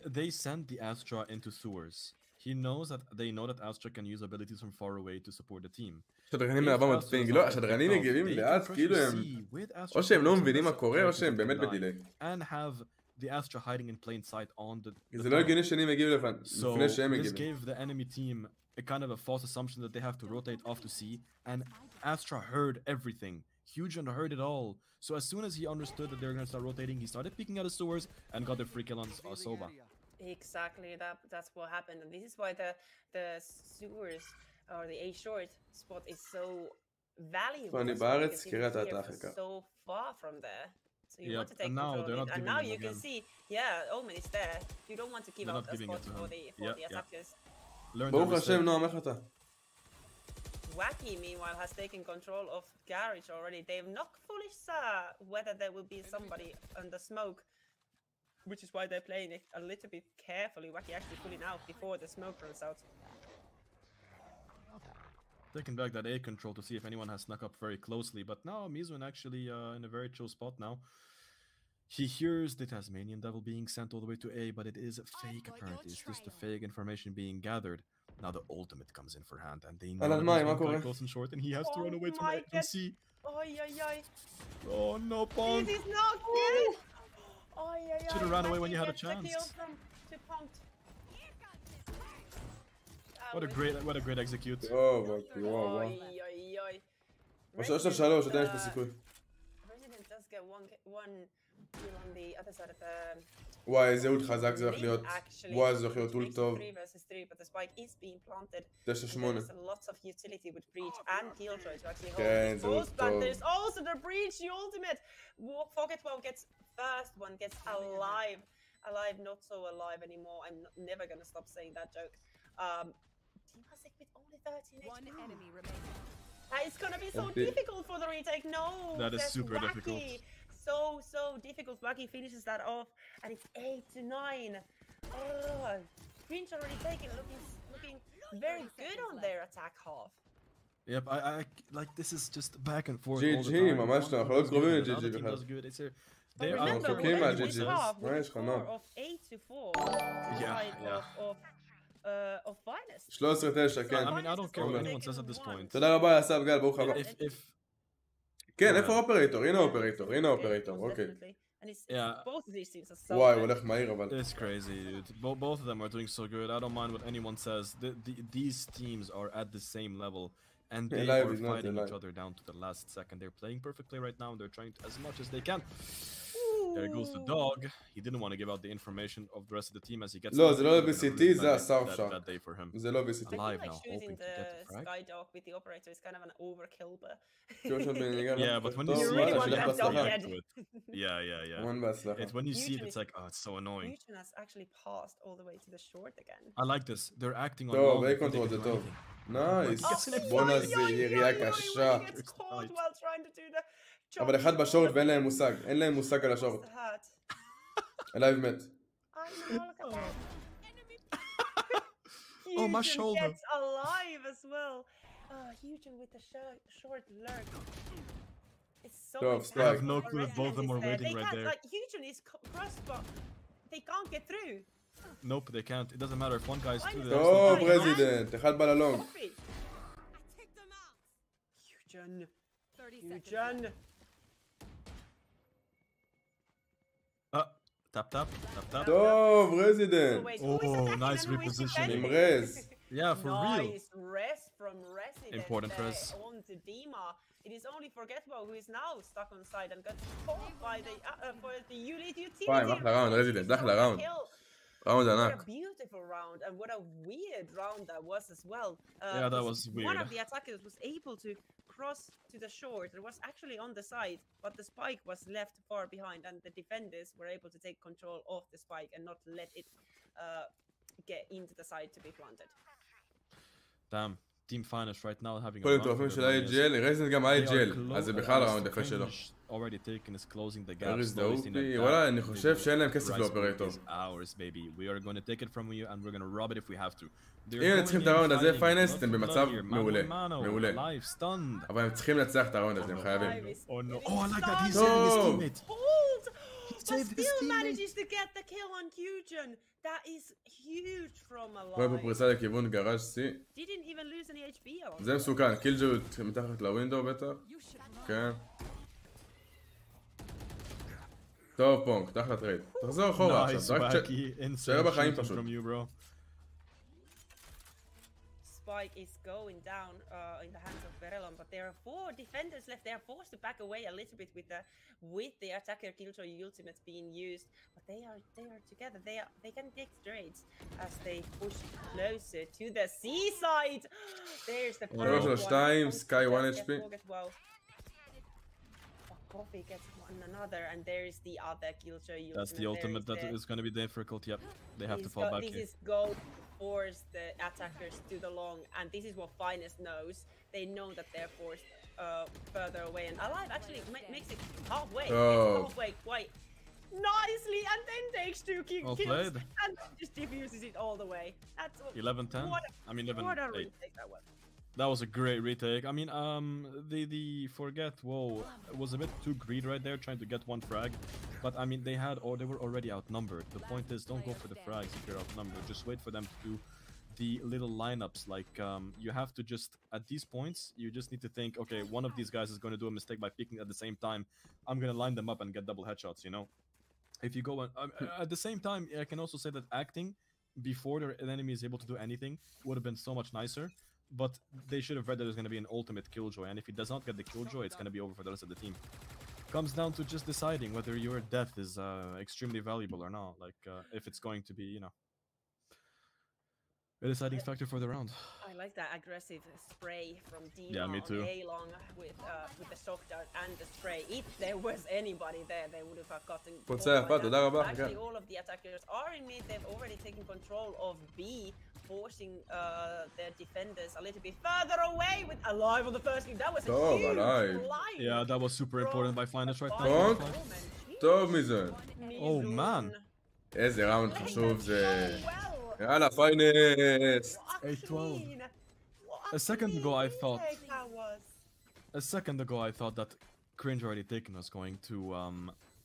they sent the Astra into sewers. He knows that they know that Astra can use abilities from far away to support the team. שדרנים If מ-400 Astra פינג, is לא, not השדרנים picked off, מגיבים they can לאט, crush כאילו the הם... sea with Astra או שהם לא players מבינים מה so קורה, או characters שהם can באמת die בדיליי. And have the Astra hiding in plain sight on the זה לא הגיוני שנים יגיבו So לפני שהם this מגיבים. gave the enemy team a kind of a false assumption that they have to rotate off to sea, and Astra heard everything. Huge and heard it all. So as soon as he understood that they were going to start rotating, he started peeking out the sewers and got the free kill on Soba. Exactly, that's what happened, and this is why the sewers or the A short spot is so valuable. אני as well, בארץ, because you קריית can see אתא it אחר כך. so far from there. So you Yep, want to take and now control they're of not it, and giving now him you can again. see, yeah, Omen is there. You don't want to give They're out not a giving spot it to for him. the Yeah, yeah. attackers. Learn ברוך their השם, mistake. נועם, איך אתה? Wacky, meanwhile, has taken control of Garage already. They've not fully saw whether there will be somebody under smoke, which is why they're playing it a little bit carefully. Wacky actually pulling out before the smoke runs out. Taking back that A control to see if anyone has snuck up very closely, but now Mizun actually in a very chill spot now. He hears the Tasmanian devil being sent all the way to A, but it is fake apparently. It's just the fake information being gathered. Now the ultimate comes in for hand, and they know that מה he's one קורה? guy close and short, and he has to run away Oh from my from C. Oi, oi, oi. Oh no, Punk! This is not good. Oi, oi, oi. Should have ran away when you had a Wacky gets the kill chance. to Punked. What a great execute. וואו, וואו. Oi, oi, oi. או של שלוש, עדיין יש פה סיכוי. Resident does get one kill on the other side of the... וואי, איזה אולט חזק זה הולך להיות. וואי, זה הולך להיות אולט טוב. 3 versus 3, but the spike is being planted. 9-8. There's lots of utility with breach and killjoy to actually כן, hold זה it אולט close, but טוב. there's also the breach, the ultimate. Forget 12 gets first one, gets alive. Alive, not so alive anymore. I'm never gonna stop saying that joke. Team Hasek with only 13 HP. One enemy remaining. It's gonna be so Okay. difficult for the retake. No, That is that's super Wacky. difficult. So difficult. Wacky finishes that off, and it's 8-9. Oh, Grinch already taken, looking very good on their attack half. Yep, I like this is just back and forth all the GG, time. ממש One לא, אנחנו team לא does קרובים good, ל-GG another team בכלל. does good. It's a But they are remember, רחוקים when מה-GG. this half, מה with יש a לך, score נועם? of 8-4, of finest. 13-9, כן. I mean, I don't care what anyone says at this point. תודה רבה, אסף גל, ברוך הבא. If כן, איפה האופרטור? הנה האופרטור, הנה האופרטור, אוקיי. And it's Yeah. both of these teams are so וואי, הוא good. הולך מהיר, אבל... it's crazy, dude. Both of them are doing so good. I don't mind what anyone says. These teams are at the same level, and they Live are is not fighting live. each other down to the last second. They're playing perfectly right now, and they're trying to, as much as they can. There goes the dog. He didn't want to give out the information of the rest of the team as he gets. לא, זה לא It's been a VCT, really זה bad הסארף שם. day for him. זה לא VCT. I feel Alive like now, shooting hoping to the get the frag. sky dog with the operator is kind of an overkill, but Yeah, but when you טוב, see really it, want you that have to dog react dead. to it. Yeah. המון בהצלחה. It's when you see it, Fusion it's is- like, oh, it's so annoying. Fusion has actually passed all the way to the short again. I like this. They're acting on טוב, long איי before they קונטרול can זה do טוב. anything. נייס. Oh, בואנה, oi, זה oi, ירייה oi, oi, קשה. When he gets caught while trying to do the אבל אחד בשורט ואין להם מושג. אין להם מושג על השורט. What's the hat? הלייב מת. I know, look at that. Oh, my Fusion shoulder. gets alive as well. Fusion with the short lurk. It's so Tough intense. strike. I have no clue if both of them are They waiting right can't, there. Like, Fusion is crossed, but they can't get through. Nope, they can't. It doesn't matter if one guy's through Why there. טוב, רזידנט. אחד בללונג. Coffee. Fusion. 30 seconds. Fusion. Tap. טוב, So רזידנט. wait, who is Oh, attacking nice and who is repositioning. עם defending? רז. Yeah, for real. Nice rest from Resident Important there res. on to Dima. It is only Forgettable who is now stuck on side and got caught by the for the unit utility. וואי, אחלה ראונד, רזידנט, אחלה ראונד. ראונד What ענק. a beautiful round, and what a weird round that was as well. Yeah, that was One weird. of the attackers was able to cross to the short. It was actually on the side, but the spike was left far behind, and the defenders were able to take control of the spike and not let it get into the side to be planted. Damn. Team Finest right now having כל הטרופים של ה-IGL, רייזנד גם ה-IGL, אז זה בכלל הראונד יפה שלו. already taken is closing the gap. Where is the OP? וואלה, אני חושב שאין להם כסף לאופרטור. Ours, baby. We are going to take it from you and we're going to rob it if we have to. אם הם צריכים את הראונד הזה, פיינסט, הם במצב מעולה. מעולה. אבל הם צריכים לנצח את הראונד הזה, הם חייבים. Oh, I like that. He saved his teammate. But still manages to get the kill on Kyujin. That is huge from a רואה פה פריסה לכיוון גראז' C. Didn't even lose any HP on. זה מסוכן, קילג'ו מתחת לווינדו בטח. כן. טוב פונק, תחת לטרייד. תחזור אחורה עכשיו, רק תשאר בחיים פשוט. Spike is going down in the hands of Verelon, but there are 4 defenders left. They are forced to back away a little bit with the attacker Killjoy ultimates being used, but they are together. They can take trades as they push closer to the seaside. There's the one. Sky 1 HP. Coffee gets one another, and there is the other Killjoy ultimate. That's the ultimate that is going to be difficult. Yep, they have to fall back here. This is go force the attackers to the long, and this is what Finest knows. They know that they're forced further away, and Alive actually makes it halfway. It's halfway quite nicely, and then takes 2 kills and just diffuses it all the way. That's 11-10. I mean 11-8. That one. That was a great retake. I mean, the forget, whoa, was a bit too greedy right there, trying to get 1 frag. But I mean, they were already outnumbered. The point is, don't go for the frags if you're outnumbered. Just wait for them to do the little lineups. Like, you have to just, at these points, you just need to think, okay, one of these guys is going to do a mistake by peeking at the same time. I'm going to line them up and get double headshots, you know? If you go on, at the same time, I can also say that acting before the enemy is able to do anything would have been so much nicer. But they should have read that there's going to be an ultimate Killjoy, and if he does not get the Killjoy, it's going to be over for the rest of the team. Comes down to just deciding whether your death is extremely valuable or not. Like, if it's going to be, you know, a deciding factor for the round. I like that aggressive spray from D me too. Long with the shock dart and the spray. If there was anybody there, they would have gotten. Actually, all of the attackers are in mid. They've already taken control of B, forcing their defenders a little bit further away with Alive on the first game. That was a huge life. Yeah, that was super important by Finest right now. טוב מזה. Oh man. איזה ראונד חשוב זה. יאללה, פיינסט. 8-12. A second ago I thought that Cringe already taken was going to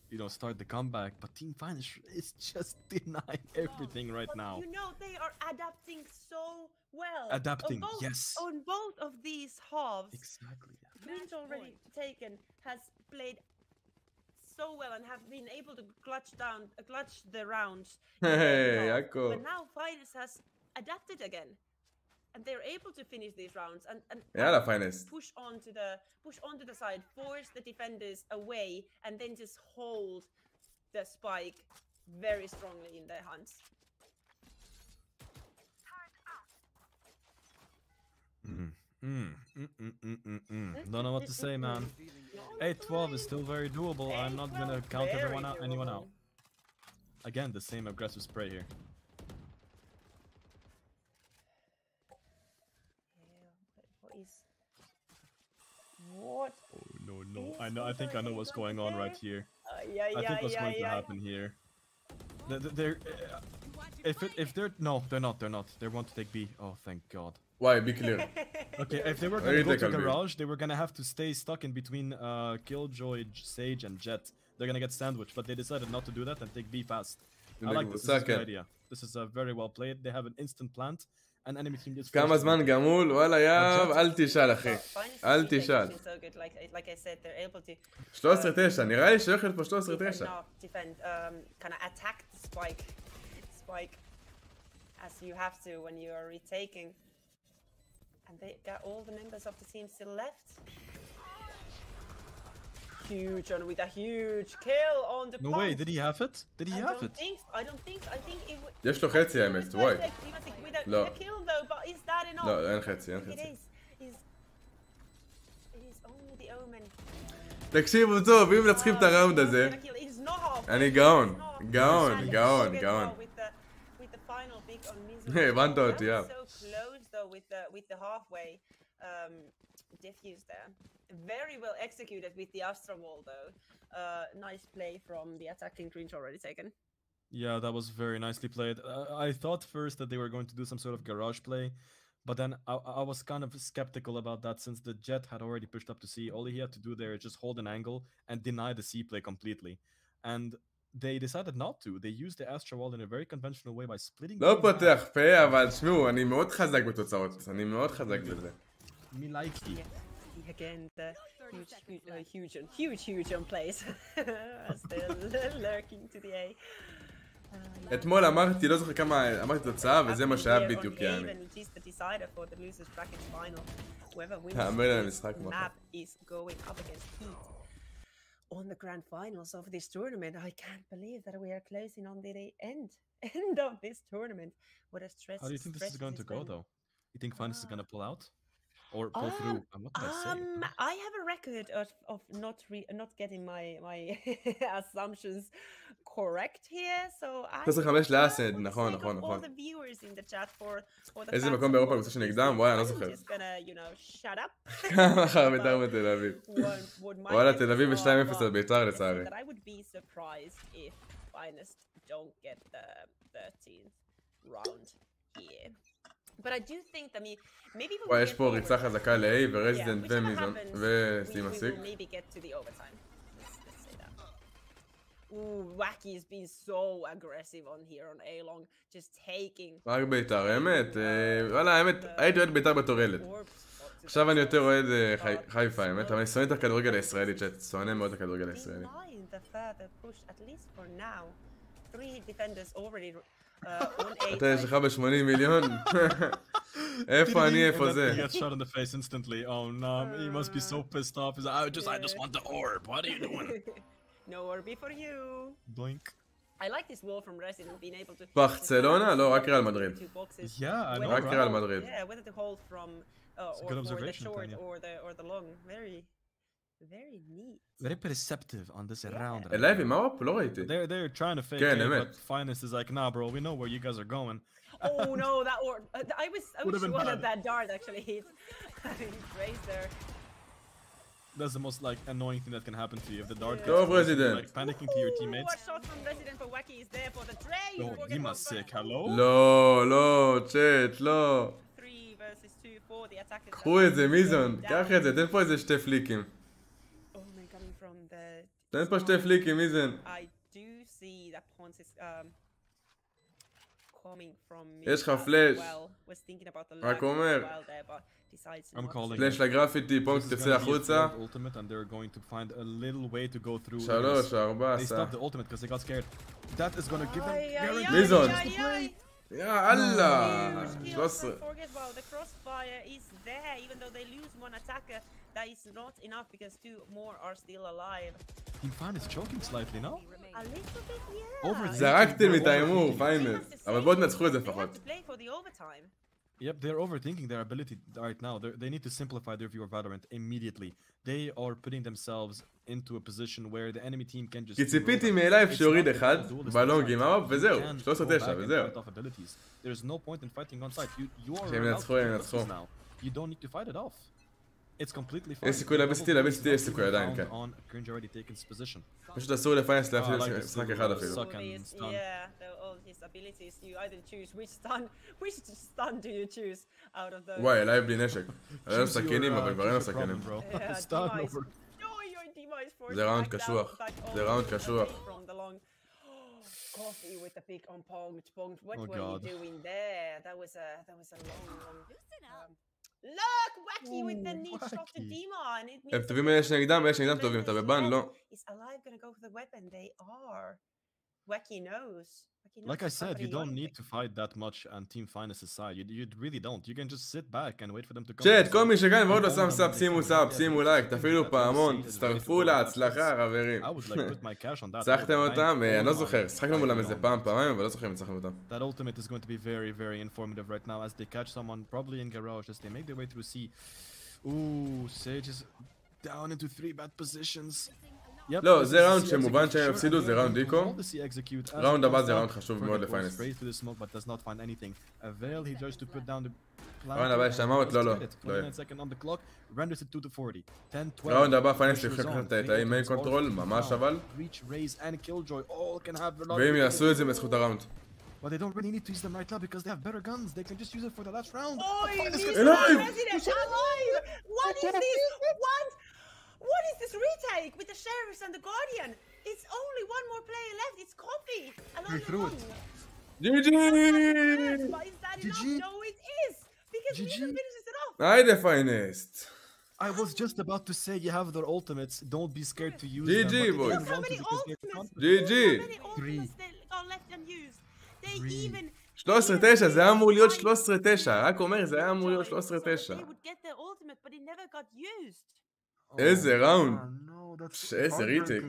you know, start the comeback, but Team Finest is just denying everything right now. You know, they are adapting so well. Adapting, yes. On both of these halves. Exactly. Cringe already taken has played so well and have been able to clutch the rounds. But now Finest has adapted again. And they're able to finish these rounds and push onto the side, force the defenders away, and then just hold the spike very strongly in their hands. Don't know what to say, man. 8-12 is still very doable. I'm not gonna count anyone out. Again, the same aggressive spray here. What? Oh no! I think I know what's going on right here. I think what's going to happen here. They're if they're they're not. They want to take B. Oh, thank God. Why? Be clear. Okay, if they were gonna go to Garage, they were gonna have to stay stuck in between Killjoy, Sage, and Jet. They're gonna get sandwiched, but they decided not to do that and take B fast. I like this. This is a good idea. This is very well played. They have an instant plant. An enemy team gets כמה זמן גמול, וואלה יאב, אל תשאל אחי, אל תשאל. 13-9, נראה לי שהולך להיות פה 13-9. kind of attack the spike as you have to when you are retaking, and they got all the members of the team still left. Huge on with a huge kill on the No way, did he have it? Did he have it? I don't think it would. יש לו חצי האמת, וואי. לא. But is that enough? לא, אין חצי, אין חצי. It is only the omen. תקשיבו טוב, אם נצחים את הראונד הזה, אני גאון. הבנת אותי, יאב. with the halfway defuse there. Very well executed with the Astra wall though. Nice play from the attacking cringe already taken. Yeah, that was very nicely played. I thought first that they were going to do some sort of garage play, but then I was kind of skeptical about that since the Jet had already pushed up to C. All he had to do there is just hold an angle and deny the C play completely. And they decided not to. They used the Astra wall in a very conventional way by splitting. לא פותח פה, אבל תשמעו, אני מאוד חזק בתוצאות. אני מאוד חזק בזה. Me like it. Again, the huge on plays. Still lurking to the A. אתמול אמרתי, לא זוכר כמה, אמרתי תוצאה, וזה מה שהיה בדיוק יעני. האמר להם משחק מחר. On the grand finals of this tournament, I can't believe that we are closing on the end of this tournament. What a stress! How do you think this is going to go, though? You think Finest is going to pull out? Or pull through? What can I say? I have a record of not getting my assumptions correct here, so I 15 לאסד, נכון. all the viewers in the chat for the איזה מקום באירופה הקבוצה שנגדם? וואי, אני לא זוכר. just gonna, you know, shut up. מחר בית"ר בתל אביב. וואלה, תל אביב ב-2-0 על בית"ר לצערי. I would be surprised if Finest don't get the 13th round here. But I do think that maybe וואי, יש פה ריצה חזקה ל-A ורזידנט ומיזון וסימסיק. maybe get to the overtime. Let's say that. Ooh, Wacky has been so aggressive on here on A long, just taking. רק בית"ר, האמת, וואלה, האמת, הייתי אוהד בית"ר בתור ילד. עכשיו אני יותר אוהד חיפה, האמת, אבל אני שונא את הכדורגל הישראלי, צ'אט, שונא מאוד את הכדורגל הישראלי. אתה יש לך ב-80 מיליון? איפה אני, איפה זה? He gets shot in the face instantly. Oh no, he must be so pissed off. He's like, I just want the orb. What are you doing? No orb for you. Blink. I like this wall from Resident being able to. ברצלונה? לא, רק ריאל מדריד. Yeah, I know. רק ריאל מדריד. Yeah, whether to hold from or for the short or the long. Very neat. Very perceptive on this round. לייב עם האופ? לא ראיתי. They're trying to fake כן, it, אמת. but Finest is like, nah bro, we know where you guys are going. Oh no, that orb. I was sure that that dart actually hit. Raised there. That's the most like annoying thing that can happen to you if the dart Go Resident. like panicking to your teammates. What shot from Resident for Wacky is there for the tray. Oh, he must sick. Hello? לא, צ'אט, לא. 3 versus 2 for the attackers. קחו את זה, מיזון. קח את זה, תן פה איזה שתי פליקים. תן פה שתי פליקים, מיזון. I do see that Ponce is coming from me. יש לך פלאש. Was thinking about the רק אומר. I'm calling. פלאש לגרפיטי, פונקס תצא החוצה. Ultimate and they're going to find a little way to go through. 3, 4, They stopped the ultimate because they got scared. That is going to give them guaranteed מיזון. to play. יאללה. 13. The crossfire is there even though they lose one attacker. That is not enough because 2 more are still alive. Team Fan is choking slightly, no? A little bit, yeah. זרקתם את ההימור, פיינס. אבל בואו תנצחו את זה לפחות. Yep, they're overthinking their ability right now. They need to simplify their view of Valorant immediately. They are putting themselves into a position where the enemy team can just... כי ציפיתי מאלייב שיוריד אחד, בלונגים, וזהו, 13-9, וזהו. There's no point in fighting on site. You are שהם ינצחו. now. You don't need to fight it off. It's completely fine. יש סיכוי לביסטי, יש סיכוי עדיין, כן. פשוט אסור לפיינס להפסיד משחק אחד אפילו. וואי, אלייב בלי נשק. היה לו סכינים, אבל כבר אין לו סכינים. זה ראונד קשוח. זה ראונד קשוח. Coffee with the big on Ponged. What were you doing there? That was a long. Look, Wacky with the neat shot to Demon. הם טובים אלה שנגדם, אלה שנגדם טובים, אתה בבן, לא. Is Alive gonna go for the weapon? They are. Wacky knows. Like I said, you don't need to fight that much on Team Finest's side. You really don't. You can just sit back and wait for them to come. צ'אט, כל מי שכאן ועוד לא שם סאב, שימו לייק, תפעילו פעמון, תצטרפו להצלחה, חברים. צחקתם אותם? אני לא זוכר, שחקנו מולם איזה פעמיים, אבל לא זוכר אם צחקנו אותם. That ultimate is going to be very, very informative right now as they catch someone probably in garage as they make their way through C. Ooh, Sage is down into 3 bad positions. לא, זה ראונד שמובן שהם יפסידו, זה ראונד איקו. ראונד הבא זה ראונד חשוב מאוד לפיינס. ראונד הבא יש 900? לא, לא. 29 second on the clock, renders it to the 40. 10, 12. ראונד הבא פיינס יחלק את האימי קונטרול, ממש אבל. Reach, raise and killjoy all can have ואם יעשו את זה בזכות הראונד. But they don't really need to use them right now because they have better guns. They can just use it for the last round. Oh, Alive! What is this? What is this retake with the sheriffs and the guardian? It's only one more player left. It's Coffee. They threw it. GG! But is that enough? No, it is. Because Nika finishes it off. היידה פיינסט. I was just about to say you have their ultimates. Don't be scared to use GG, them. boys. How many ultimates? GG. How many ultimates they are left unused? They even 13-9, זה היה אמור להיות 13-9, רק אומר, זה היה אמור להיות 13-9. they would get their ultimate, but it never got used. איזה ראונד. No, that's איזה ריטיק.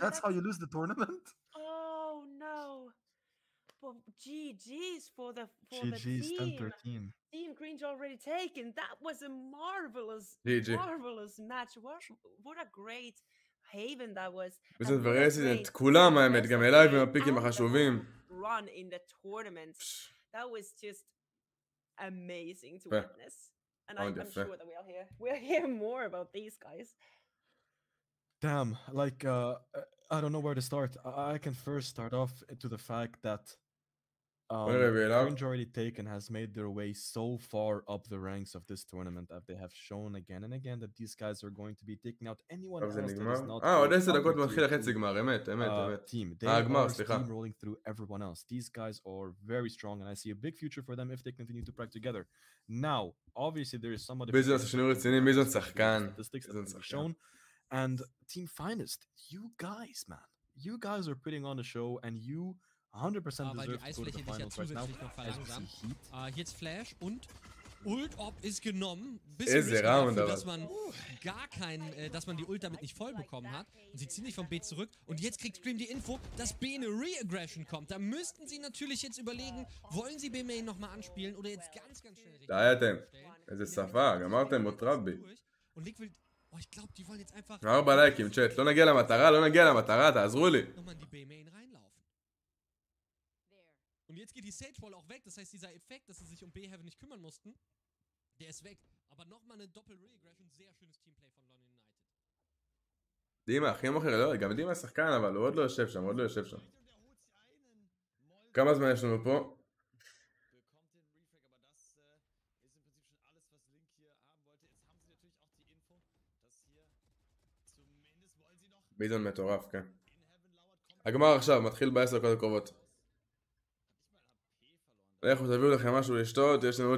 That's how you lose the tournament? Oh no. Well, GG's for the GG's team. 10-13. Team Green's already taken. That was a marvelous match. What a great haven that was. בצאט ורסידנט, כולם האמת, גם הלייב עם הפיקים החשובים. Run in the tournament. That was just amazing to witness. And I'm sure that we'll hear more about these guys. Damn, like I don't know where to start. I can first start off to the fact that Cringe already taken has made their way so far up the ranks of this tournament that they have shown again and again that these guys are going to be taking out anyone else that is not עוד 10 דקות מתחיל החצי גמר, אמת. team. They are steamrolling through everyone else. These guys are very strong and I see a big future for them if they continue to practice together. Now, obviously there is some ביזנס שינוי רציני, ביזנס שחקן. statistics that can be shown. And Team Finest, you guys, man. You guys are putting on a show and you 100% deserve to go to the finals right now. As we see Heat. Hier jetzt Flash und Ult-Op ist genommen. Dass man die Ult damit nicht voll bekommen hat. Und sie ziehen sich vom B zurück. Und jetzt kriegt Scream die Info, dass B eine Re-Aggression kommt. Da müssten sie natürlich jetzt überlegen, wollen sie B-Main nochmal anspielen oder jetzt ganz schnell richtig. Da אתם. איזה שפה, גמרתם בוטרבי. Und Lick will... Oh, ich glaube, die wollen jetzt einfach... 4 לייקים, צ'אט. לא נגיע למטרה, תעזרו לי. Nochmal in die B-Main reinlaufen. Und jetzt geht die Sage-Wall auch weg. Das heißt, dieser Effekt, dass sie sich um B-Heaven nicht kümmern mussten, der ist weg. Aber nochmal eine Doppel-Re-Aggression. Sehr schönes Teamplay von London United. דימה, הכי מוכר, לא, גם דימה שחקן, אבל הוא עוד לא יושב שם, כמה זמן יש לנו פה? ביזון מטורף, כן. הגמר עכשיו, מתחיל ב10 דקות הקרובות. לכו תביאו לכם משהו לשתות, יש לנו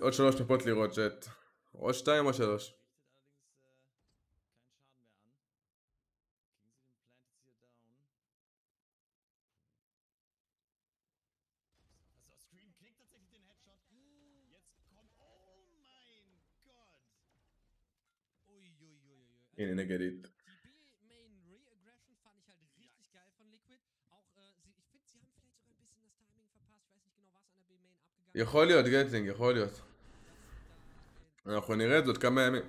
עוד 3 מפות לראות, צ'אט. עוד 2 או 3. הנה נגדית. יכול להיות, גטלינג, יכול להיות. אנחנו נראה את זאת כמה ימים.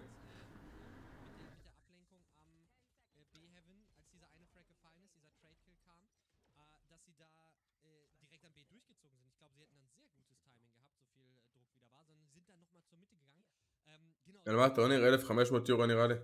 על מה הטורניר? 1,500 יורו נראה לי.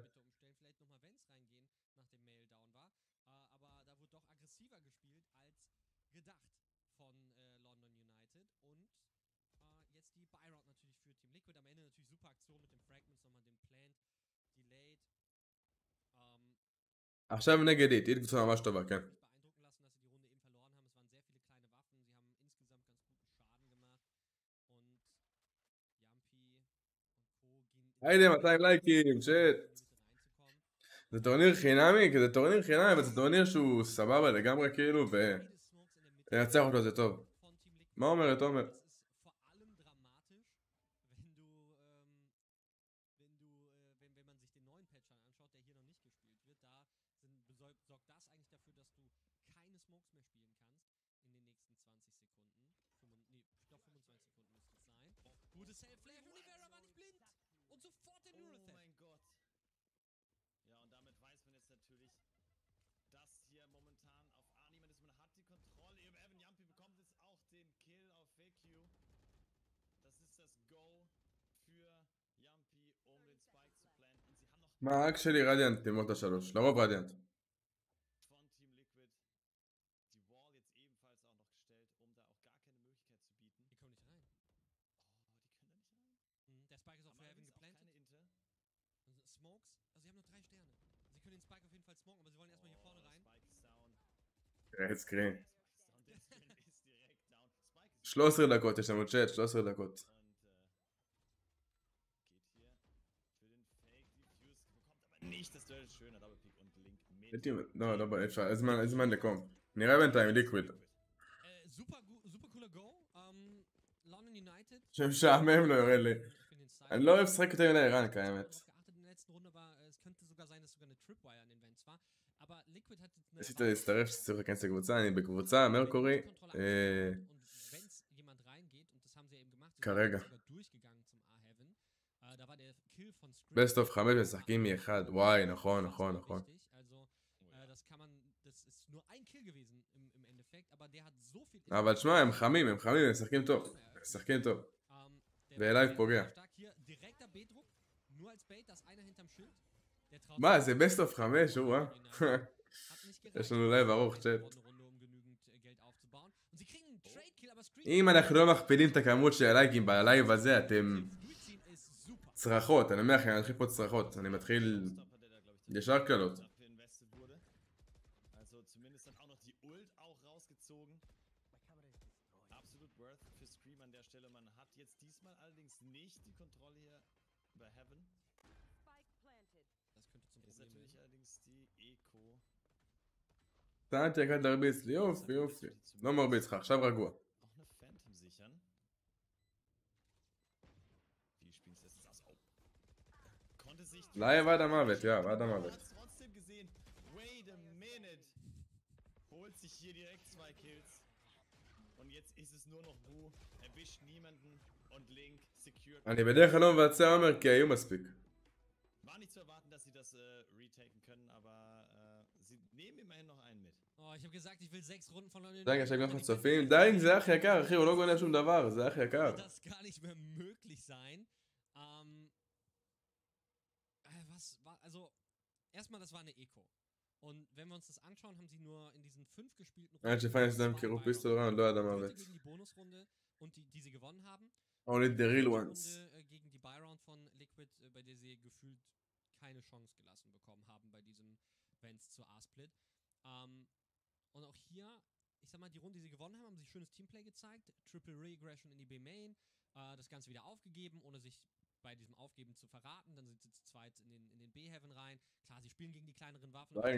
עכשיו נגד היט, היט קבוצה ממש טובה, כן. היידה 200 לייקים, שט. זה טורניר חינמי, כי זה טורניר חינמי, אבל זה טורניר שהוא סבבה לגמרי כאילו, ולנצח אותו זה טוב. מה אומרת, עומר? מה רק שלי רדיאנט עם אותה 3, לרוב רדיאנט. Der Spike ist auch für Heaven geplantet. Smokes, also sie haben nur 3 Sterne. Sie können den Spike auf jeden Fall smoken, aber sie wollen erstmal hier vorne rein. Screen. 13 דקות יש לנו צ'אט, 13 דקות. לא, אפשר, איזה זמן לקום. נראה בינתיים ליקוויד. super cooler go. London United. שמשעמם לא יורד לי. אני לא אוהב לשחק יותר מדי איראן, כאמת. ניסית להצטרף שצריך להיכנס לקבוצה, אני בקבוצה, מרקורי. כרגע. בסט אוף 5 משחקים מ-1, וואי, נכון. אבל תשמע, הם חמים, הם משחקים טוב. ולייב פוגע. מה, זה בסט אוף 5, יש לנו לייב ארוך צ'אט. אם אנחנו לא מכפילים את הכמות של הלייקים בלייב הזה, אתם צרחות, אני אומר לכם, אני מתחיל פה צרחות, אני מתחיל ישר קללות. טענתי רק להרביץ לי, יופי. לא מרביץ לך, עכשיו רגוע. לייב עד המוות, עד המוות. אני בדרך כלל לא מבצע אומר כי היו מספיק. Oh, ich habe gesagt, ich will 6 Runden von London. רגע, עכשיו אנחנו צופים. דיינג זה אח יקר, אחי, הוא לא גונב שום דבר, זה אח יקר. Das gar nicht mehr möglich sein. Was war, also, erstmal, das war eine Eco. Und wenn wir uns das anschauen, haben sie nur in diesen 5 gespielten Runden gegen die Bonusrunde und die sie gewonnen haben. Only the real ones. Gegen die Buy-Round von Liquid, bei der sie gefühlt keine Chance gelassen bekommen haben bei diesem Vents zu A-Split. Und auch hier, ich sag mal, die Runde, die sie gewonnen haben sie schönes Teamplay gezeigt. Triple Regression in die B-Main, das Ganze wieder aufgegeben, ohne sich bei diesem Aufgeben zu verraten. Dann sind sie zu zweit in den B-Heaven rein. Klar, sie spielen gegen die kleineren Waffen. Aber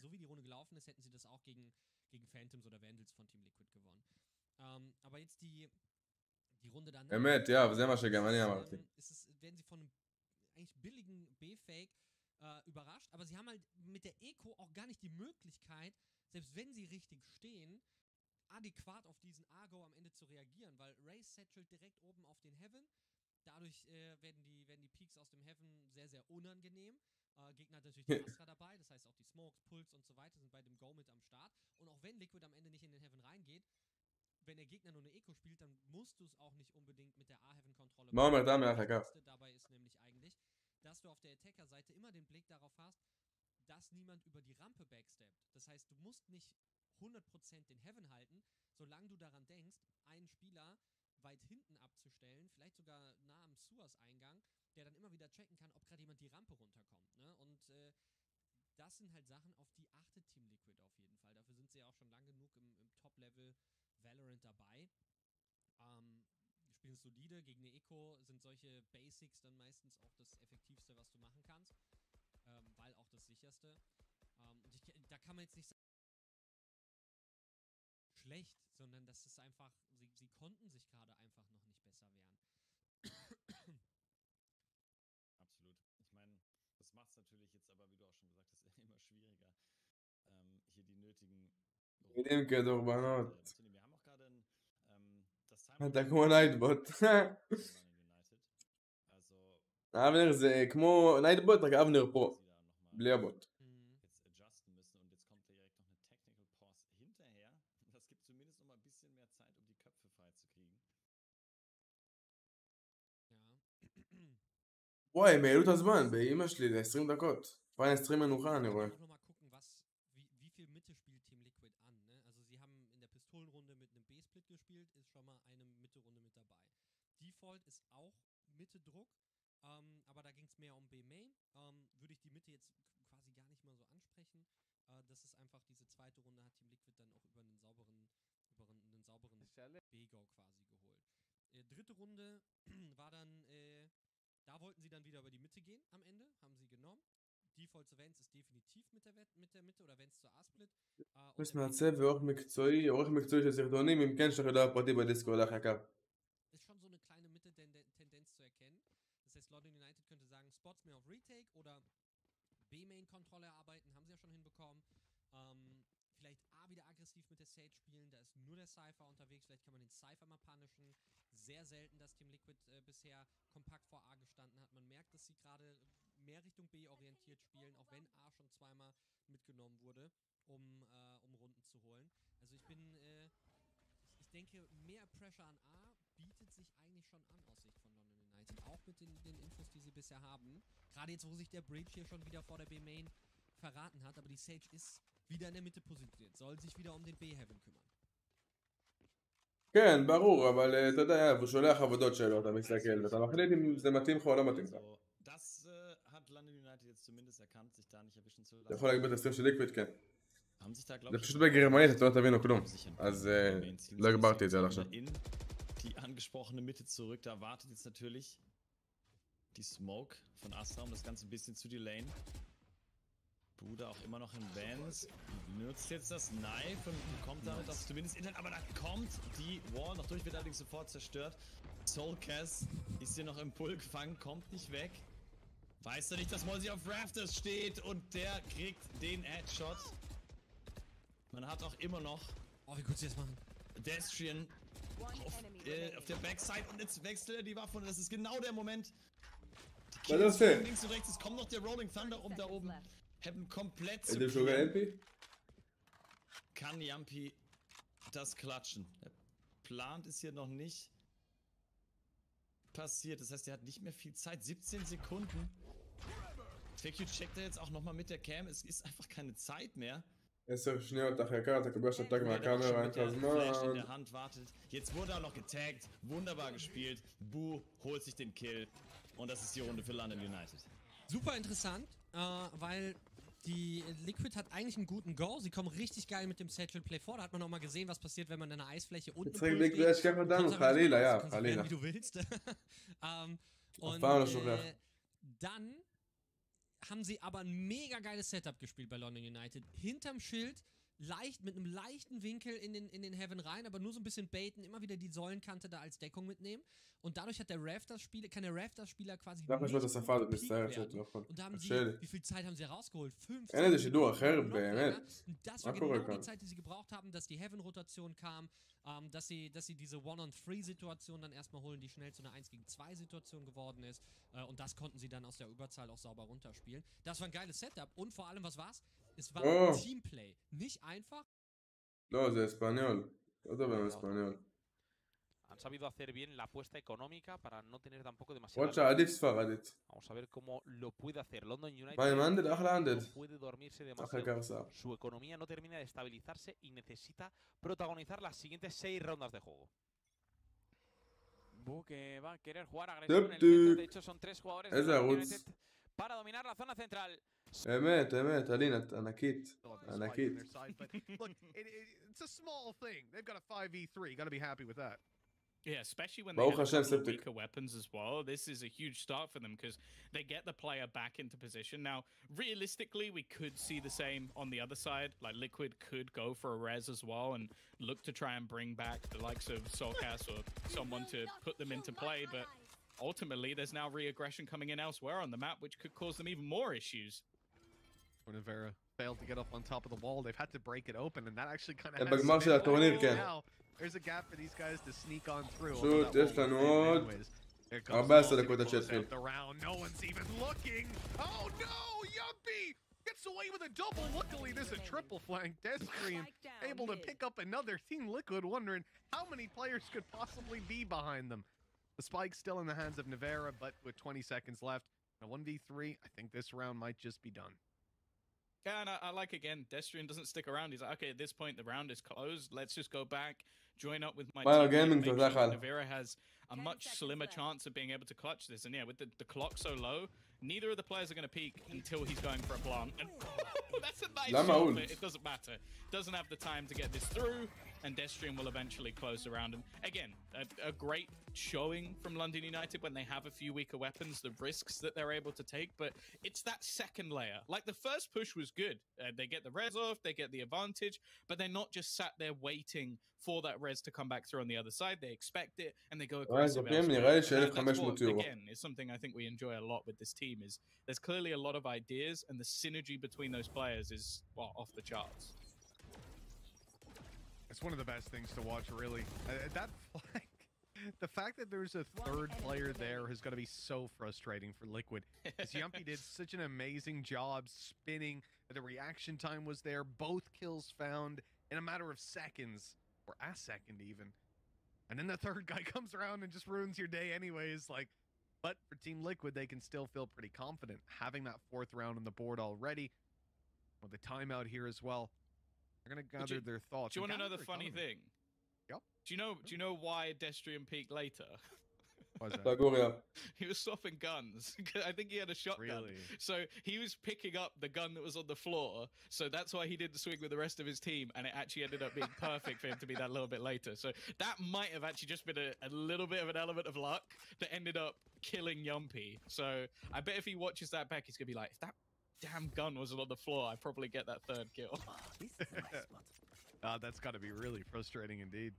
so wie die Runde gelaufen ist, hätten sie das auch gegen Phantoms oder Vandals von Team Liquid gewonnen. Aber jetzt die Runde dann... אמת, זה מה שגם אני אמרתי. Werden sie von einem eigentlich billigen B-Fake überrascht, aber sie haben halt mit der Eco auch gar nicht die Möglichkeit, selbst wenn sie richtig stehen, adäquat auf diesen A-Go am Ende zu reagieren, weil Ray satchelt direkt oben auf den Heaven, dadurch werden die Peaks aus dem Heaven sehr, sehr unangenehm. Gegner hat natürlich die Astra dabei, das heißt auch die Smokes, Puls und so weiter sind bei dem Go mit am Start. Und auch wenn Liquid am Ende nicht in den Heaven reingeht, wenn der Gegner nur eine Eco spielt, dann musst du es auch nicht unbedingt mit der A-Heaven-Kontrolle machen. Dabei ist nämlich eigentlich, dass du auf der Attacker-Seite immer den Blick darauf hast, dass niemand über die Rampe backsteppt. Das heißt, du musst nicht 100% den Heaven halten, solange du daran denkst, einen Spieler weit hinten abzustellen, vielleicht sogar nah am Suas-Eingang, der dann immer wieder checken kann, ob gerade jemand die Rampe runterkommt. Ne? Und das sind halt Sachen, auf die achtet Team Liquid auf jeden Fall. Dafür sind sie ja auch schon lang genug im Top-Level Valorant dabei. Spielen solide, gegen eine Eco sind solche Basics dann meistens auch das Effektivste, was du machen kannst, weil auch das sicherste. Und da kann man jetzt nicht sagen, schlecht, sondern das ist einfach, sie konnten sich gerade einfach noch nicht besser wehren. Absolut. Ich meine, das macht es natürlich jetzt aber, wie du auch schon gesagt hast, immer schwieriger, hier die nötigen... Wir haben auch gerade das אתה כמו נייטבוט. אבנר זה כמו נייטבוט, רק אבנר פה, בלי הבוט. וואי, הם העלו את הזמן, באמא שלי, ל-20 דקות. פיין 20 מנוחה, אני רואה. Auch noch mal gucken, wie viel Mitte spielt Team Liquid an. Ne? Also sie haben in der Pistolenrunde mit einem B-Split gespielt, ist schon mal eine Mitte-Runde mit dabei. Default ist auch Mitte-Druck, aber da ging es mehr um B-Main. Würde ich die Mitte jetzt quasi gar nicht mal so ansprechen. Das ist einfach diese zweite Runde hat Team Liquid dann auch über einen sauberen B-Go quasi geholt. Dritte Runde war dann, da wollten sie dann wieder über die Mitte gehen am Ende, haben sie genommen. Default zu Vance ist definitiv mit der Mitte oder Vance zu A-Split. יש מעצב ועורך מקצועי, עורך מקצועי של סרטונים, אם כן, שלח לי דואר פרטי בדיסקורד, אחר כך. Ist schon so eine kleine Mitte-Tendenz zu erkennen. Das heißt, London United könnte sagen, Spots mehr auf Retake oder B-Main-Kontrolle erarbeiten, haben sie ja schon hinbekommen. Vielleicht A wieder aggressiv mit der Sage spielen, da ist nur der Cypher unterwegs, vielleicht kann man den Cypher mal punishen. Sehr selten, dass Team Liquid bisher kompakt vor A gestanden hat. Man merkt, dass sie gerade mehr Richtung B orientiert spielen, auch wenn A schon zweimal mitgenommen wurde, um Runden zu holen. Also ich denke, mehr Pressure an A bietet sich eigentlich schon an aus Sicht von London United, auch mit den Infos, die sie bisher haben. Gerade jetzt, wo sich der Bridge hier schon wieder vor der B-Main verraten hat, aber die Sage ist wieder in der Mitte positioniert, soll sich wieder um den B-Heaven kümmern. כן, ברור, אבל אתה יודע, הוא שולח עבודות שלו, אתה מסתכל, ואתה מחליט אם זה מתאים לך או לא מתאים לך. Das hat London United jetzt zumindest erkannt, sich da nicht erwischen zu lassen. אתה יכול להגביל את הסטרים של ליקוויד, כן. haben sich da, glaube זה ich, פשוט בגרמנית, אתה לא תבינו כלום. אז לא הגברתי את זה עד עכשיו. Die angesprochene Mitte zurück, da wartet jetzt natürlich die Smoke von Astra, um das Ganze ein bisschen zu delayen. Buda auch immer noch in Vans, nutzt jetzt das Knife und kommt damit auf zumindest Internet, aber da kommt die Wall noch durch, wird allerdings sofort zerstört. Soulcast ist hier noch im Pull gefangen, kommt nicht weg. Weiß er nicht, dass Molsi auf Rafters steht und der kriegt den Headshot. Man hat auch immer noch wie gut sie das machen. Destrian auf der Backside und jetzt wechselt er die Waffe und das ist genau der Moment. Die Kills links und rechts, es kommt noch der Rolling Thunder da oben. Haben komplett zu kann Yampi das klatschen. Der plant ist hier noch nicht passiert. Das heißt, er hat nicht mehr viel Zeit. 17 Sekunden. TQ checkt er jetzt auch nochmal mit der Cam. Es ist einfach keine Zeit mehr. 10 שניות אחרי כך, אתה קבל שתק מהקאמרה, אין לך זמן. in der Hand wartet. Jetzt wurde er noch getaggt. Wunderbar gespielt. Bu holt sich den Kill. Und das ist die Runde für London United. Super interessant, weil die Liquid hat eigentlich einen guten Go. Sie kommen richtig geil mit dem Satchel Play vor. Da hat man auch mal gesehen, was passiert, wenn man in einer Eisfläche unten steht. Wie du willst. Und dann haben sie aber ein mega geiles Setup gespielt bei London United. Hinterm Schild, mit einem leichten Winkel in den Heaven rein, aber nur so ein bisschen baiten, immer wieder die Säulenkante da als Deckung mitnehmen. Und dadurch hat der kann der Raptors-Spieler quasi und da haben sie, wie viel Zeit haben sie rausgeholt? 5 das war genau die Zeit, die sie gebraucht haben, dass die Heaven-Rotation kam, dass sie diese One-on-3-Situation dann erstmal holen, die schnell zu einer 1-gegen-2-Situation geworden ist. Und das konnten sie dann aus der Überzahl auch sauber runterspielen. Das war ein geiles Setup. Und vor allem, was war's? Es war Teamplay. Nicht einfach. No, זה español. No te veo en español. Han sabido hacer bien la apuesta económica para no tener tampoco demasiado. Vamos a ver cómo lo puede hacer London United. No puede dormirse demasiado. Su economía no termina de estabilizarse y necesita protagonizar las siguientes 6 rondas de juego. Que va a querer jugar agresivo en el centro. De hecho, son 3 jugadores de London United para dominar la zona central. אמת, אלינat, ענקית. Look, it's a small thing. They've got a 5v3. Got to be happy with that. Yeah, especially when they have a couple of weaker weapons as well. This is a huge start for them because they get the player back into position. Now, realistically, we could see the same on the other side. Like, Liquid could go for a res as well and look to try and bring back the likes of Soulcast or someone to put them into play. But ultimately, there's now re-aggression coming in elsewhere on the map, which could cause them even more issues. Navera failed to get up on top of the wall. They've had to break it open, and that actually kind of now there's a gap for these guys to sneak on through. יש לנו עוד 14 דקות עד שיתחיל. No one's even looking. Oh no, Yuppie gets away with a double. Luckily, there's a triple flank. Destrian able to pick up another. Team Liquid wondering how many players could possibly be behind them. The spike's still in the hands of Navera, but with 20 seconds left, A 1v3, I think this round might just be done. Yeah, and I like, again, Destrian doesn't stick around. He's like, okay, at this point, the round is closed. Let's just go back, join up with my team. Make sure Navira has a much slimmer chance of being able to clutch this. And yeah, with the clock so low, neither of the players are going to peek until he's going for a plant. And that's a nice shot, but it doesn't matter. Doesn't have the time to get this through, and Destrian will eventually close the round. And again, a great showing from London United when they have a few weaker weapons, the risks that they're able to take, but it's that second layer. Like, the first push was good. They get the res off, they get the advantage, but they're not just sat there waiting for that res to come back through on the other side. They expect it, and they go aggressive. Again, is something I think we enjoy a lot with this team, is there's clearly a lot of ideas, and the synergy between those players is, well, off the charts. It's one of the best things to watch, really. That flag, the fact that there's a third player there is going to be so frustrating for Liquid. As Yumpy did such an amazing job spinning, the reaction time was there, both kills found in a matter of seconds, or a second even. And then the third guy comes around and just ruins your day anyways. Like, but for Team Liquid, they can still feel pretty confident having that fourth round on the board already. With the timeout here as well. They're going to gather their thoughts. Do you want to know the funny thing? Yep. Do you know why Destrian peaked later? Why's that? He was swapping guns. I think he had a shotgun. Really? So he was picking up the gun that was on the floor. So that's why he didn't swing with the rest of his team. And it actually ended up being perfect for him to be that little bit later. So that might have actually just been a little bit of an element of luck that ended up killing Yumpy. So I bet if he watches that back, he's going to be like, if that damn gun wasn't on the floor, I'd probably get that third kill. That's got to be really frustrating indeed.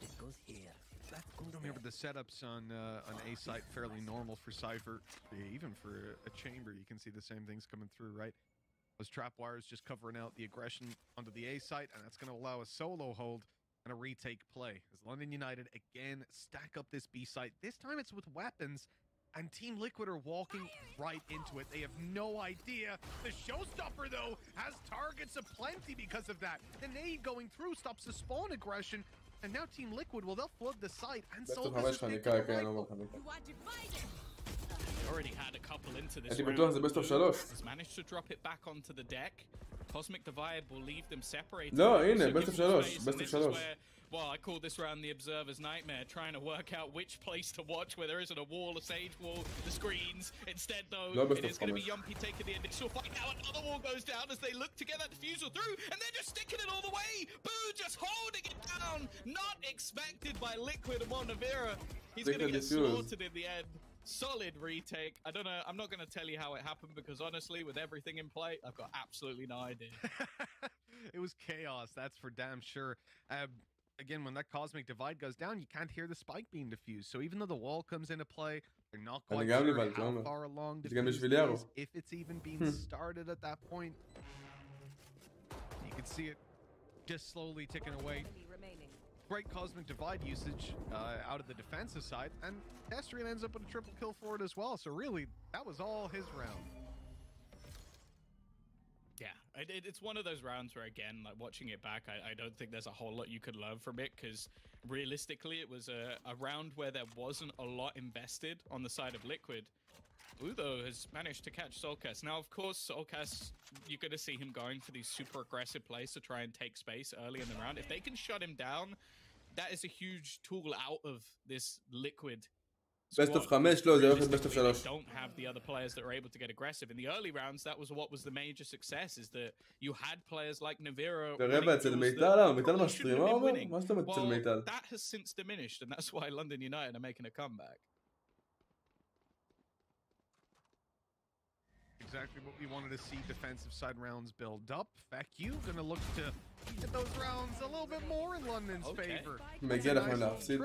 It goes here. Remember the setups on A site fairly normal for Cypher, even for a chamber. You can see the same things coming through, right? Those trap wires just covering out the aggression onto the A site, and that's going to allow a solo hold and a retake play. As London United again stack up this B site. This time it's with weapons. And Team Liquid are walking right into it. They have no idea. The showstopper, though, has targets aplenty because of that. The nade going through stops the spawn aggression. And now Team Liquid, well, they'll flood the site. And so this is already had a couple into this round. Has managed to drop it back onto the deck. Cosmic Divide will leave them separated. No, הנה, best of 3. Well, I call this round the Observer's Nightmare, trying to work out which place to watch, where there isn't a wall, a sage wall, the screens. Instead, though, it is going to be Yumpy taking the initial fight. Now another wall goes down as they look to get that defusal through, and they're just sticking it all the way. Boo just holding it down. Not expected by Liquid and Navira. He's going to get slaughtered in the end. Solid retake. I don't know. I'm not going to tell you how it happened because honestly, with everything in play, I've got absolutely no idea. It was chaos. That's for damn sure. Again, when that Cosmic Divide goes down, you can't hear the spike being diffused. So even though the wall comes into play, they're not quite sure how far along diffuse is, if it's even being started at that point. You can see it just slowly ticking away. Great Cosmic Divide usage out of the defensive side, and Destrian ends up with a triple kill for it as well. So really, that was all his round. Yeah, it's one of those rounds where, again, like watching it back, I don't think there's a whole lot you could learn from it because realistically, it was a round where there wasn't a lot invested on the side of Liquid. Udo has managed to catch Soulcast. Now, of course, Soulcast, you're going to see him going for these super aggressive plays to try and take space early in the round. If they can shut him down, that is a huge tool out of this Liquid best of 5, לא, זה הולך best of 3. Don't have the other players that are able to get aggressive. In the early rounds, that was what was the major success, is that you had players like Navira. תראה אצל מיטל, מיטל מסטרימה, מה זאת אומרת אצל מיטל? That has since diminished, and that's why London United are making a comeback. Exactly what we wanted to see defensive side rounds build up. You gonna look to get those rounds a little bit more in London's favor. מגיע לכם להפסיד.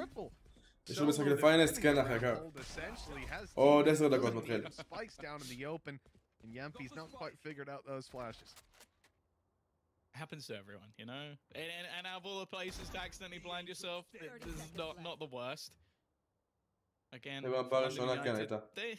יש לו משחק לפיינלס, כן אחר כך. עוד 10 דקות מתחיל. Spikes down in the open, and Yumpy's not quite figured out those flashes. Happens to everyone, you know? And out of all the places to accidentally blind yourself, this is not the worst. Again, they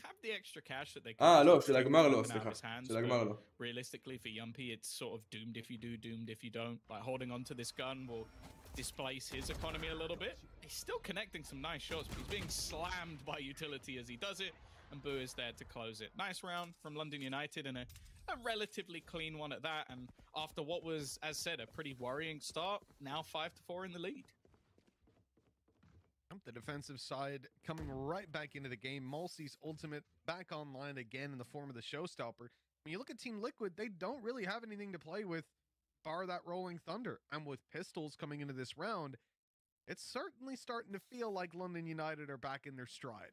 have the extra cash that they can לא, של הגמר לא, סליחה. של הגמר לא. Realistically, for Yumpy, it's sort of doomed if you do, doomed if you don't. Like, holding on to this gun will displace his economy a little bit. He's still connecting some nice shots, but he's being slammed by utility as he does it. and Boo is there to close it. Nice round from London United, and a relatively clean one at that. And after what was, as said, a pretty worrying start, now 5-4 in the lead. The defensive side coming right back into the game. Mulsey's ultimate back online again in the form of the showstopper. When you look at Team Liquid, they don't really have anything to play with bar that Rolling Thunder. And with pistols coming into this round, it's certainly starting to feel like London United are back in their stride.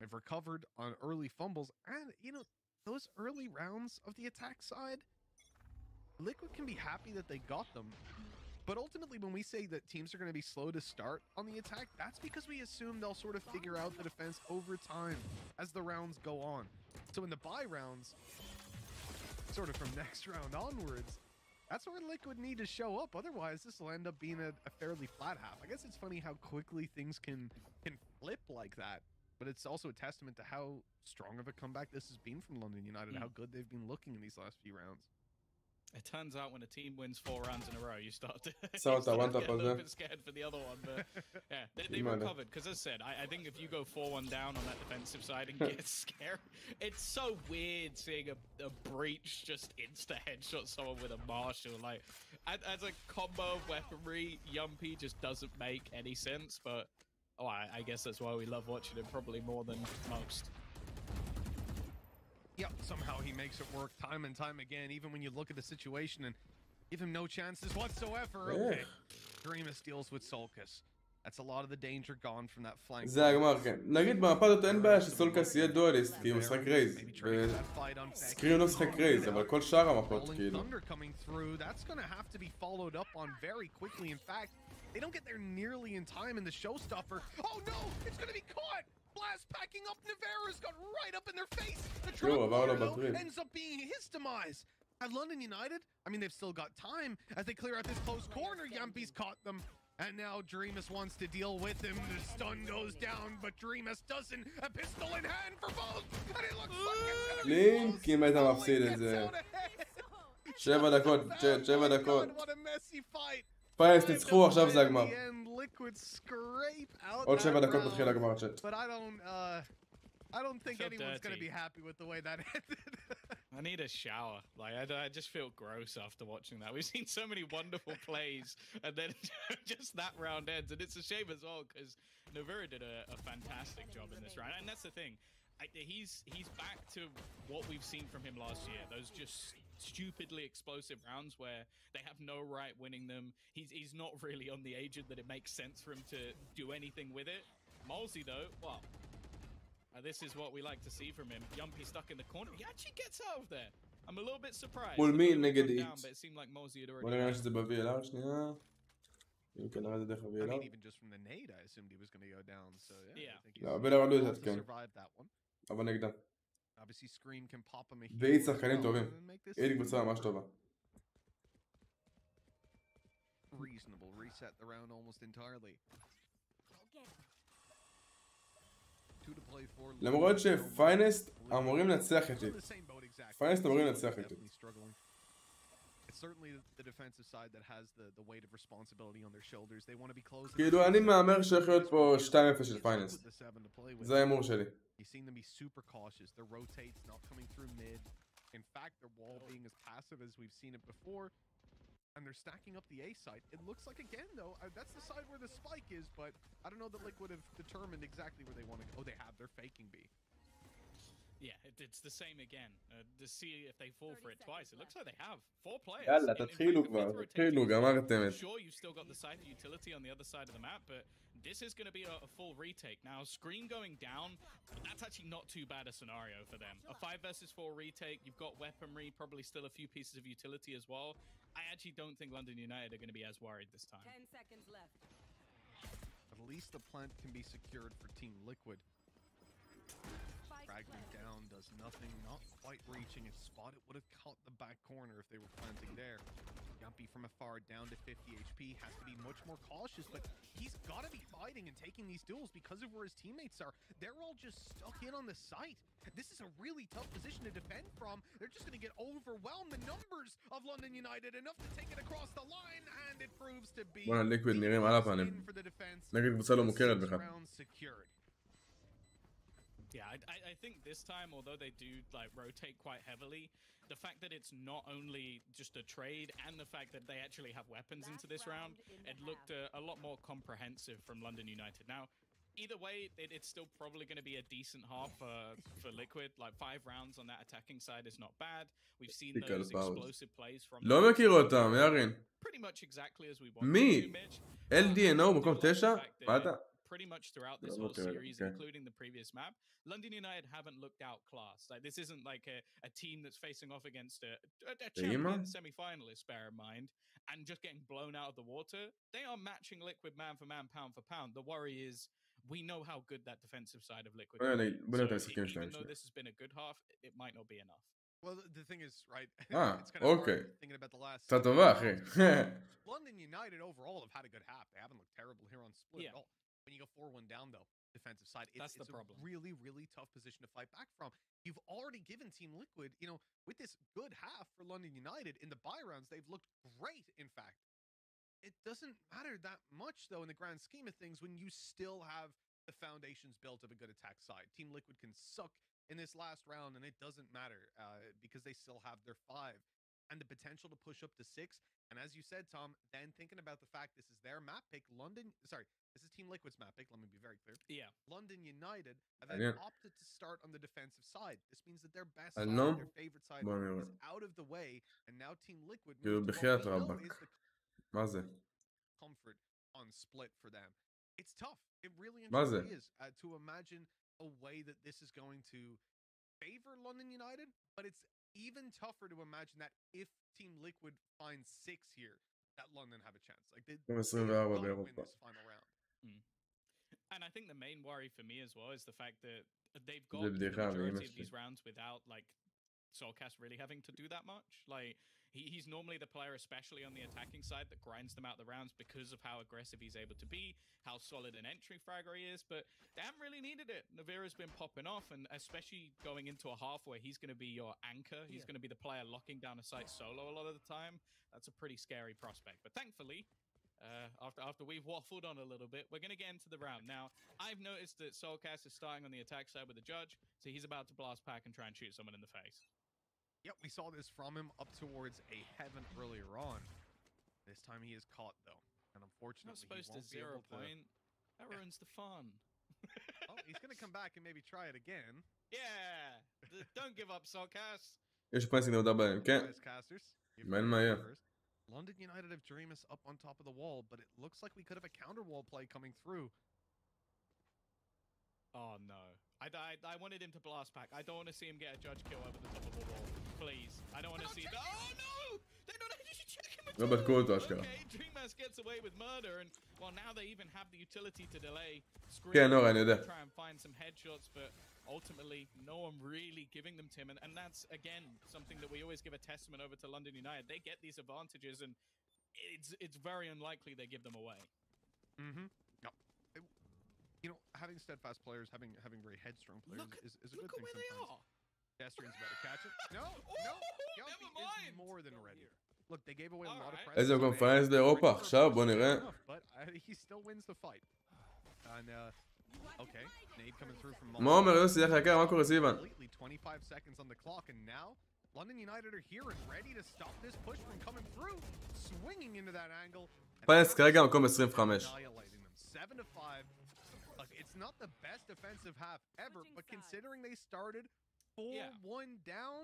They've recovered on early fumbles. And, you know, those early rounds of the attack side, Liquid can be happy that they got them. But ultimately, when we say that teams are going to be slow to start on the attack, that's because we assume they'll sort of figure out the defense over time as the rounds go on. So in the bye rounds, sort of from next round onwards, that's where Liquid need to show up. Otherwise, this will end up being a fairly flat half. I guess it's funny how quickly things can flip like that. But it's also a testament to how strong of a comeback this has been from London United, how good they've been looking in these last few rounds. It turns out when a team wins 4 rounds in a row, you start to, get a little bit scared for the other one. But yeah, they recovered. Because as I said, I think if you go 4-1 down on that defensive side and get scared, it's so weird seeing a breach just insta-headshot someone with a Marshall. Like, as a combo of weaponry, Yumpy just doesn't make any sense. But I guess that's why we love watching it probably more than most. Yep, somehow he makes it work time and time again, even when you look at the situation and give him no chances whatsoever. Okay, Dreamus deals with Solkis. That's a lot of the danger gone from that flank. זה הגמר, כן. נגיד במפה הזאת אין בעיה שסולקס יהיה דואליסט, כי הוא משחק רייז. וסקריו לא משחק רייז, אבל כל שאר המפות כאילו. That's going to have to be followed up on very quickly. In fact, they don't get there nearly in time in the showstopper. Oh no, it's going to be caught! Blast packing up, Navarro's got right up in their face. The Trump ends up being histomized. At London United, I mean, they've still got time as they clear out this close corner. Yumpy's caught them. And now Dreamus wants to deal with him. The stun goes down, but Dreamus doesn't. A pistol in hand for both. And it looks like it's gonna be לינק אם היית מפסיד את זה. 7 דקות, 7 דקות. What a messy fight. פיינס ניצחו, עכשיו זה הגמר. Liquid scrape out עוד 7 דקות מתחיל הגמר צ'אט. But I don't think anyone's going to be happy with the way that ended. I need a shower. Like, I just feel gross after watching that. We've seen so many wonderful plays, and then just that round ends. And it's a shame as well, because Navarro did a fantastic job in this round. And that's the thing. He's back to what we've seen from him last year. Those just stupidly explosive rounds where they have no right winning them. He's not really on the agent that it makes sense for him to do anything with it. Mulsey, though, well... this is what we like to see from him. Yumpy stuck in the corner. He actually gets out of there. I'm a little bit surprised. מול מי נגד HEET? But it seemed like Mulsey had already... בוא נראה שזה ב-VLR שנייה. אם כן נראה זה דרך ה-VLR. I mean, even just from the nade, I assumed he was going to go down. So yeah. לא, VLR לא התעדכן. אבל נגדם. Obviously, Scream can pop him a heat. והיא שחקנים טובים. היא קבוצה ממש טובה. Reasonable. Reset the round almost entirely. למרות שפיינסט אמורים לנצח את HEET. פיינסט אמורים לנצח את HEET. כאילו אני מהמר שהולך להיות פה 2-0 של פיינסט. זה ההימור שלי. And they're stacking up the A site. It looks like, again, though, that's the side where the spike is, but I don't know that Liquid have determined exactly where they want to go. Oh, they have. They're faking B. Yeah, it's the same again. To see if they fall for it twice. It looks like they have 4 players. יאללה, תתחילו כבר. תתחילו, גמרתם את. Sure, you've still got the side of utility on the other side of the map, but this is going to be a full retake. Now, Scream going down, that's actually not too bad a scenario for them. A 5 versus 4 retake, you've got weaponry, probably still a few pieces of utility as well. I actually don't think London United are going to be as worried this time. 10 seconds left. At least the plant can be secured for Team Liquid. Fragment down does nothing, not quite reaching its spot. It would have caught the back corner if they were planting there. Yumpy from afar down to 50 HP has to be much more cautious, but he's got to be fighting and taking these duels because of where his teammates are. They're all just stuck in on the site. This is a really tough position to defend from. They're just going to get overwhelmed. The numbers of London United enough to take it across the line, and it proves to be Liquid נראים על הפנים. נגד קבוצה לא מוכרת בכלל. Yeah, I think this time, although they do like rotate quite heavily, the fact that it's not only just a trade and the fact that they actually have weapons into this round, it looked a lot more comprehensive from London United. Now, either way, it's still probably going to be a decent half for Liquid. Like 5 rounds on that attacking side is not bad. We've seen those explosive plays from לא מכיר אותם, ירין. pretty much exactly as we wanted מי? to, Mitch. LDNO מקום 9? מה אתה? Pretty much throughout this whole series, including the previous map, London United haven't looked outclassed. Like this isn't like a team that's facing off against a champion semi-finalist, bear in mind, and just getting blown out of the water. They are matching Liquid man for man, pound for pound. The worry is we know how good that defensive side of Liquid is. So even though this has been a good half, it might not be enough. Well, the thing is, right? It's kind of hard thinking about the last. London United overall have had a good half. They haven't looked terrible here on split at all. When you go 4-1 down, though, defensive side, it's a really, really tough position to fight back from. You've already given Team Liquid, you know, with this good half for London United in the bye rounds, they've looked great. In fact, it doesn't matter that much, though, in the grand scheme of things, when you still have the foundations built of a good attack side. Team Liquid can suck in this last round, and it doesn't matter because they still have their 5 and the potential to push up to 6. And as you said, Tom, then thinking about the fact this is their map pick, this is Team Liquid's map pick, let me be very clear. Yeah. London United have then opted to start on the defensive side. This means that their best side, their favorite side is out of the way, and now Team Liquid moves to what we know is the comfort on split for them. It's tough. It really and truly is to imagine a way that this is going to favor London United, but it's even tougher to imagine that if Team Liquid finds 6 here, that London have a chance. Like they win this final round. And I think the main worry for me as well is the fact that they've got the majority of these rounds without like Soulcast really having to do that much. Like he's normally the player, especially on the attacking side, that grinds them out the rounds because of how aggressive he's able to be, how solid an entry fragger he is. But they haven't really needed it. Navira's been popping off, and especially going into a half where he's going to be your anchor. He's going to be the player locking down a site solo a lot of the time. That's a pretty scary prospect. But thankfully, after we've waffled on a little bit, we're going to get into the round. Now, I've noticed that Soulcast is starting on the attack side with the judge, so he's about to blast pack and try and shoot someone in the face. Yep, we saw this from him up towards a heaven earlier on. This time he is caught, though. And unfortunately, not supposed to 0 point. That ruins the fun. Oh, he's going to come back and maybe try it again. Yeah! Don't give up, Soulcast. יש פרנסינג נודע בהם, כן? מעניין מה יהיה. London United have Dreamus up on top of the wall, but it looks like we could have a counter wall play coming through. Oh no. I wanted him to blast pack. I don't want to see him get a judge kill over the top of the wall. Please. I don't want to see that. Oh no! They're not actually checking the לא בדקו אותו אשכרה. Okay, Dreamus gets away with murder, and well, now they even have the utility to delay. כן, נורא, אני יודע. Try and find some headshots, but ultimately, no one really giving them Tim, and that's again something that we always give a testament over to London United. They get these advantages, and it's very unlikely they give them away. No. You know, having steadfast players, having very headstrong players is a good thing sometimes. Look at where they are. Destrian's about to catch it. No. Never mind. Is more than ready. Look, they gave away a lot of presents. איזה קונפרנס באירופה עכשיו, בוא נראה. But he still wins the fight. And okay, nade coming through from מה אומר יוסי, איך יקר, מה קורה סיבן? 25 seconds on the clock, and now London United are here and ready to stop this push from coming through, swinging into that angle. פרנס כרגע מקום 25. 7-5. Look, it's not the best defensive half ever, but considering they started 4-1 down,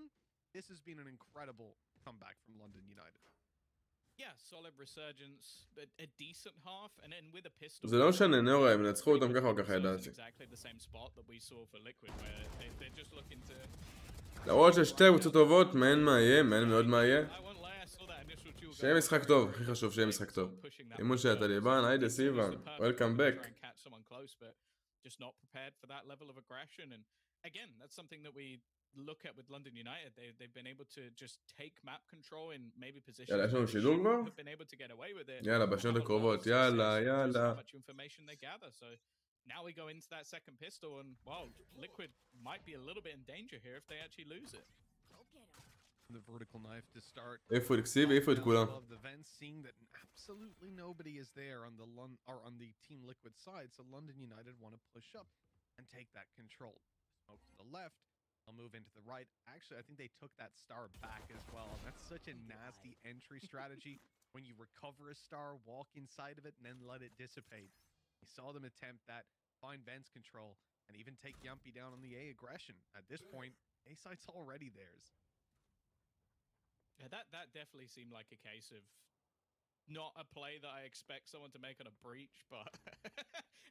this has been an incredible comeback from London United. Yeah, solid resurgence, a decent half, and then with a pistol. זה לא משנה, נורא, הם נצחו אותם ככה או ככה, ידעתי. Exactly the same spot that we saw for Liquid, where they're just looking to. למרות ששתי קבוצות טובות, מעניין מה יהיה, מעניין מאוד מה יהיה. שיהיה משחק טוב, הכי חשוב שיהיה משחק טוב. אימון של הטליבן, היידה סיבן, Welcome back. Just not prepared for that level of aggression, and again, that's something that we look at with London United. They've been able to just take map control in maybe positions. יאללה, יש לנו שידור כבר? Have been able to get away with it. יאללה, בשנות הקרובות, יאללה. How much information they gather, so now we go into that second pistol, and well, Liquid might be a little bit in danger here if they actually lose it. The vertical knife to start. איפה תקסיב, איפה את כולם? The vents, seeing that absolutely nobody is there on the Team Liquid side, so London United want to push up and take that control. smoke to the left. They'll move into the right. Actually, I think they took that star back as well. And that's such a nasty entry strategy when you recover a star, walk inside of it, and then let it dissipate. We saw them attempt that, find Ben's control, and even take Yumpy down on the A aggression. At this point, A site's already theirs. Yeah, that definitely seemed like a case of not a play that I expect someone to make on a breach, but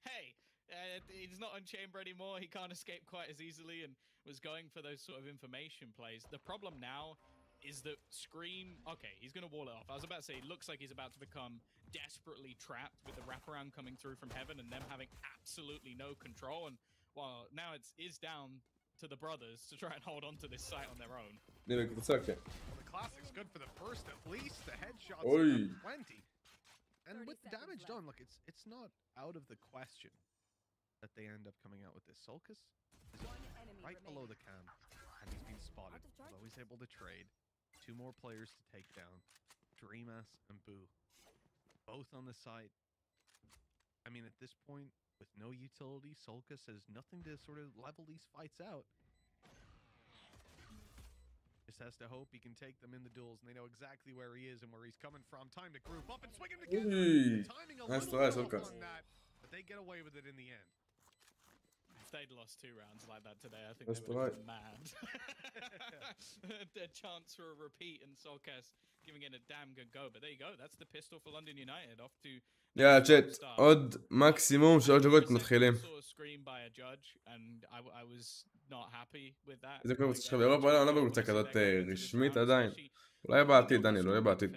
hey, he's not on chamber anymore. He can't escape quite as easily and was going for those sort of information plays. The problem now is that Scream, okay, he's going to wall it off. I was about to say, it looks like he's about to become desperately trapped with the wraparound coming through from heaven and them having absolutely no control. And well, now it is down to the brothers to try and hold on to this site on their own. Well, the classic's good for the first at least. The headshots are plenty. And with the damage done, look, it's not out of the question that they end up coming out with this. Sulcus is right below the cam, and he's been spotted. Although he's able to trade. 2 more players to take down. Dreamass and Boo. Both on the site. I mean, at this point, with no utility, Sulcus has nothing to sort of level these fights out. Just has to hope he can take them in the duels, and they know exactly where he is and where he's coming from. Time to group up and swing him together. The timing a little bit off on that, but they get away with it in the end. If they'd lost 2 rounds like that today, I think they would have been mad. A chance for a repeat and Sulcus giving it a damn good go. But there you go, that's the pistol for London United. Off to יאללה צ'אט, עוד מקסימום 3 שבועות מתחילים. איזה קבוצה שלך באירופה? לא, לא בקבוצה כזאת רשמית עדיין. אולי בעתיד, דניאל, אולי בעתיד.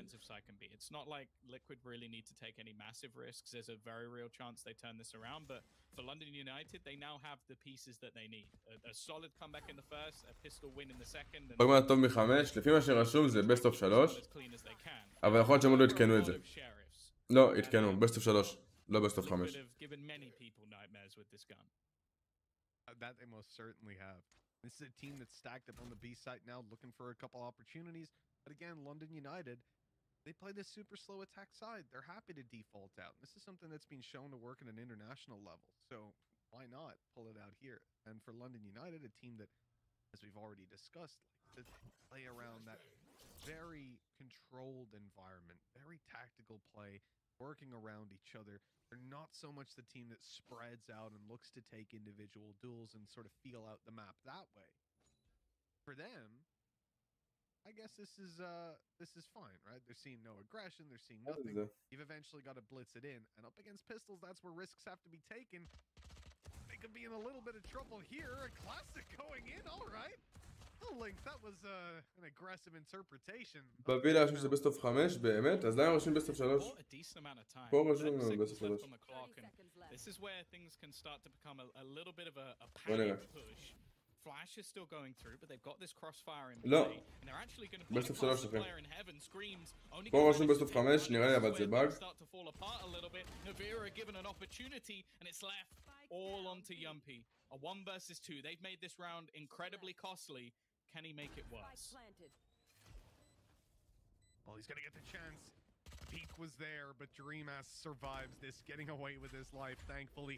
It's not like Liquid really need to take any massive risks. There's a very real chance they turn this around, but for London United, they now have the pieces that they need. A solid comeback in the first, a pistol win in the second. עוד מעט טוב מ5, לפי מה שרשום זה best of 3, אבל יכול להיות שהם עוד לא עדכנו את זה. לא, עדכנו, best of 3, לא best of 5. That they most certainly have. This is a team that's stacked up on the B site now, looking for a couple opportunities. But again, London United, they play this super slow attack side. They're happy to default out. This is something that's been shown to work at an international level. So why not pull it out here? And for London United, a team that, as we've already discussed, like to play around that very controlled environment, very tactical play, working around each other. They're not so much the team that spreads out and looks to take individual duels and sort of feel out the map that way. For them, I guess this is fine, right? They're seeing no aggression, they're seeing nothing. You've eventually got to blitz it in, and up against pistols, that's where risks have to be taken. They could be in a little bit of trouble here. A classic going in, all right. Oh, Link, that was an aggressive interpretation. בבילה רשום שזה best of 5, באמת? אז למה רשום best of 3? פה רשום best of 3. This is where things can start to become a little bit of a panic push. Flash is still going through, but they've got this crossfire in play, and they're actually going to put the player in heaven. Screams only פה רשום best of 5, נראה לי אבל זה באג. Start to fall apart a little bit. Navira given an opportunity, and it's left all onto Yumpy. A 1 versus 2. They've made this round incredibly costly. Can he make it worse? Well, he's gonna get the chance. Peak was there, but Dreamass survives this, getting away with his life, thankfully.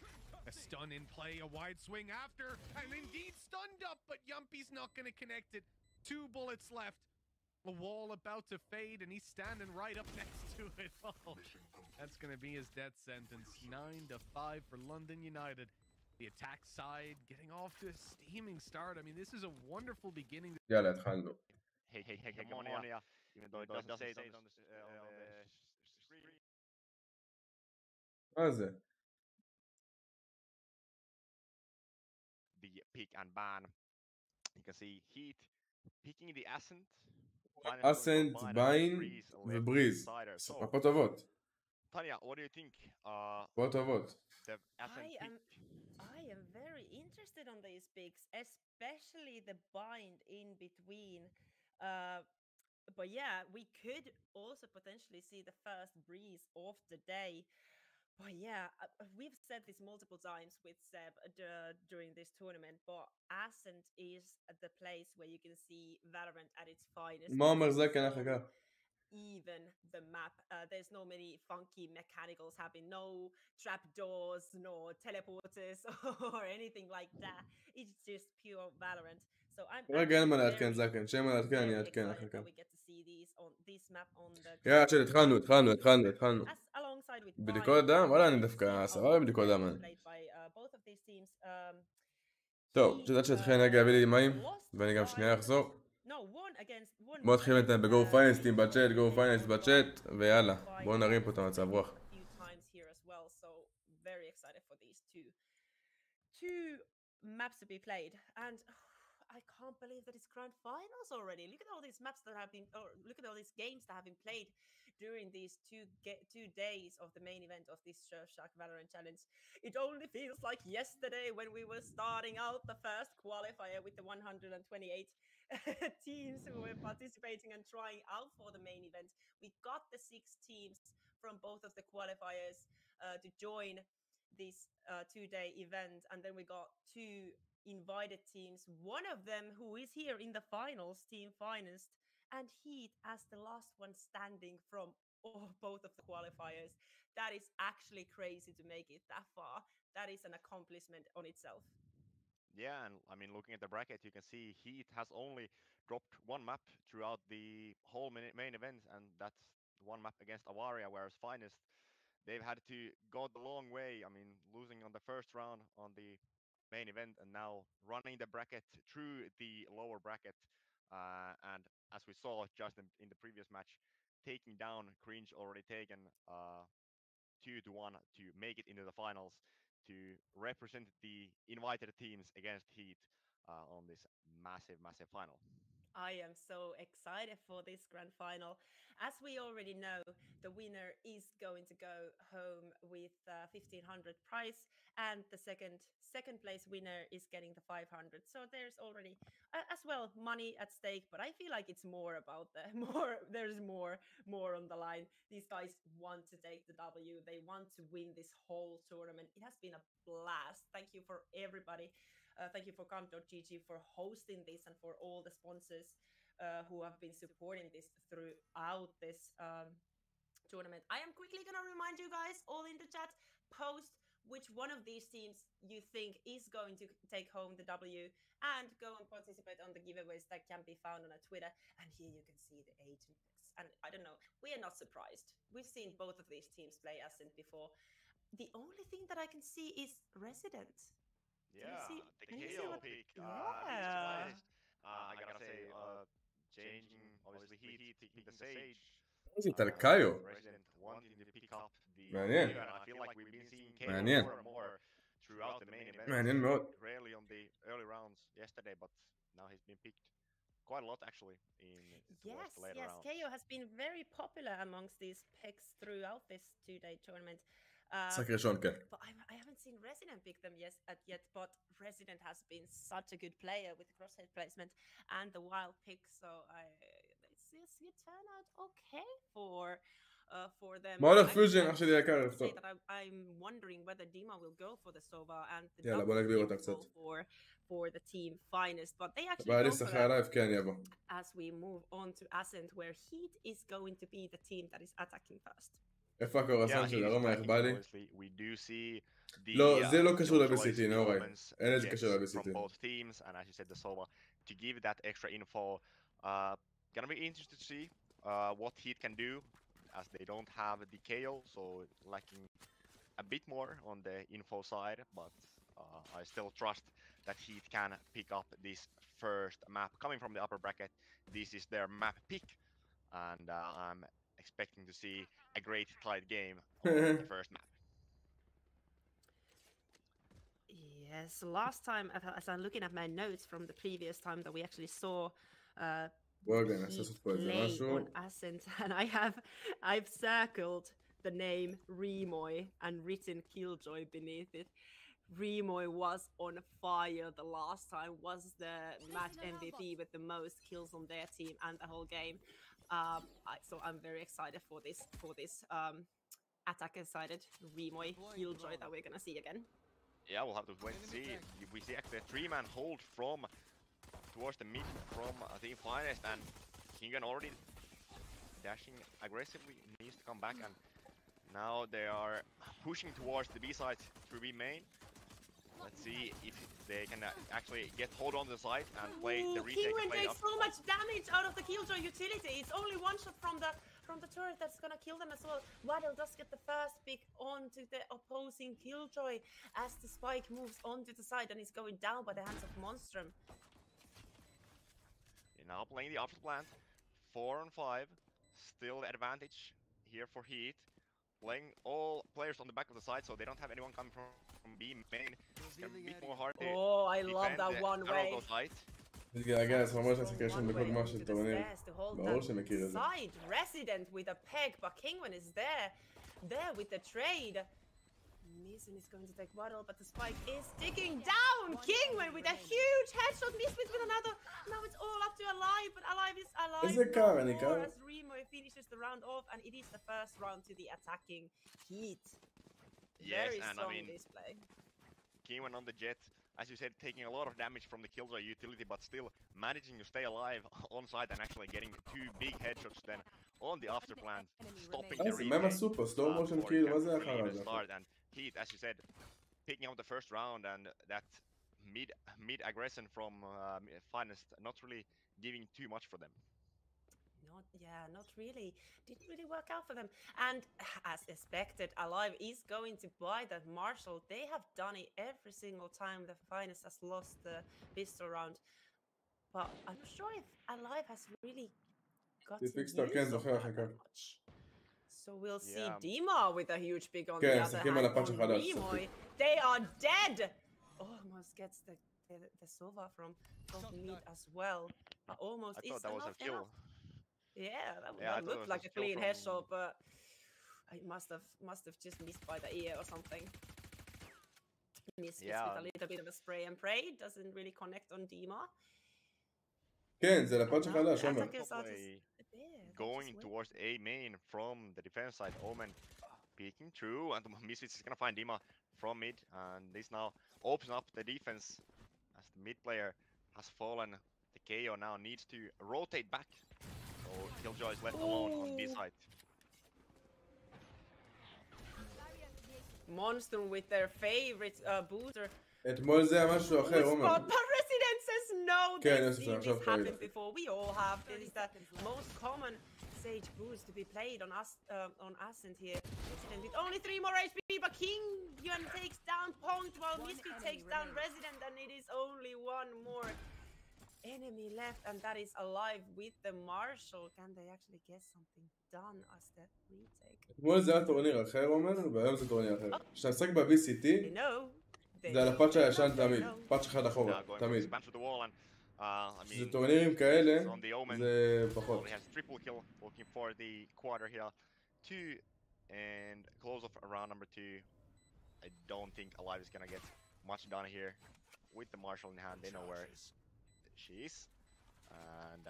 A stun in play, a wide swing after, and indeed stunned up, but Yumpy's not gonna connect it. 2 bullets left. The wall about to fade, and he's standing right up next to it. Oh, that's gonna be his death sentence. 9-5 for London United. The attack side getting off to a steaming start. I mean, this is a wonderful beginning. يلا اتخلوا. Hegemonia, even though it doesn't say it on the screen. מה זה? The pick and ban. You can see HEET picking the Ascent. Ascent, Bind ובריז. מפות טובות. Tanya, what do you think? מפות טובות. The Ascent pick. I am very interested on these picks, especially the bind in between. But yeah, we could also potentially see the first breeze of the day. But yeah, we've said this multiple times with Seb during this tournament, but Ascent is the place where you can see Valorant at its finest. מה אומר זה כן אחר כך? even the map. There's no many funky mechanicals happening, no trapdoors, no teleporters or anything like that. It's just pure Valorant. So I'm רגע אין מה לעדכן זקן, שאין מה לעדכן אני אעדכן אחר כך. יאללה שלי, התחלנו. בדיקות דם? וואלה אני דווקא 10 בבדיקות דם. טוב, שדעת שתתחיל אני אגיע לי מים, ואני גם שנייה אחזור. בואו נתחיל איתנו בגו פיינסטים בצ'אט, גו פיינסט בצ'אט, ויאללה, בואו נרים פה את המצב רוח. Maps to be played, and I can't believe that it's grand finals already. Look at all these maps that have been, or look at all these games that have been played during these 2 days of the main event of this Shock Valorant Challenge. It only feels like yesterday when we were starting out the first qualifier with the 128 teams who were participating and trying out for the main event. We got the 6 teams from both of the qualifiers to join this 2-day event, and then we got 2 invited teams, one of them who is here in the finals, team finest, and HEET as the last one standing from both of the qualifiers. That is actually crazy to make it that far. That is an accomplishment on itself. Yeah, and I mean, looking at the bracket, you can see HEET has only dropped 1 map throughout the whole main event, and that's 1 map against Avaria, whereas finest, they've had to go the long way. I mean, losing on the first round on the main event and now running the bracket through the lower bracket, and as we saw just in the previous match, taking down Cringe, already taken 2-1 to make it into the finals to represent the invited teams against HEET on this massive final. I am so excited for this grand final. As we already know, the winner is going to go home with 1,500 prize, and the second place winner is getting the 500. So there's already as well money at stake, but I feel like it's more about there's more on the line. These guys want to take the W. They want to win this whole tournament. It has been a blast. Thank you for everybody. Thank you for Camp.gg for hosting this and for all the sponsors who have been supporting this throughout this tournament. I am quickly going to remind you guys all in the chat, post which one of these teams you think is going to take home the W, and go and participate on the giveaways that can be found on our Twitter. And here you can see the agent picks. And I don't know, we are not surprised. We've seen both of these teams play Ascent before. The only thing that I can see is Resident. Yeah, the KO pick. Yeah. I gotta say, changing obviously HEET picking the Sage. איזה איטלקאיו. Resident wanting to pick up the מעניין. and I feel like we've been seeing KO more and more throughout the main event. מעניין מאוד. Rarely on the early rounds yesterday, but now he's been picked quite a lot actually towards the later rounds. KO has been very popular amongst these picks throughout this 2-day tournament. משחק ראשון, כן. But I haven't seen Resident pick them yet, but Resident has been such a good player with the crosshair placement and the wild pick, so it turned out okay for them. מוערך פיוז'ן, אח שלי יקר, טוב. I'm wondering whether Dima will go for the Sova and the יאללה, בוא נגביר אותה קצת. for the team finest, but they actually בא לי שחי הלייב, כן, יבוא. as we move on to Ascent, where HEET is going to be the team that is attacking first. איפה הקורסן של הרומא, איך בא לי? לא, זה לא קשור ל-BCT, נוראי. אין איזה קשור ל-BCT. From both teams, and as you said, the Sova, to give that extra info, gonna be interesting to see what HEET can do, as they don't have the KO, so lacking a bit more on the info side, but I still trust that HEET can pick up this first map coming from the upper bracket. This is their map pick, and I'm expecting to see a great tight game on the first map. Yes, last time, as I'm looking at my notes from the previous time that we actually saw play on Ascent, and I've circled the name Remoy and written Killjoy beneath it. Remoy was on fire the last time, was the match MVP with the most kills on their team and the whole game. So I'm very excited for this attacker-sided Remoy Killjoy that we're gonna see again. Yeah, we'll have to wait and see. We see actually a 3-man hold towards the mid from Team Finest, and Kingan already dashing aggressively, needs to come back, and now they are pushing towards the B side through B main. Let's see if they can actually hold on to the side and play the retake. Kingwin takes so much damage out of the Killjoy utility. It's only one shot from the turret that's gonna kill them as well. Waddle does get the first pick onto the opposing Killjoy as the spike moves onto the side and is going down by the hands of Monstrum. You're now playing the option plant. 4 on 5. Still the advantage here for HEET. Playing all players on the back of the side, so they don't have anyone coming from B main. It's gonna be a bit more hard to I love that one way. מתגעגע, ממש הסקיישן בכל מה שטוענים. ברור שמכיר את זה. Side resident with a peg, but Kingwin is there with the trade. Mason is going to take Waddle, but the spike is sticking down. Kingwin with a huge headshot. Misfit with another. Now it's all up to Alive, but Alive is alive. איזה קר, אני קר. As Remo finishes the round off, and it is the first round to the attacking HEET. Yes, Very and strong I mean, display. Kingwin on the jet, as you said, taking a lot of damage from the Killjoy utility, but still managing to stay alive on side and actually getting 2 big headshots then on the after plant, stopping the זה מה סופר, סלואו מושן כאילו, מה זה אחר הזה? And HEET, as you said, picking up the first round, and that mid aggression from Finest not really giving too much for them. Not really. Didn't really work out for them. And as expected, Alive is going to buy that Marshall. They have done it every single time the Finest has lost the pistol round. But I'm not sure if Alive has really got to use that much. So we'll see Dima with a huge pick on the other hand. They are dead! Almost gets the Sova from mid as well. But almost I thought that was a kill. Yeah, that looked like a clean headshot, but it must have just missed by the ear or something. Misfits with a little bit of a spray and pray. Doesn't really connect on Dima. כן, זה לפאנץ' החדש, עומר. Going towards A main from the defense side. Omen peeking through, and Misfits is gonna find Dima from mid, and this now opens up the defense as the mid player has fallen. The KO now needs to rotate back. So Killjoy is left alone on B side. Monstrum with their favorite booster. אתמול זה היה משהו אחר, עומר. But Resident says no, they've seen this happen before. We all have. It is the most common Sage boost to be played on us on Ascent here. Resident with only 3 more HP, but King Yuan takes down Point while Misfit takes down Resident, and it is only 1 more enemy left, and that is Alive with the Marshall. Can they actually get something done as the retake? אתמול זה היה טורניר אחר, עומר, והיום זה טורניר אחר. כשאתה משחק ב-VCT, זה על הפאץ' הישן תמיד, פאץ' אחד אחורה, תמיד. זה טורנירים כאלה, זה פחות. Looking for the quarter here. 2 and close off round number 2. I don't think Alive is gonna get much done here with the Marshall in hand. They know where she is, and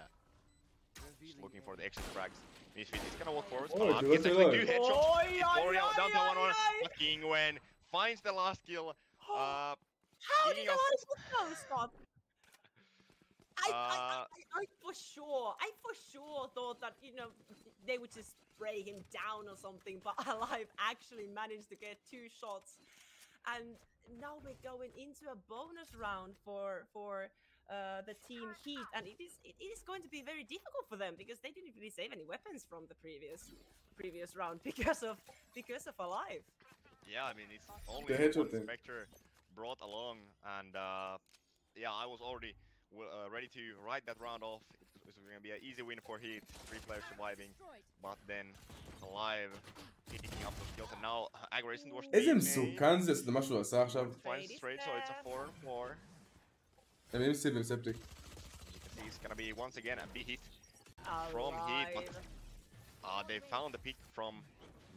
just looking for the exit frags. Misfit is gonna walk forward. Gets actually 2 headshots. Victoria down to 1-1. But Kingwin finds the last kill. How did the last kill stop? I for sure thought that, you know, they would just spray him down or something, but Alive actually managed to get 2 shots. And now we're going into a bonus round for the team HEET, and it is going to be very difficult for them because they didn't really save any weapons from the previous round because of Alive. Yeah, I mean, it's only one Spectre brought along, and yeah, I was already ready to write that round off. It was going to be an easy win for HEET, 3 players surviving, but then Alive picking up the skills, and now aggression towards the איזה מסוכן זה, זה מה שהוא עשה עכשיו. straight, so it's a 4-4. הם עם סיב, עם ספטיק. It's going to be once again a big hit from HEET, but they found the pick from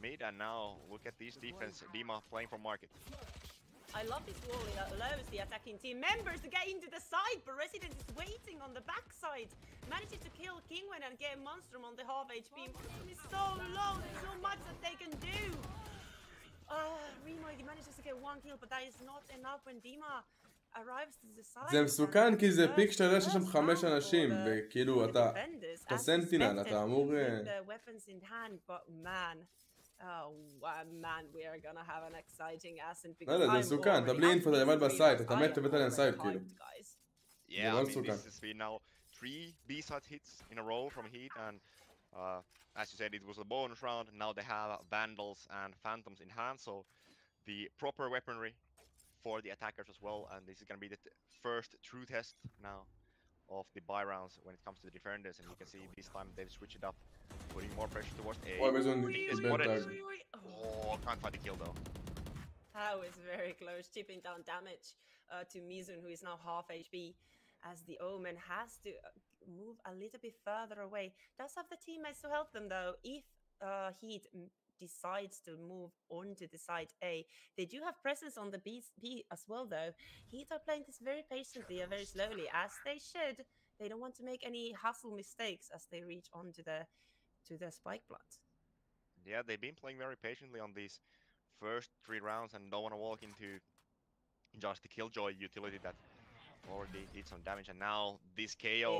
mid, and now look at this defense. Dima playing for market. I love this wall. It allows the attacking team members to get into the side, but Resident is waiting on the backside. Manages to kill Kingwin and get Monstrum on the half HP. Monstrum is so low. There's so much that they can do. Remo manages to get 1 kill, but that is not enough when Dima arrives to the side. זה מסוכן כי זה פיק שאתה יודע שיש שם 5 אנשים, וכאילו אתה סנטינל, אתה אמור... weapons in hand, but man, man, we are gonna have an exciting ascent because לא, זה מסוכן, אתה בלי אינפו, אתה לבד בסייט, אתה מת לבית עליהם סייט כאילו. Yeah, I mean, this has been now 3 B-side hits in a row from HEET, and as you said, it was a bonus round. Now they have Vandals and Phantoms in hand, so the proper weaponry for the attackers as well, and this is going to be the first true test now of the buy rounds when it comes to the defenders, and you can see this time they've switched it up, putting more pressure towards A. Oh, can't find the kill though. That was very close, chipping down damage to Mizun, who is now half HP, as the Omen has to move a little bit further away. Does have the teammates to help them though. If HEET decides to move on to the side A, they do have presence on the B as well though. HEET are playing this very patiently and very slowly, as they should. They don't want to make any hustle mistakes as they reach onto the spike plant. Yeah, they've been playing very patiently on these first 3 rounds and don't want to walk into just the Killjoy utility that already did some damage, and now this KO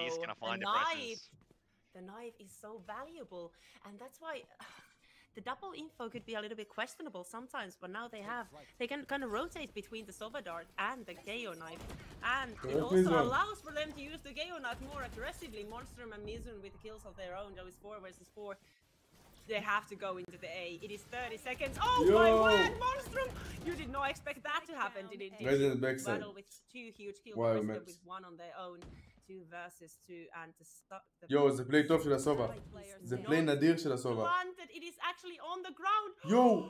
is gonna find the presence. The knife is so valuable, and that's why the double info could be a little bit questionable sometimes, but now they can kind of rotate between the Sova Dart and the KO knife, and it also allows for them to use the KO knife more aggressively. Monstrum and Mizun with the kills of their own, though it's 4 versus 4. They have to go into the A. It is 30 seconds. Oh my word, Monstrum! You did not expect that to happen, did it? Battle with 2 huge kills, with 1 on their own. 2 versus 2, and to stop the... יו, זה פליי טוב של הסובה. זה פליי נדיר של הסובה. It is actually on the ground. יו!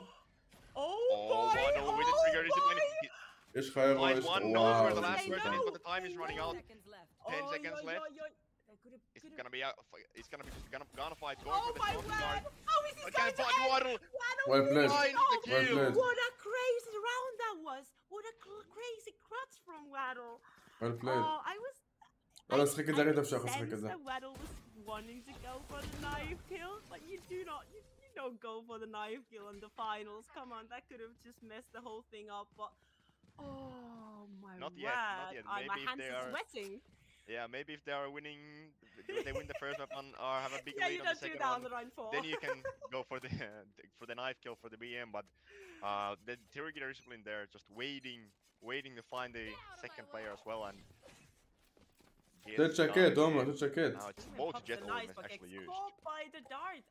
Oh my god! יש לך אירוע, יש לך... וואו. The last word is, but the time is running out. 10 seconds left. It's gonna be it's gonna fight. Going for the my word! How is this going to end? Waddle. Well played. Well played. What a crazy round that was! What a crazy clutch from Waddle. Well played. I was... לא, לשחק את זה, אני אפשר לשחק את זה. Waddle was wanting to go for the knife kill, but you don't go for the knife kill in the finals. Come on, that could have just messed the whole thing up, but... Oh my word. Not yet. Maybe my hands are sweating. Yeah, maybe if they are winning, if they win the first weapon or have a big lead on the second one, then you can go for the knife kill for the BM. But the Terror discipline there, just waiting to find the second player as well. And תשקט, תומר, תשקט. Now it's both jet elements actually used. Caught by the dart.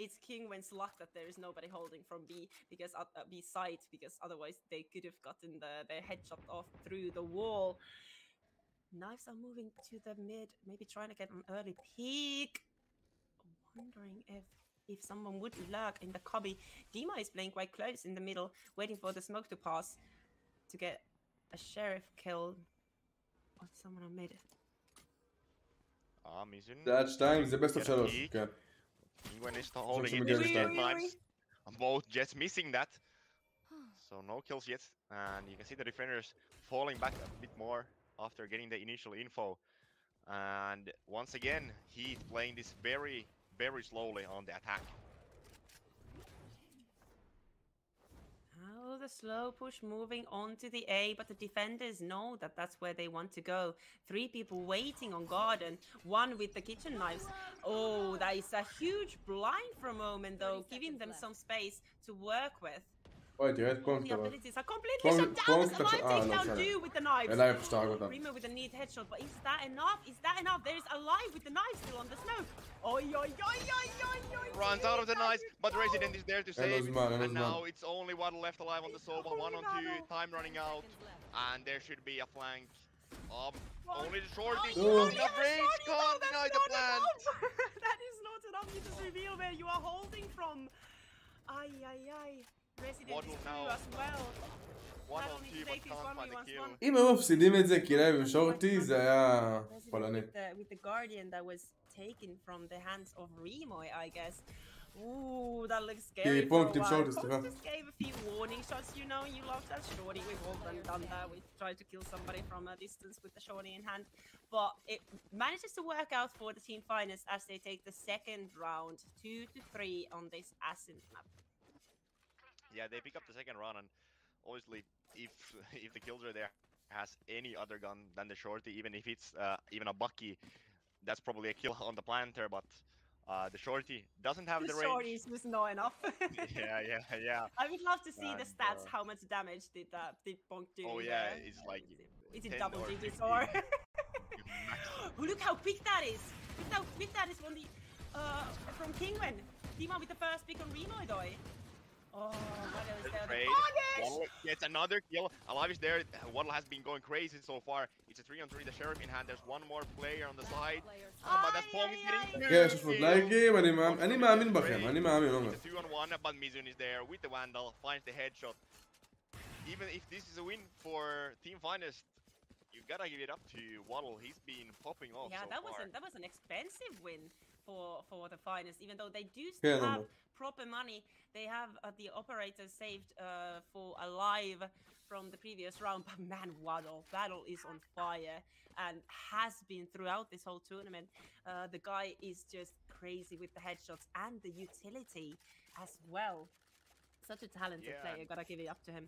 It's Kingwen's luck that there is nobody holding from B because B side, because otherwise they could have gotten their head chopped off through the wall. Knives are moving to the mid, maybe trying to get an early peek. Wondering if someone would lurk in the cubby. Dima is playing quite close in the middle, waiting for the smoke to pass to get a sheriff kill on someone on mid. That's time, the best of 3, כן. Kingwen is holding it in times. Both jets missing that. So no kills yet, and you can see the defenders falling back a bit more after getting the initial info. And once again, he's playing this very, very slowly on the attack. Oh, the slow push moving on to the A, but the defenders know that that's where they want to go. 3 people waiting on garden, 1 with the kitchen knives. Oh, that is a huge blind for a moment though, giving them some space to work with. אוי, תראה את קונק The abilities are completely shut down. Does Alive take down do with the knives? Alive שתהרג אותם. Primo with a neat headshot, but is that enough? Is that enough? There is Alive with the knife still on the smoke. Oi. Runs out of the knives, but Resident is there to save. And now it's only Waddle left alive on the Sova. 1 on 2, time running out, and there should be a flank. Only the shorty. The range can't deny the plant. That is not enough. You just reveal where you are holding from. Ay. Resident is through as well. אם הם מפסידים את זה כי לייב עם שורטי זה היה פולני. With the guardian that was taken from the hands of Remo, I guess. Ooh, that looks scary for a while. Punk just gave a few warning shots, you know, you love that shorty. We've all done that. We tried to kill somebody from a distance with the shorty in hand. But it manages to work out for the team finest as they take the second round, 2-3 on this Ascent map. Yeah, they pick up the second run, and obviously, if if the killjoy there has any other gun than the shorty, even if it's even a Bucky, that's probably a kill on the planter. But the shorty doesn't have the range. Shorties was not enough. yeah. I would love to see And, the stats. How much damage did Bonk do? Oh in yeah, there? it's like Is it 10 double or digits 15. or? Oh, look how quick that is! Look how quick that is from the from Kingwin. Dima with the first pick on Remoidoy. Oh, what else is there? Trade. Waddle gets another kill. Alive is there. Waddle has been going crazy so far. It's a 3-on-3. The sheriff in hand. There's one more player on the side. But that's Pong getting כן, שפות לייקים, אני מאמין בכם, אני מאמין, עומר. It's a 2-on-1, but Mizun is there with the Vandal, finds the headshot. Even if this is a win for Team Finest, you gotta give it up to Waddle. He's been popping off so that far. was an expensive win for the Finest, even though they do still have proper money. They have the operator saved for a live from the previous round, but man, Waddle is on fire and has been throughout this whole tournament. The guy is just crazy with the headshots and the utility as well. Such a talented player, gotta give it up to him.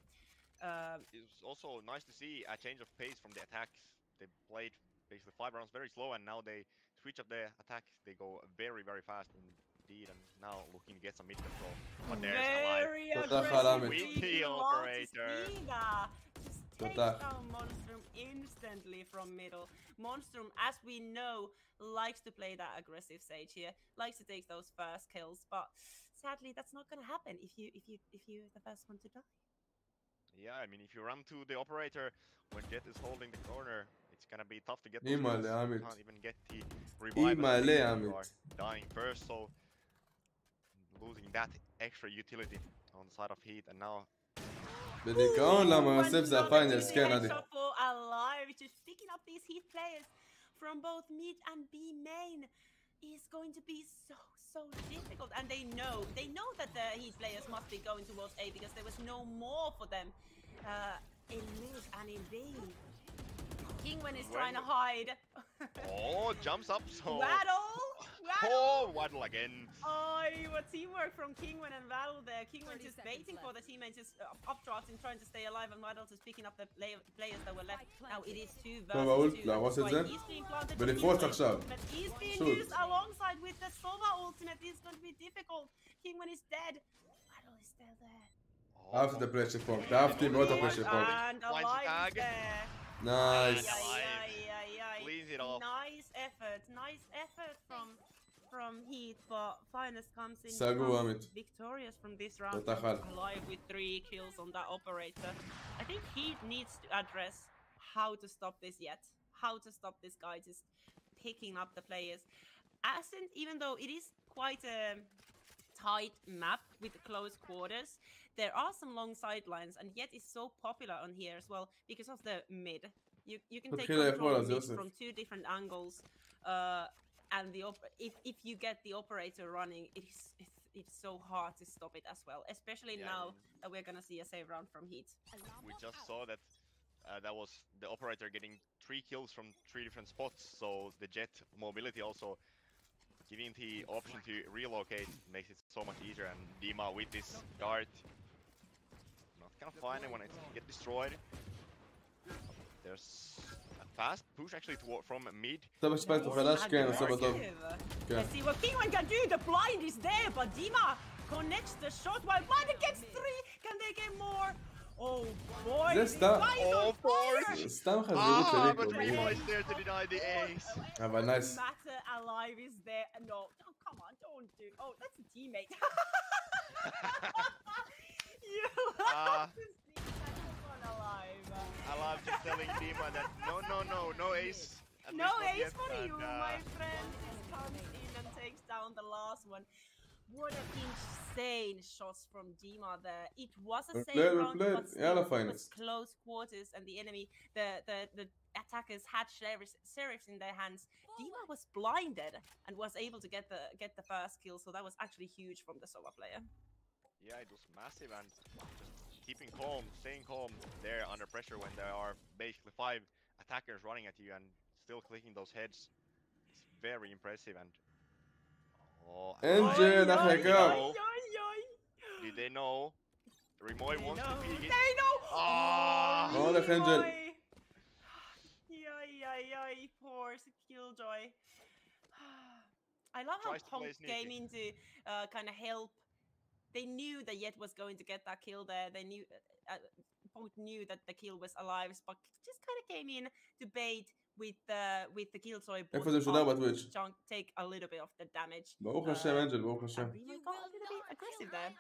It was also nice to see a change of pace from the attacks. They played basically 5 rounds very slow, and now they switch up their attack. They go very, very fast indeed, and now looking to get some mid control. But there's very aggressive with the operator. Just takes down Monstrum instantly from middle. Monstrum, as we know, likes to play that aggressive stage here, likes to take those first kills, but sadly that's not gonna happen if you're the first one to die. Yeah, I mean, if you run to the operator when Jet is holding the corner, it's gonna be tough to get those kills. You can't even get the revival. You are dying first, so losing that extra utility on the side of HEET, and now בדיכאון למה יוסף זה הפיינלס, כן עדי. Alive, just picking up these HEET players from both mid and B main is going to be so difficult, and they know that the HEET players must be going towards A because there was no more for them in mid and in B. Kingwin is trying to hide. Jumps up, so Waddle! Waddle again. What teamwork from Kingwin and Waddle there. Kingwin just waiting for the teammates, just updrafting, trying to stay alive, and Waddle just picking up the players that were left. Now it is 2 versus 2. להרוס את זה? ולפרוץ עכשיו. But he's being used alongside with the Sova ultimate. It's going to be difficult. Kingwin is dead. Waddle is still there. אהבתי את הפליישר פונק, אהבתי מאוד את הפליישר פונק. And Alive is there. Nice. Cleans it off. Nice effort from HEET, but Finest comes in victorious from this round. Alive with 3 kills on that operator. I think HEET needs to address how to stop this yet. How to stop this guy just picking up the players. Even though it is quite a tight map with close quarters, there are some long sidelines, and yet it's so popular on here as well because of the mid. You can take control of this from 2 different angles, and if you get the operator running, it's so hard to stop it as well, especially now that we're gonna see a save round from HEET. We just saw that that was the operator getting 3 kills from 3 different spots, so the Jet mobility also giving the option to relocate makes it so much easier, and Dima with this dart not gonna find it when it gets destroyed. There's a fast push actually from mid. Let's see what Kingwin can do. The blind is there, but Dima connects the shot while Blind gets 3. Can they get more? Oh boy, this guy is on fire! But Remo is there to deny the ace. Have a nice. Matter Alive is there. No, come on, don't do. Oh, that's a teammate. You love to see that one Alive. Alive just telling Dima that no ace. No ace for you, my friend. Just comes in and takes down the last one. What an insane shots from Dima there. It was a save round, but still it was close quarters, and the enemy, the attackers had sheriffs in their hands. Dima was blinded and was able to get the first kill, so that was actually huge from the Sova player. Yeah, it was massive, and just keeping calm, staying calm there under pressure when there are basically 5 attackers running at you and still clicking those heads. It's very impressive, and did they know? Rimoy wants to peek it. They know! Oh, the Angel. Yay, poor Killjoy. I love how Punk came in to kind of help. They knew that Yet was going to get that kill there. They knew Punk knew that the kill was alive, but just kind of came in to bait with the Killjoy. איפה זה משודר בטוויץ'? Take a little bit of the damage. ברוך השם, אנג'ל, ברוך השם. Remo got a little bit aggressive there.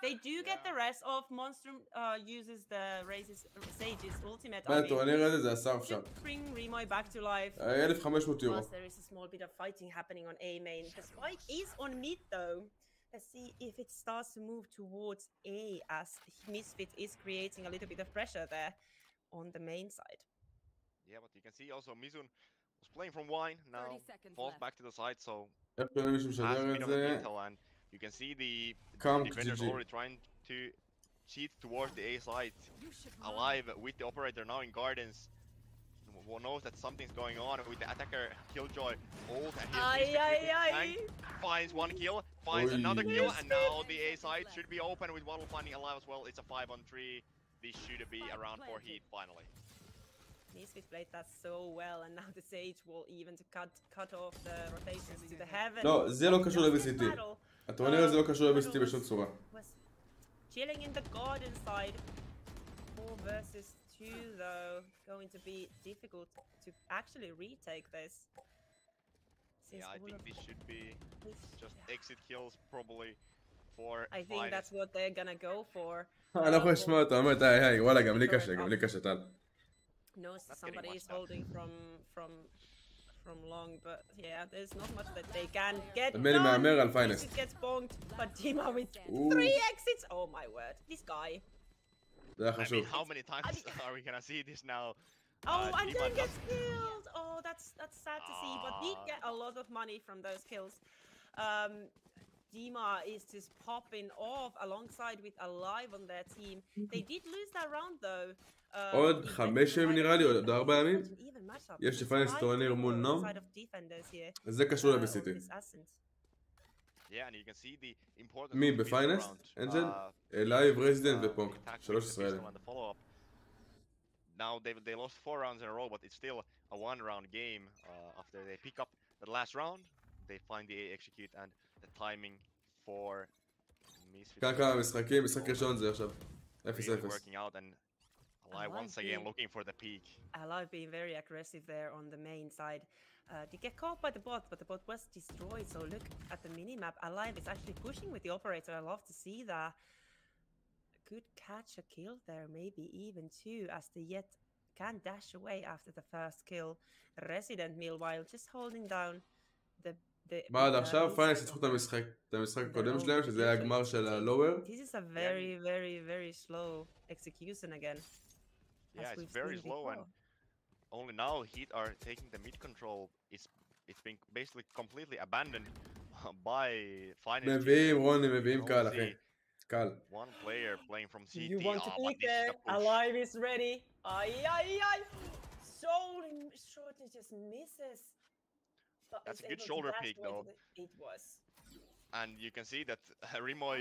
They do get the rest of Monstrum uses the raises Sage's ultimate. הטורניר הזה זה הסרף שם. Bring Remo back to life. 1,500 יורו. Plus there is a small bit of fighting happening on A main. The spike is on mid though. Let's see if it starts to move towards A as Misfit is creating a little bit of pressure there on the main side. Yeah, but you can see also Mizun was playing from wine, now falls back to the side, so איך קוראים מישהו משדר את זה? and you can see the Camp defenders GG. already trying to cheat towards the A side. Alive with the operator now in gardens. One knows that something's going on with the attacker Killjoy. Ult and finds one kill, finds another kill, and now the A side should be open with Waddle finding alive as well. It's a 5-on-3. This should be around for HEET finally. Misfit played that so well, and now the Sage will even to cut off the rotations to the heaven. לא, זה לא קשור ל-VCT. הטורניר הזה לא קשור ל-VCT בשום צורה. Chilling in the garden side. 4 versus 2 though, going to be difficult to actually retake this. Yeah, I think this should be just exit kills probably for I think that's what they're gonna go for. אני לא יכול לשמוע אותו, אומרת, היי, וואלה, גם לי קשה, טל. Knows somebody is holding from long, but yeah, there's not much that they can get done. מהמר על פיינסט. It gets bonked, but Dima with 3 exits. Oh my word, this guy. זה היה חשוב. I mean, how many times are we gonna see this now? Oh, and then gets killed. Oh, that's sad to see, but he get a lot of money from those kills. Dima is just popping off alongside with Alive on their team. They did lose that round though. עוד 5 ימים נראה לי, עוד 4 ימים. יש לפיינס טורניר מול נום. זה קשור ל-VCT. מי בפיינס? אנג'ל? לייב, רזידנט ופונק. 13 ימים. Now they lost 4 rounds in a row, but it's still a 1-round game. After they pick up the last round, they find the execute and the timing for Misfit. כאן כמה משחקים, משחק ראשון זה עכשיו. 0-0. Working out and Alive once again looking for the peak. Alive being very aggressive there on the main side. They get caught by the bot, but the bot was destroyed. So look at the minimap. Alive is actually pushing with the operator. I love to see that. Could catch a kill there, maybe even 2, as the Yet can dash away after the first kill. Resident meanwhile just holding down the בעד עכשיו פיינס יצחו את המשחק הקודם שלהם, שזה היה הגמר של הלואוור. This is a very slow execution again. Yeah, it's very slow and only now HEET are taking the mid control. It's been basically completely abandoned by Finest. מביאים רוני, מביאים קל אחי. קל. One player playing from CT. You want to peek there? Alive is ready. Ay. Shorty just misses. That's a good shoulder peek though. It was. And you can see that Rimoy,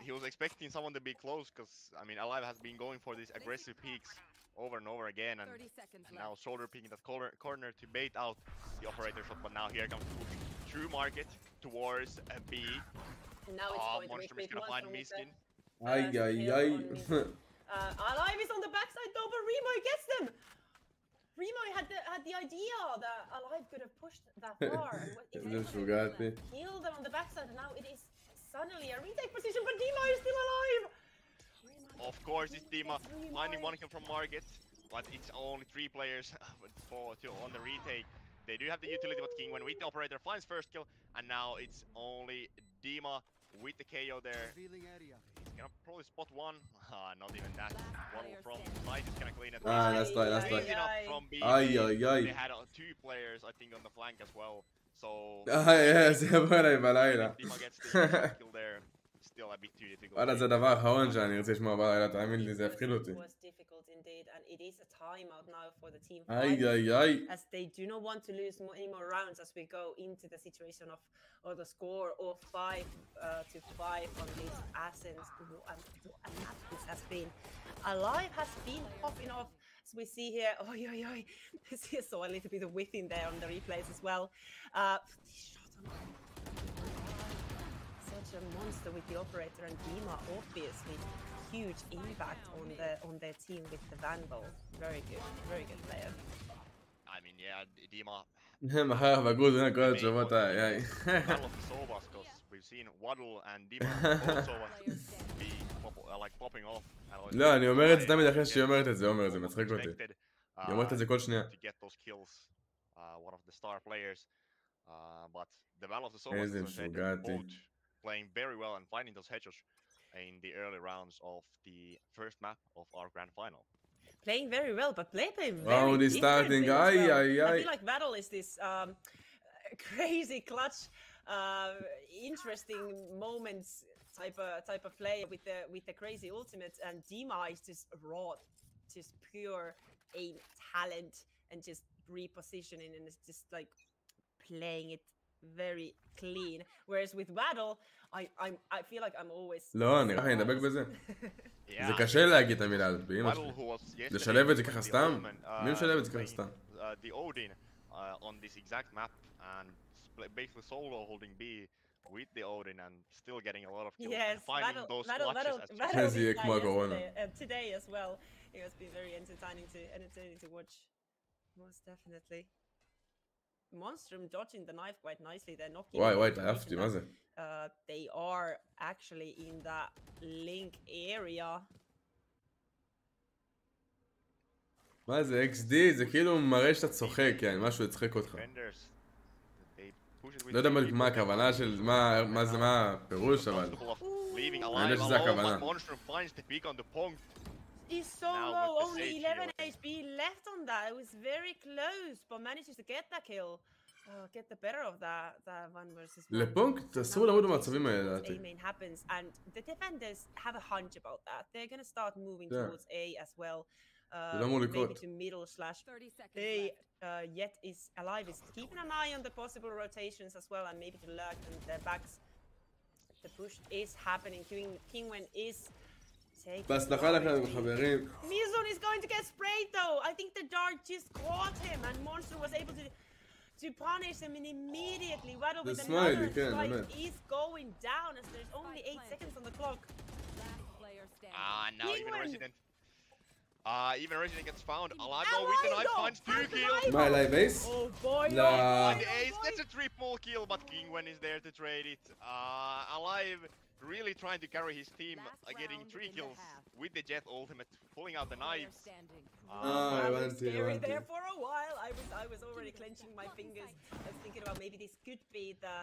he was expecting someone to be close because, I mean, Alive has been going for these aggressive peaks over and over again. And now shoulder peeking that corner to bait out the operator shot. But now here comes True Market towards B. Now it's going Monstrum is going to find Miskin. Ay. Alive is on the backside though, but Rimoy gets them. Remo had the idea that Alive could have pushed that far. Killed them on the backside, and now it is suddenly a retake position, but Dima is still alive! Of course, it's Dima finding one kill from Market, but it's only 3 players on the retake. They do have the utility, but King when with the operator finds first kill, and now it's only Dima with the KO there. He's gonna probably spot one. Not even that. One from side is gonna clean it. That's right. From B. They had 2 players, I think, on the flank as well. So Dima gets the kill there. still a bit too difficult. וואלה, זה הדבר האחרון שאני רוצה לשמוע בעיה, תאמין לי, זה יפחיד אותי. was difficult indeed, and it is a timeout now for the team איי, fight, איי, איי. as they do not want to lose any more rounds as we go into the situation of the score of 5-5 on this Ascent. And this has been Alive has been popping off, as we see here. Oi, oi, oi. This is so a little bit of width in there on the replays as well. Shot on such a monster with the operator, and Dima obviously huge impact on their team with the Vandal. Very good player. I mean, yeah, Dima. מחר בגוד בין כל התשובות האי. We've seen Waddle and Dima also be like popping off. לא, אני אומר את זה תמיד אחרי שהיא אומרת את זה, עומר, זה מצחיק אותי. היא אומרת את זה כל שנייה. To get those kills, one of the star players, but the Battle of the Sobas both playing very well and finding those headshots in the early rounds of the first map of our grand final. Playing very well, but playing very Round is starting. I feel like Battle is this crazy clutch, interesting moments type of play with the crazy ultimates, and Dima is just raw, just pure aim talent and just repositioning, and it's just like playing it very clean. Whereas with Battle, I feel like I'm always. לא, נראה לי נדבק בזה. זה קשה להגיד את המילה הזאת, באמא שלי. לשלב את זה ככה סתם? מי משלב את זה ככה סתם? The Odin on this exact map and basically solo holding B with the Odin and still getting a lot of kills. Yes, finding those Battle today as well. It has been very entertaining to watch. Most definitely. Monstrum dodging the knife quite nicely. They're knocking. Why? عرفتي ما زين. They are actually in that link area. מה זה XD? זה כאילו מראה שאתה צוחק, يعني משהו יצחק אותך. לא יודע מה הכוונה של מה הפירוש, אבל אני יודע שזה הכוונה. He's so low, only 11 HP left on that. It was very close, but manages to get that kill. Get the better of that one versus one. לפונקט, אסור לעמוד במצבים האלה, לדעתי. A-main happens, and the defenders have a hunch about that. They're gonna start moving towards A as well. Maybe to middle / A. Yet is Alive is keeping an eye on the possible rotations as well, and maybe to lurk on their backs. The push is happening. Kingwen is. בהצלחה לכם, חברים. Mizun is going to get sprayed though. I think the dart just caught him, and Monster was able to punish him, and immediately Waddle with another strike is going down as there's only 8 seconds on the clock. Now even Resident gets found. Alive though with the knife finds 2 kills. My live ace? Oh boy, nah. The ace gets a triple kill, but Kingwen is there to trade it. Alive really trying to carry his team, getting 3 kills with the Jet ultimate, pulling out the knives. I was scary there for a while. I was already clenching my fingers. I was thinking about maybe this could be the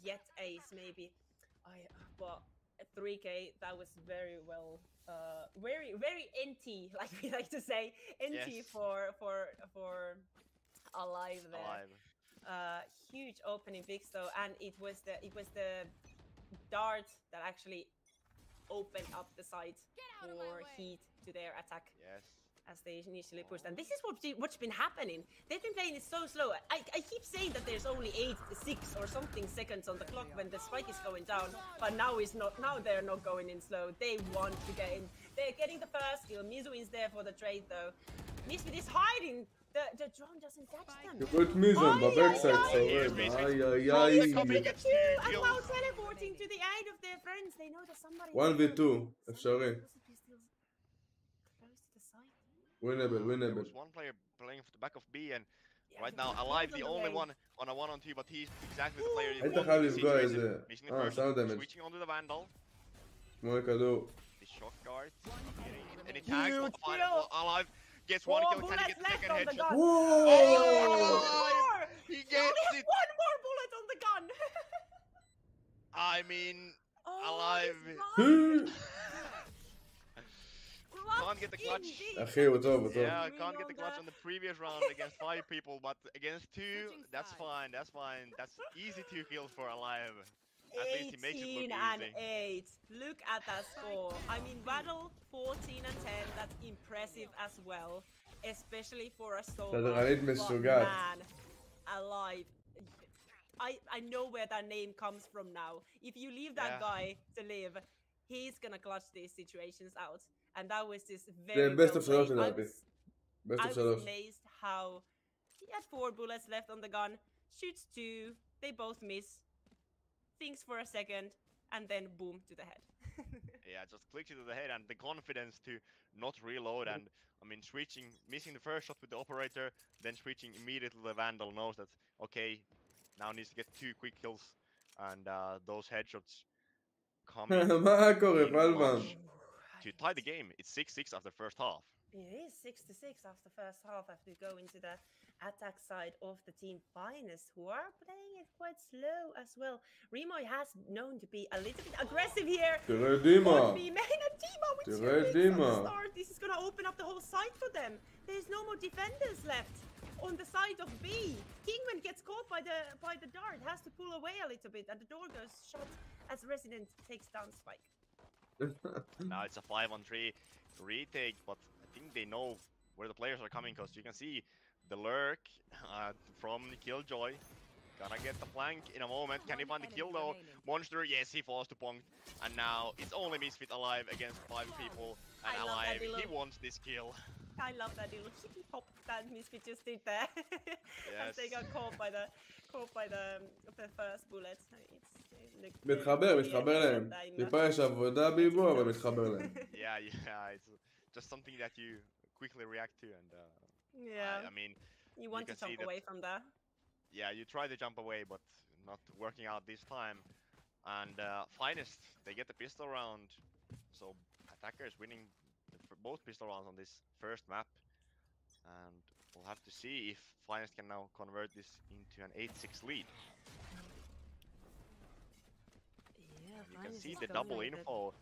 Jet ace maybe. But 3K, that was very well, very NT, like we like to say, NT yes. for Alive there. Huge opening picks though, and it was the dart that actually opened up the site for HEET to their attack. Yes. As they initially pushed, and this is what's been happening. They've been playing it so slow. I keep saying that there's only 6 or something seconds on the clock when the spike is going down, but now it's not. Now they're not going in slow. They want to get in. They're getting the first kill. Mizu is there for the trade though. Misfit is hiding. The drone doesn't catch them. You put Mizu on the backside, so and while teleporting to the aid of their friends, they know that somebody. 1v2, אפשרי. Winnable. There's one player playing for the back of B, and right now Alive the only one on a 1-on-2, but he's exactly the player you want in this situation. Missing the first, switching onto the Vandal. The shock guard. And it tags Alive. Gets 1 kill, can he get the second headshot? Oh! He gets it! 1 more bullet on the gun! I mean, Alive. Can't get the clutch. Yeah, can't get the clutch on the previous round against 5 people, but against 2, that's fine. That's easy 2 kills for Alive. at least he makes it look 18 and easy. 8. Look at that score. I mean, Waddle 14 and 10. That's impressive as well, especially for a solo. But man, alive. I know where that name comes from now. If you leave that guy to live, he's gonna clutch these situations out. And that was just very best of well solution, played. I was amazed how he had 4 bullets left on the gun, shoots 2, they both miss, thinks for a second, and then boom to the head. Yeah, just clicks it to the head, and the confidence to not reload, and I mean missing the first shot with the operator, then switching immediately to the Vandal, knows that okay, now needs to get 2 quick kills, and those headshots coming in clutch to tie the game. It's 6-6 after the first half. It is 6-6 after the first half, after we go into the attack side of the team Finest, who are playing it quite slow as well. Remoy has known to be a little bit aggressive here. Main and Dima with 2 picks from the start. This is going to open up the whole side for them. There's no more defenders left on the side of B. Kingman gets caught by the dart, has to pull away a little bit, and the door goes shut as Resident takes down Spike. Now it's a 5-on-3 retake, but I think they know where the players are coming, because you can see the lurk from Killjoy. Gonna get the flank in a moment. Can he find the kill though? Monster, yes, he falls to Pong. And now it's only Misfit alive against 5 people. And alive, he wants this kill. I love that little chicken pop that Misfit just did there. As they got caught by the first bullet. מתחבר להם. טיפה יש עבודה ביבו, אבל מתחבר להם. Yeah, it's just something that you quickly react to, and I mean, you want to jump away from that. Yeah, you try to jump away, but not working out this time. And Finest, they get the pistol round, so Attacker is winning both pistol rounds on this first map, and we'll have to see if Finest can now convert this into an 8-6 lead. You can see the double info,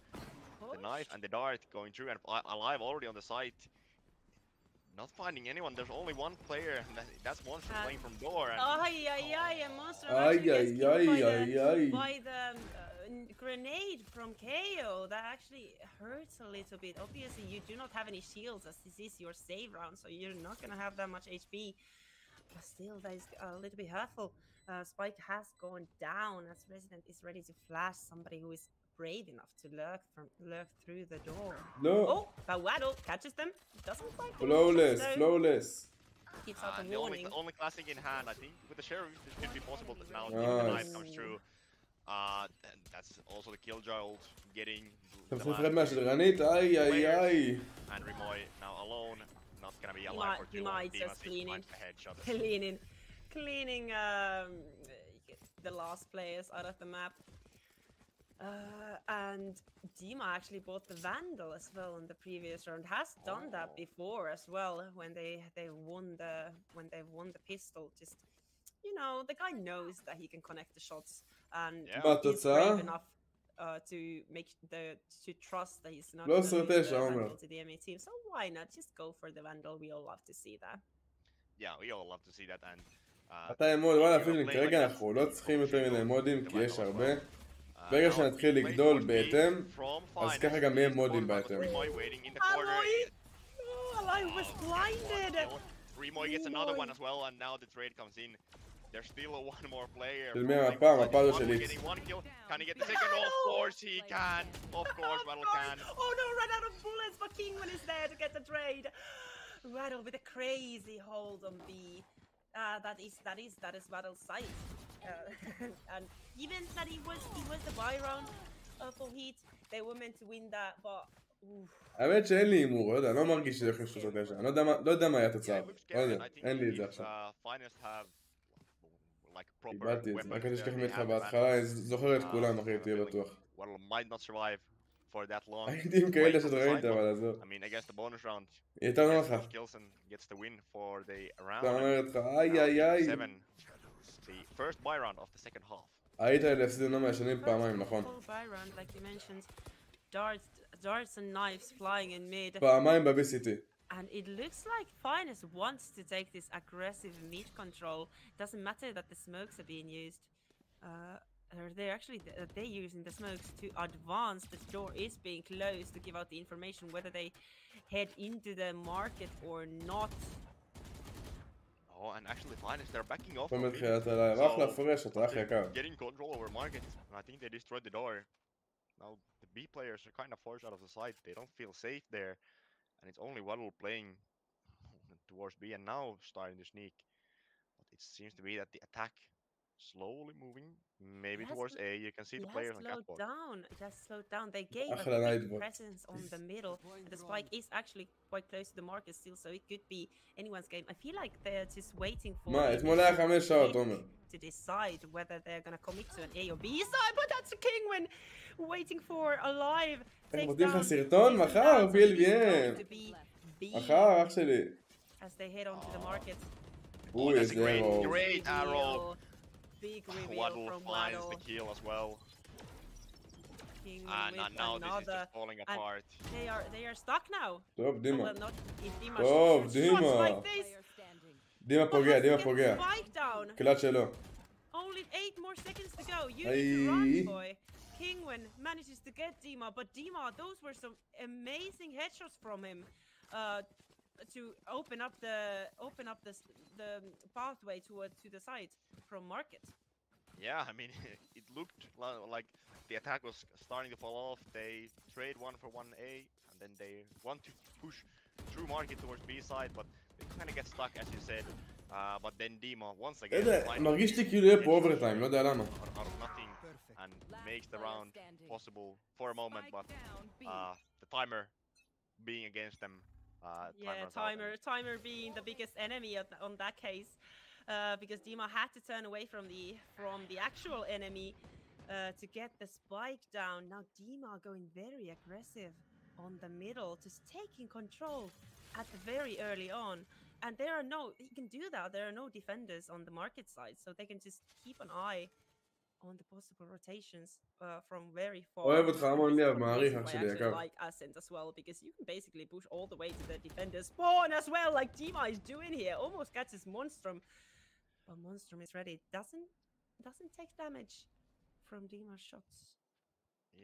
the knife and the dart going through, and alive already on the site. Not finding anyone. There's only one player, and that's Monster playing from door. And Monster actually gets killed by the grenade from KO. That actually hurts a little bit. Obviously, you do not have any shields, as this is your save round, so you're not gonna have that much HP. But still, that is a little bit hurtful. Spike has gone down as Resident is ready to flash somebody who is brave enough to lurk through the door. No. Oh, but Waddle catches them. Doesn't quite. Flawless. Keeps out the warning. only classic in hand, I think. With the sheriff, it should be possible that now the knife comes through. And that's also the Killjoy ult getting. And Remoy now alone, not gonna be alive for too long. Just cleaning the last players out of the map. And Dima actually bought the Vandal as well in the previous round. Has done that before as well when they won the pistol. Just, you know, the guy knows that he can connect the shots, and he's brave enough to trust that he's not going to lose the Vandal to the MA team. So why not just go for the Vandal? We all love to see that. Yeah, we all love to see that. And אתה עם מוד, וואלה, אפילו כרגע אנחנו לא צריכים יותר מדי מודים, כי יש הרבה. ברגע שנתחיל לגדול בהתאם, אז ככה גם יהיה מודים בהתאם. Alloy was blinded! Remoy gets another one as well, and now the trade comes in. There's still one more player. של מי המפה? המפה זו של X. Can he get the second? Of course he can. Of course Waddle can. Oh no, ran out of bullets, but Kingman is there to get the trade. Waddle with a crazy hold on B. That is Waddle's sight. And even that he was the buy round for HEET, they were meant to win that, but האמת שאין לי הימור, לא יודע, אני לא מרגיש שזה הולך ל-3-9, אני לא יודע מה היה התוצאה, לא יודע, אין לי את זה עכשיו. איבדתי את זה, רק אני שכחתי איתך בהתחלה, אני זוכר את כולם אחי, תהיה בטוח. הייתי עם כאלה שאת ראית, אבל עזוב. היא הייתה נוח לך. אתה אומרת לך, איי. היית להפסיד עונה מהשנים פעמיים, נכון? Darts and knives flying in mid. פעמיים ב-BCT. And it looks like Finest wants to take this aggressive mid control. Doesn't matter that the smokes are being used. they're actually they're using the smokes to advance. The door is being closed to give out the information whether they head into the market or not. Oh, and actually Finest, they're backing off. מתחילת הלייב, אחלה פרש, אתה אח יקר. Getting control over market, and I think they destroyed the door. Now the B players are kind of forced out of the site. They don't feel safe there, and it's only Waddle playing towards B and now starting to sneak. But it seems to be that the attack slowly moving, maybe towards A. You can see the players on catwalk. It has slowed down. They gave a big presence on the middle, and the spike is actually quite close to the market still, so it could be anyone's game. I feel like they're just waiting for to decide whether they're gonna commit to an A or B side, but that's a king win waiting for a live. As they head onto the market. Oh, that's a great arrow. Big reveal Waddle from finds Waddle. the kill as well. And now this is just falling apart. They are stuck now. טוב, דימה. Well, not if Dima טוב, shots דימה. like this. דימה פוגע. קלט שלו. Only 8 more seconds to go. You need to run, boy. Kingwin manages to get Dima, but Dima, those were some amazing headshots from him. To open up the pathway to the side from market. Yeah, I mean, it looked like the attack was starting to fall off. They trade 1 for 1A, and then they want to push through market towards B side, but they kind of get stuck, as you said. But then Dima once again מרגיש לי כאילו יהיה פה אוברטיים, לא יודע למה. out of nothing and makes the round possible for a moment, but the timer being against them. Timer being the biggest enemy on that case, because Dima had to turn away from the actual enemy to get the spike down. Now Dima going very aggressive on the middle, just taking control at the very early on. And he can do that. There are no defenders on the market side, so they can just keep an eye on the possible rotations from very far. אוהב אותך המון לייב, מעריך אח שלי יקר. Like Ascent as well, because you can basically push all the way to the defender's spawn as well, like Dima is doing here. Almost gets his Monstrum, but Monstrum is ready. Doesn't take damage from Dima's shots.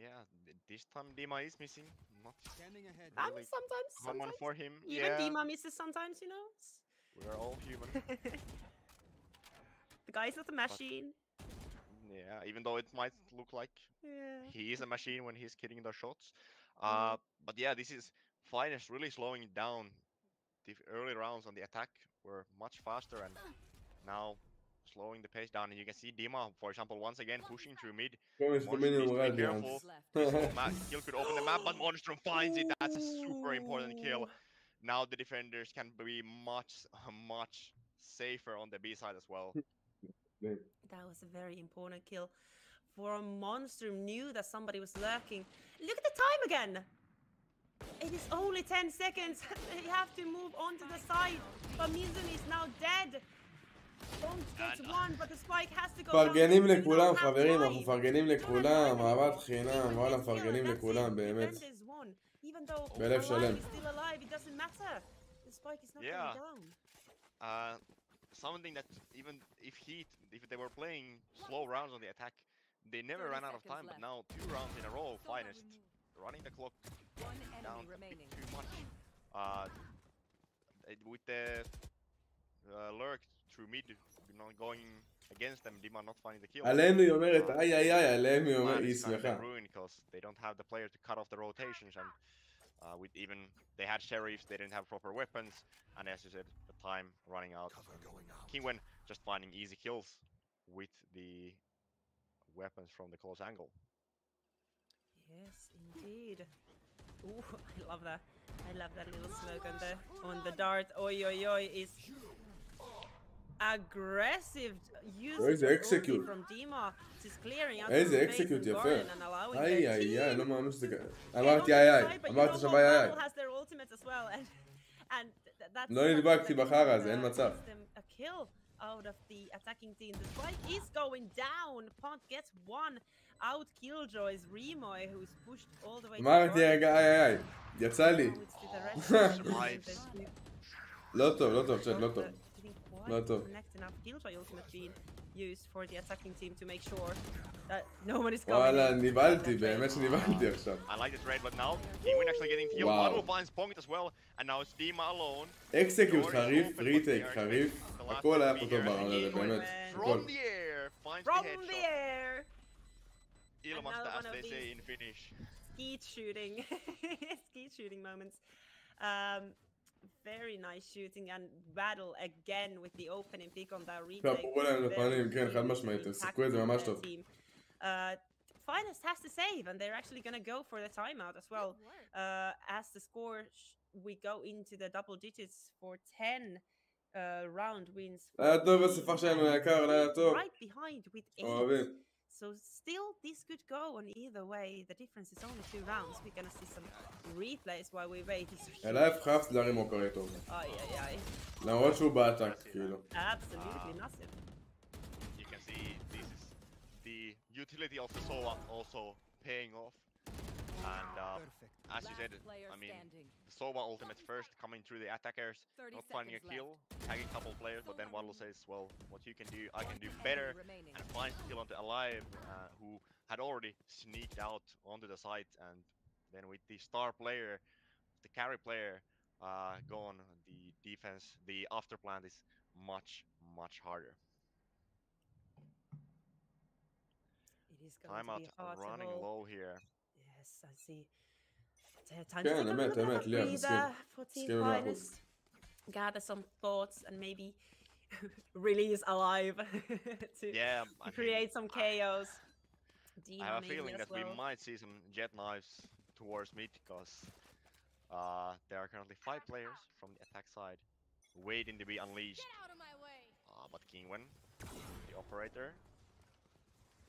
Yeah, this time Dima is missing. Not really sometimes common for him. Even Dima misses sometimes, you know. We're all human. The guy's not a machine. Yeah, even though it might look like he is a machine when he's hitting the shots. But yeah, this is Finest really slowing down. The early rounds on the attack were much faster, and now slowing the pace down. And you can see Dima, for example, once again pushing through mid. Be careful. Kill could open the map, but Monstrum finds it. That's a super important kill. Now the defenders can be much safer on the B side as well. That was a very important kill. For Monstrum knew that somebody was lurking. Look at the time again! It is only 10 seconds. They have to move on to the side. But Mizun is now dead. Don't get one, but the spike has to go. מפרגנים לכולם חברים, אנחנו מפרגנים לכולם, אהבת חינם, וואלה מפרגנים לכולם באמת. בלב שלם. Something that even if HEET, if they were playing slow rounds on the attack, they never ran out of time, but now 2 rounds in a row, Finest running the clock down a bit too much. With the lurk through mid, going against them, Dima not finding the kill. עלינו היא אומרת, עליהם היא אומרת, היא שמחה. Because they don't have the player to cut off the rotations, and with even they had sheriffs, they didn't have proper weapons, and as you said, the time running out. Kingwen just finding easy kills with the weapons from the close angle. Yes, indeed. Ooh, I love that. I love that little smoke on the dart. Oi, oi, oi, is aggressive use from Dima, just clearing out the space and garden and allowing their team. לא מאמין שזה ככה. אמרתי אמרתי שם איי. has their ultimates as well, and that's לא נדבקתי בחרא הזה, אין מצב. A kill out of the attacking team. The spike is going down. Pont gets one out. Killjoy's Remoy, who's pushed all the way. אמרתי יצא לי. לא טוב, צ'אט, לא טוב. didn't לא quite טוב. connect enough. Killjoy ultimate being used for the attacking team to make sure that no one is coming וואלה, in. נבהלתי, באמת שנבהלתי עכשיו. I like the trade, but now Kingwin actually getting killed. Wow. Maru finds point as well, and now it's Dima alone. אקסקיוט Door is חריף, open, but ריטייק they are חריף, expecting the last הכל היה to פה be טוב here. בעולם הזה, Kingwin באמת. from הכל. the air finds From the the headshot. air! Ilmasta, Another as one of they say these in Finnish. Skeet shooting. Skeet shooting moments. Very nice shooting and battle again with the opening pick on that retake. והפרעו להם לפנים, כן, חד משמעית, הם סיכו את זה ממש טוב. Finest has to save, and they're actually going to go for the timeout as well. As the score, we go into the double digits for 10 round wins. היה טוב הספר שלנו היקר, היה טוב. Right behind with 8. אוהבים. So still, this could go on either way. The difference is only 2 rounds. We're gonna see some replays while we wait. הלייב חייב סדרים אופרטור. Ay. למרות שהוא באטאק, כאילו. Absolutely massive. You can see this is the utility of the Sova also paying off. And as you said, I mean, the Sova ultimate first coming through the attackers, not finding a kill, tagging a couple players, but then Waddle says, well, what you can do, I can do better, and finds the kill onto Alive, who had already sneaked out onto the site, and then with the star player, the carry player gone, the defense, the afterplant is much harder. It is going Timeout to be hard running to hold. low here. Yes, I see. Time כן, to אמת, take a little bit of a ליאב, מסכים. breather for Team מסכים עם Finest. Gather some thoughts and maybe release Alive to create some chaos. I have a feeling that we might see some jet knives towards mid because there are currently 5 players from the attack side waiting to be unleashed. Get out of my way. But Kingwin, the operator,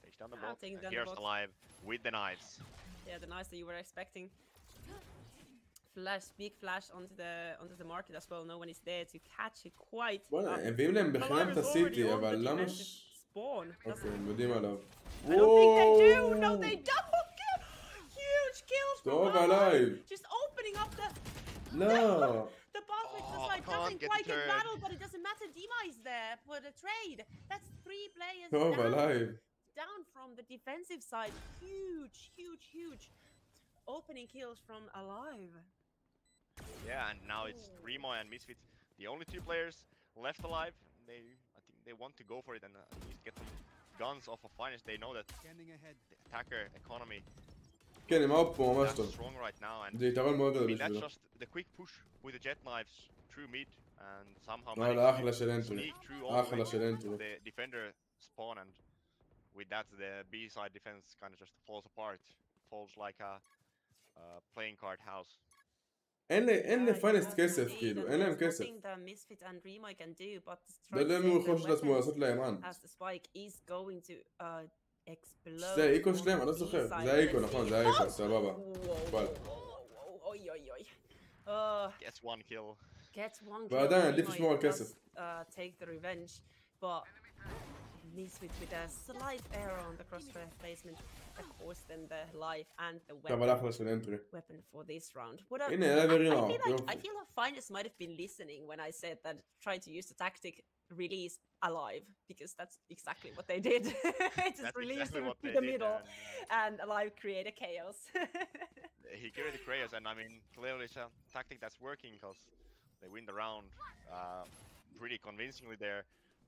takes down the ball. taking And down the here's bot. Alive with the knives. Yeah, the knives that you were expecting. Flash, big flash onto the market as well. No one is there to catch it quite. בוא'נה, הם מביאים להם בחינם את הסיטי, אבל למה spawn? אוקיי, הם יודעים עליו. I don't think they do! No, they don't! Huge kills from טוב, Alive! עליי. Just opening up the... לא! The boss with the side doesn't quite get battled, but it doesn't matter. Dima is there for the trade. That's 3 players טוב, עליי. down from the defensive side. Huge opening kills from Alive. Yeah, and now it's Remo and Misfits, the only 2 players left alive. I think they want to go for it and at least get some guns off of Finest. They know that the attacker economy כן, הם האופ פה ממש that's טוב. strong right now. And זה יתרון מאוד I גדול mean, that's בשבילו. just the quick push with the jet knives through mid and somehow וואלה, אחלה manage של to אנטרי. sneak through all the אחלה way של to אנטרי. the defender spawn, and with that the B side defense kind of just falls apart, falls like a playing card house. אין לפיינסט כסף, כאילו, אין להם כסף. Nothing that Misfit and Remo can do, but לא יודע אם הוא יכול של עצמו לעשות להם אנט. as the spike is going to explode. זה האיקו שלהם, אני לא זוכר. זה האיקו, נכון, זה האיקו, סבבה. אוי. Gets 1 kill. Gets 1 kill. ועדיין, עדיף לשמור על כסף. Take the revenge, but Misfit with a slight error on the crossfire placement that cost them the life and the אבל אחלה של אנטרי. weapon for this round. הנה, אלייב I feel like Finest might have been listening when I said that try to use the tactic release Alive, because that's exactly what they did. Just release exactly in the middle and Alive create a chaos. He created chaos, and I mean, clearly it's a tactic that's working because they win the round pretty convincingly there.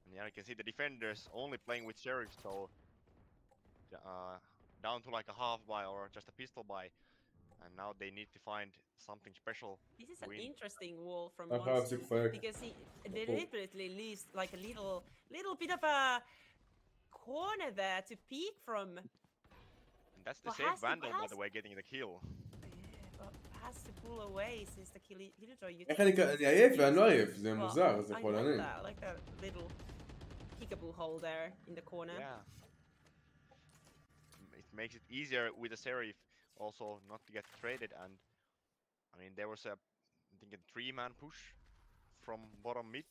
And yeah, you can see the defenders only playing with sheriffs, so down to like a half buy or just a pistol buy. And now they need to find something special. This is an interesting wall from I have Monster, to flag. because he deliberately leaves like a little bit of a corner there to peek from. And that's the safe Vandal, by the way, getting the kill. But has to pull away since the Killjoy. איך אני עייף ואני לא עייף, זה מוזר, זה חולני. I like that little peekaboo hole there in the corner. Yeah. It makes it easier with the Serif also not to get traded, and I mean there was I think a 3-man push from bottom mid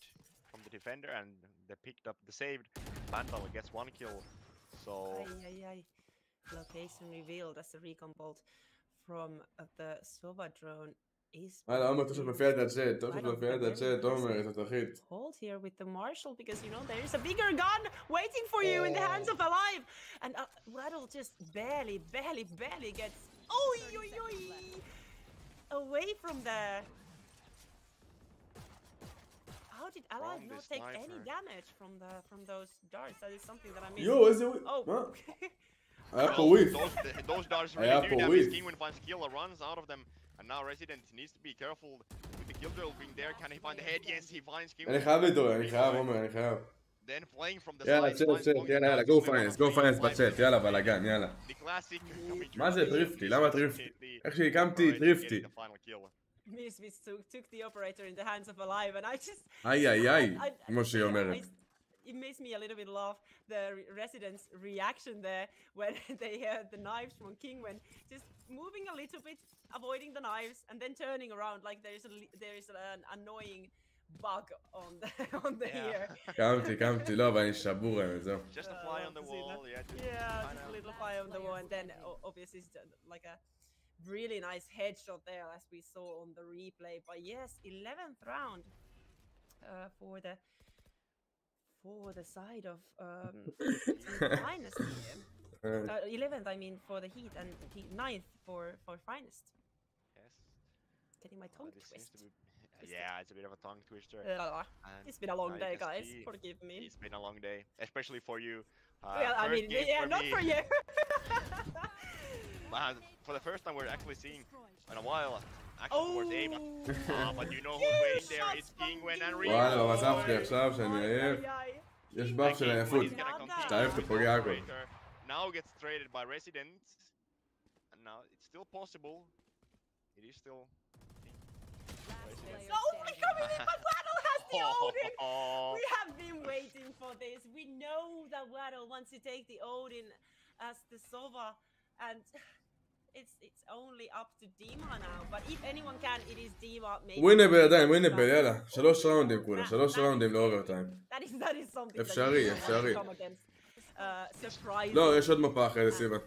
from the defender, and they picked up the saved Vandal, gets 1 kill. So location revealed as a recon bolt from the Sova drone. is עומר, תושב מופיע את הצ'אט, תושב מופיע את הצ'אט, עומר, את התחית. hold here with the marshal because you know there is a bigger gun waiting for you in the hands of Alive, and Waddle just barely gets away from the. How did Alive not take any damage from those darts? That is something that I missed. Yo, is it? Oh. היה פה וויף. Those darts really do damage. Kingwin finds kill, runs out of them, and now Resident needs to be careful with the kill drill being there. Can he find the head? Yes, he finds Kingwin. אני חייב לדור, אני חייב, עומר, אני חייב. Then playing from the יאללה, צ'אט, יאללה, go finance בצ'אט, יאללה, בלאגן, יאללה. מה זה טריפטי? למה טריפטי? איך שהקמתי, טריפטי. Miss took the operator in the hands of Alive, and I just. איי, כמו שהיא אומרת. It makes me a little bit laugh the residents' reaction there when they heard the knives from Kingwin, just moving a little bit, avoiding the knives, and then turning around like there is an annoying bug on the ear. קמתי, לא, אבל אני שבור להם, זהו. Just a fly on the wall, yeah, just a little fly on the wall, and then obviously like a really nice headshot there as we saw on the replay. But yes, 11th round for the side of Finest here. 11th, I mean, for the Heat, and 9th for Finest. Yes. Getting my tongue twisted. Yeah, it's a bit of a tongue twister. It's been a long day, guys. Forgive me. It's been a long day, especially for you. Well, I mean, yeah, not for you. For the first time, we're actually seeing in a while action towards aim. But you know who's waiting there? It's Kingwin and Rio. וואלה, מצבתי עכשיו שאני עייף. יש באף של עייפות. שאתה עייף, אתה פוגע הכל. Now gets traded by Resident. And now it's still possible. It is still. Oh, we're coming in, but Waddle has the Odin! We have been waiting for this. We know that Waddle wants to take the Odin as the Sova, and it's only up to Dima now. But if anyone can, it is Dima. ווינבל עדיין, ווינבל, יאללה. 3 ראונדים כולה, 3 ראונדים לאוברטיים. That is something אפשרי, אפשרי. Surprise. לא, יש עוד מפה אחרי סיבה.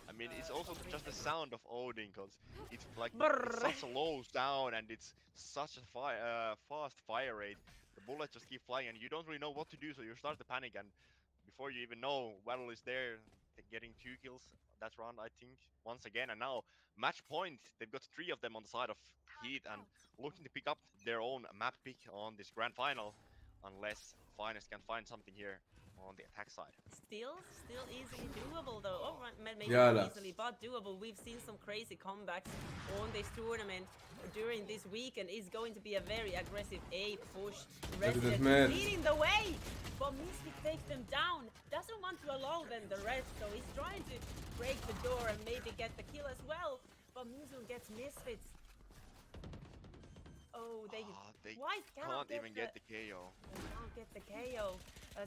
I mean, it's also just the sound of Odin, because it's like it's such a low down and it's such a fast fire rate. The bullets just keep flying and you don't really know what to do, so you start to panic, and before you even know, Waddle is there getting 2 kills that round, I think, once again. And now, match point, they've got 3 of them on the side of Heat and looking to pick up their own map pick on this grand final, unless Finest can find something here on the attack side. Still easily doable though. Oh, maybe not easily, but doable. We've seen some crazy comebacks on this tournament during this weekend. It's going to be a very aggressive A push. Resident leading the way, but Misfit takes them down. Doesn't want to allow them the rest, so he's trying to break the door and maybe get the kill as well. But Muzu gets Misfits. Oh, they can't even get the KO. They can't get the KO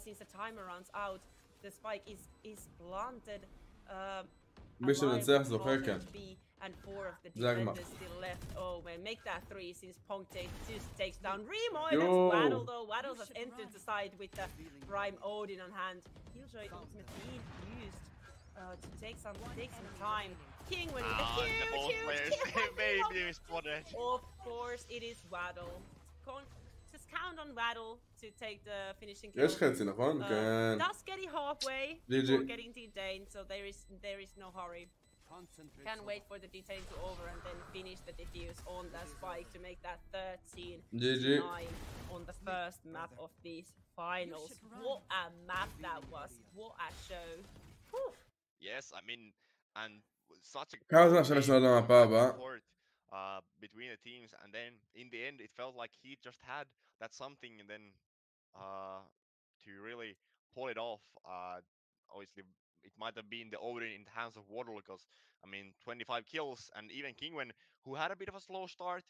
since the timer runs out. The spike is planted. מי שמנצח זוכה כאן. And 4 of the defenders still left. Oh man, make that 3 since Pong just takes down Remo. That's Waddle though. Waddle has entered the side with the Prime Odin on hand. Killjoy ultimate being used to take some time. King winning the huge spotted. Of course, it is Waddle. Just count on Waddle to take the finishing kill. יש חצי, נכון? כן. Just getting halfway before getting detained, so there is no hurry. Can wait for the detain to over and then finish the defuse on that spike to make that 13-9 on the first map of these finals. What a map that was! What a show! Whew. Yes, I mean, and such a support between the teams, and then in the end it felt like he just had that something, and then to really pull it off. Obviously it might have been the Odin in the hands of Waddle, because I mean 25 kills, and even Kingwin, who had a bit of a slow start,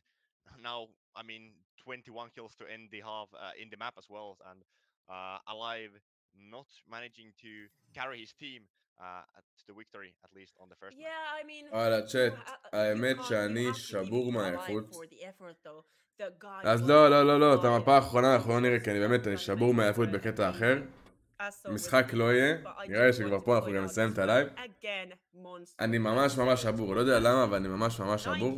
now I mean 21 kills to end the half in the map as well, and Alive not managing to carry his team to the victory, at least on the first match. Yeah, I mean, על הצ'אט, האמת שאני שבור מהעייפות. אז לא, את המפה האחרונה אנחנו לא נראה, כי אני באמת שבור מהעייפות בקטע אחר. משחק לא יהיה, נראה לי שכבר פה אנחנו גם נסיים את הלייב. אני ממש ממש שבור, לא יודע למה, אבל אני ממש ממש שבור.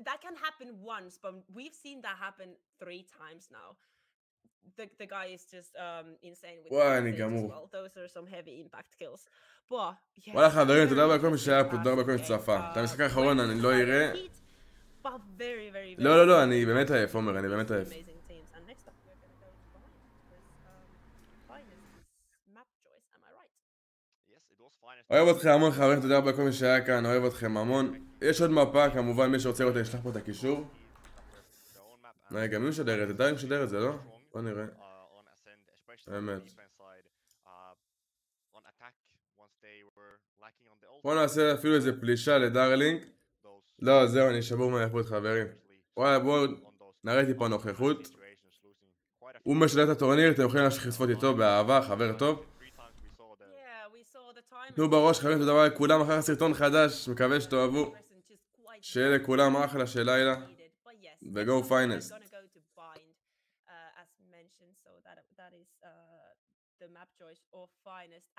That can happen once, but we've seen that happen 3 times now. The guy is just insane with וואי, the אני things as גמור. well. Those are some heavy impact kills. But yeah, וואלה חברים, תודה רבה לכל מי שהיה פה, very תודה רבה לכל מי fast שצפה. game. את המשחק האחרון אני לא אראה. But very לא, לא, לא, אני באמת עייף, עומר, אני באמת עייף. amazing teams. And next up we're gonna go to Finest map choice. Am I right? אוהב אתכם המון חברים, תודה רבה לכל מי שהיה כאן, אוהב אתכם המון. יש עוד מפה, כמובן מי שרוצה לראות, ישלח פה את הקישור. רגע, מי משדר את זה? די משדר את זה, לא? בוא נראה. האמת. בוא נעשה אפילו איזה פלישה לדארלינג. לא, זהו, אני שבור מהיפות חברים. וואלה, בואו נראה טיפה נוכחות. הוא משדר את הטורניר, אתם יכולים להמשיך לצפות איתו באהבה, חבר טוב. תנו בראש חברים, תודה רבה לכולם, אחר סרטון חדש, מקווה שתאהבו. שיהיה לכולם אחלה של לילה. וגו פיינסט. That is the map choice of Finest.